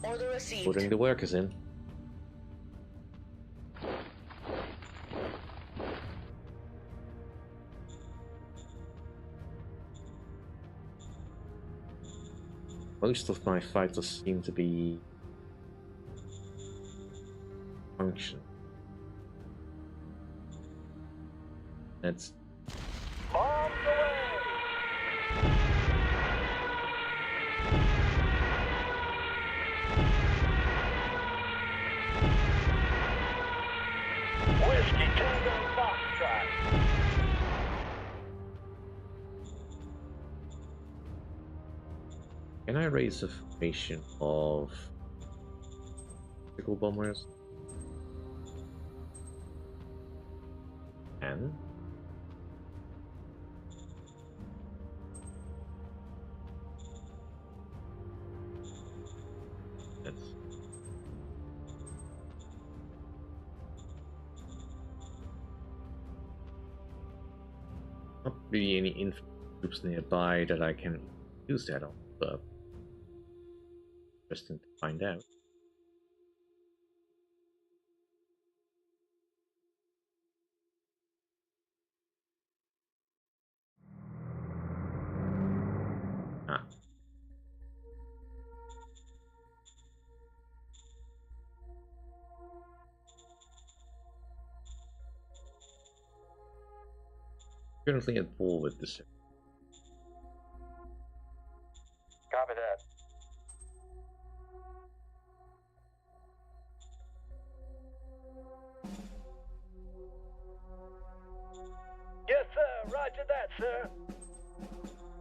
Order received. Putting the workers in. Most of my fighters seem to be function. That's Bombs away! Whiskey Tango Foxtrot. Can I raise a formation of tactical bombers? And that's not really any infantry troops nearby that I can use that on, but interesting to find out. Ah. Currently at war with this. Copy that. Yes, sir. Roger that, sir.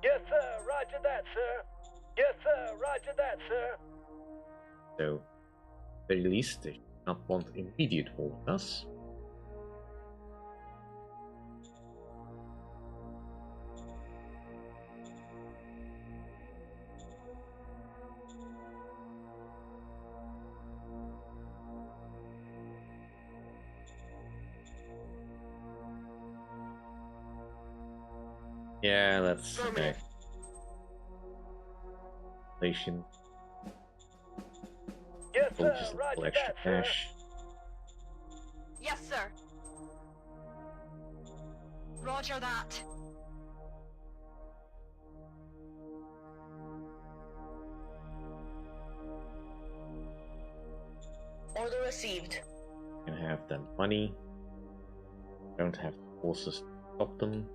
Yes, sir. Roger that, sir. Yes, sir. Roger that, sir. So, at the very least, they do not want immediate war with us. Yeah, that's okay. Inflation. Yes, Oh, sir. just a Roger little extra that, sir. cash. Yes, sir. Roger that. Order received. Can have them money. Don't have forces to stop them.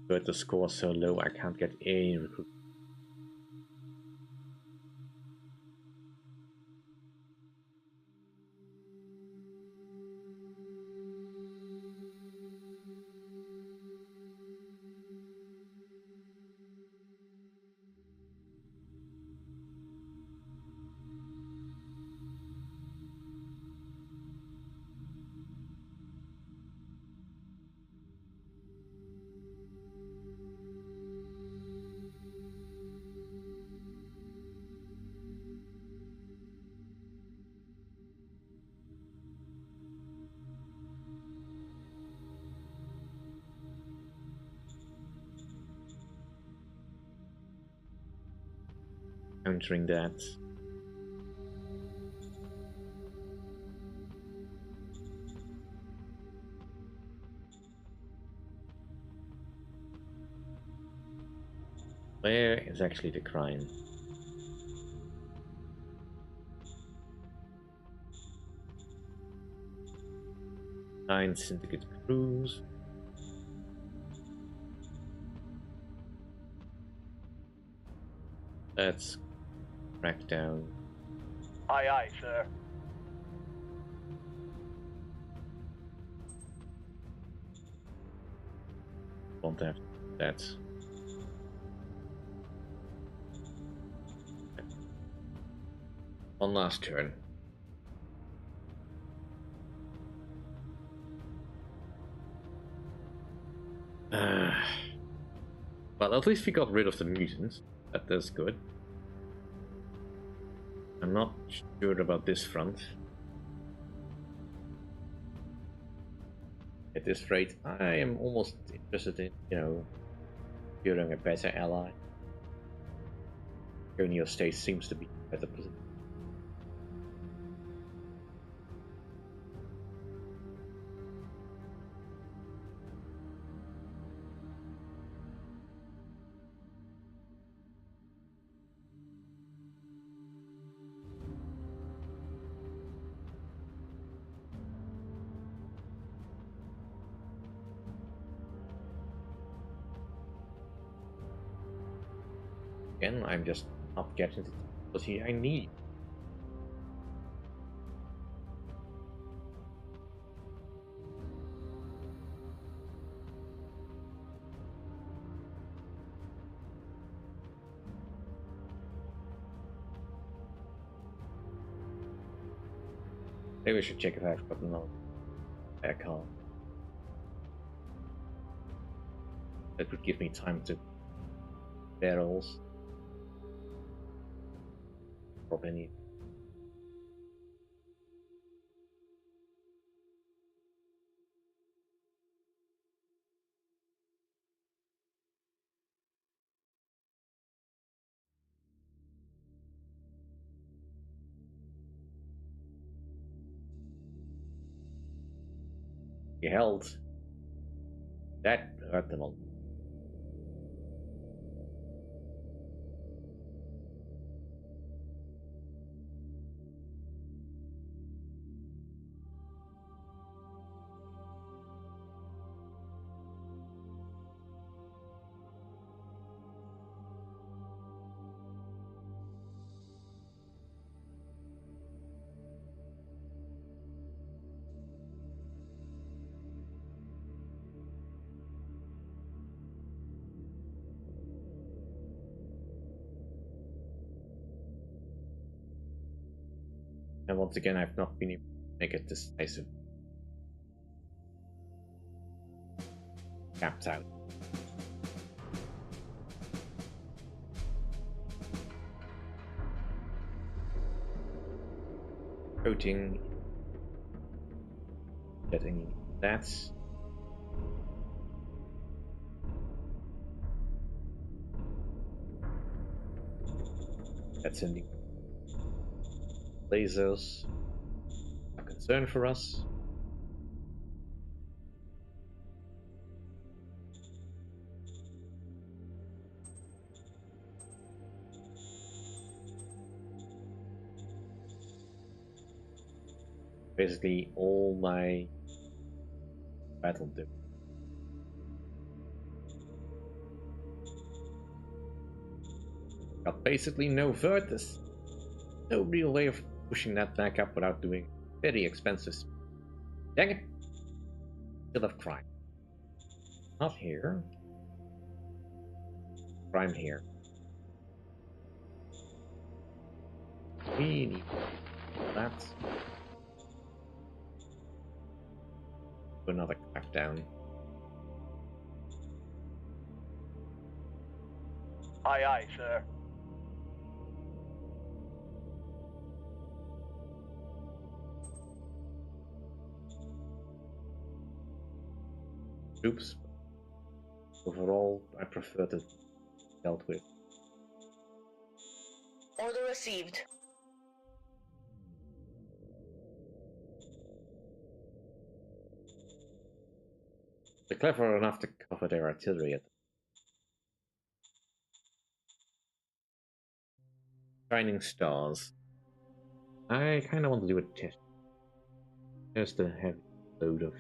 But the score is so low I can't get any recruit. Countering that. Where is actually the crime? Nine syndicate crews. Let's crack down. Aye, aye, sir. Won't have That's one last turn. Well, at least we got rid of the mutants. That's good. I'm not sure about this front. At this rate, I am almost interested in, securing a better ally. Conio State seems to be a better position. Again, I'm just not getting the technology I need. Maybe we should check if I've got another card. That would give me time to barrels. Probably need. He held. That hurt them a lot. And once again, I've not been able to make it decisive. Caps out. Coating. Getting that. That's a new lasers. A concern for us. Basically, all my battle do. Got basically no vertice. No real way of pushing that back up without doing very expensive. Dang it! Still have crime. Not here. Crime here. We need that. Another crackdown. Aye, aye, sir. Oops. Overall, I prefer to dealt with. Order received. They're clever enough to cover their artillery at Shining Stars. I kind of want to do a test. Just a heavy load of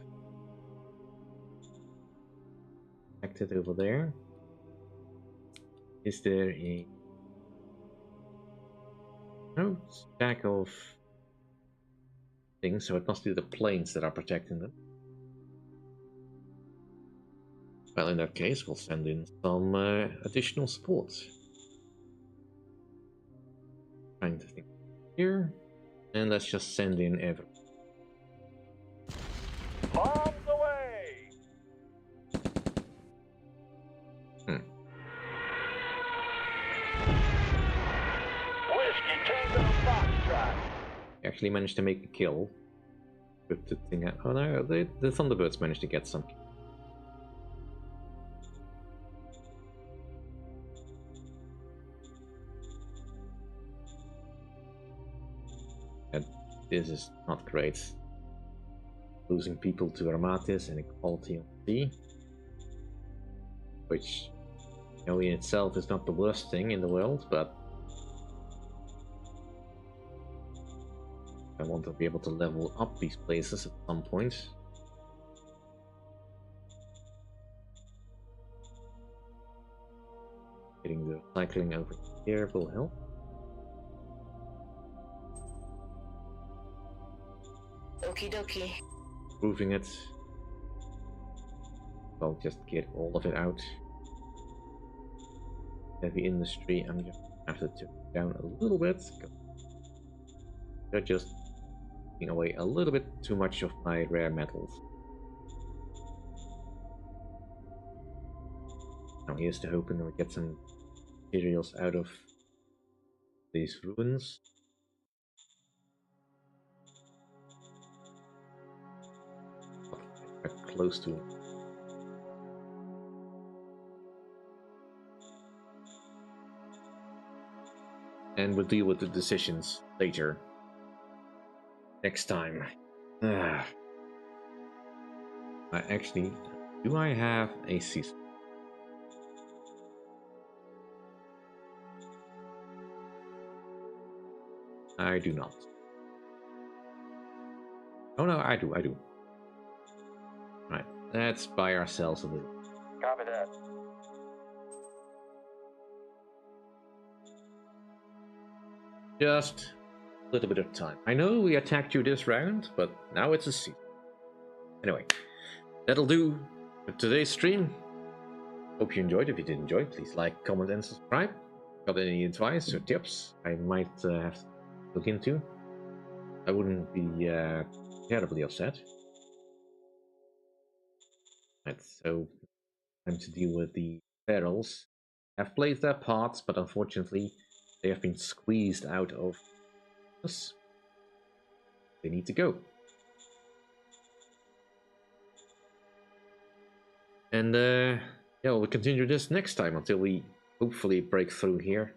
acted over there. Is there a stack of things? So it must be the planes that are protecting them. Well, in that case, we'll send in some additional support. Trying to think here, and let's just send in everyone. Bombs away! Whiskey Tango Foxtrot. Actually managed to make a kill. With the thing. Oh no, the Thunderbirds managed to get some. And this is not great. Losing people to Armatis and equality on sea. Which, you know, in itself is not the worst thing in the world, but I want to be able to level up these places at some point. Getting the cycling over here will help. Okie dokie. Proving it. I'll just get all of it out. Heavy industry, I'm just have to turn it down a little bit. They're just taking away a little bit too much of my rare metals. Now here's to hoping we get some materials out of these ruins. We're close to it. And we'll deal with the decisions later. Next time. Actually, do I have a cease? I do not. Oh no, I do. Right, let's buy ourselves a little. Copy that. Just a little bit of time. I know we attacked you this round, but now it's a siege. Anyway, that'll do for today's stream. Hope you enjoyed. If you did enjoy, please like, comment, and subscribe. Got any advice or tips I might have to look into? I wouldn't be terribly upset. Right, so time to deal with the ferals. Have played their parts, but unfortunately they have been squeezed out of us. They need to go. And yeah, we'll continue this next time until we hopefully break through here.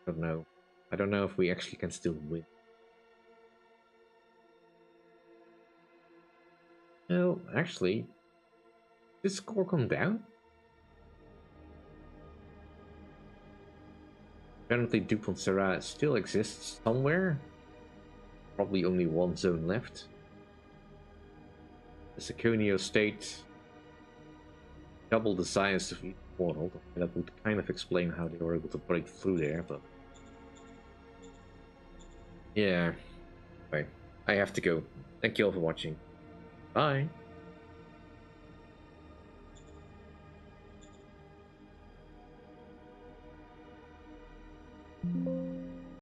I don't know. I don't know if we actually can still win. No, actually, did this score come down? Apparently DuPont Serra still exists somewhere. Probably only one zone left. The Seconio state double the size of each world. That would kind of explain how they were able to break through there, but yeah. Anyway, I have to go. Thank you all for watching. Bye.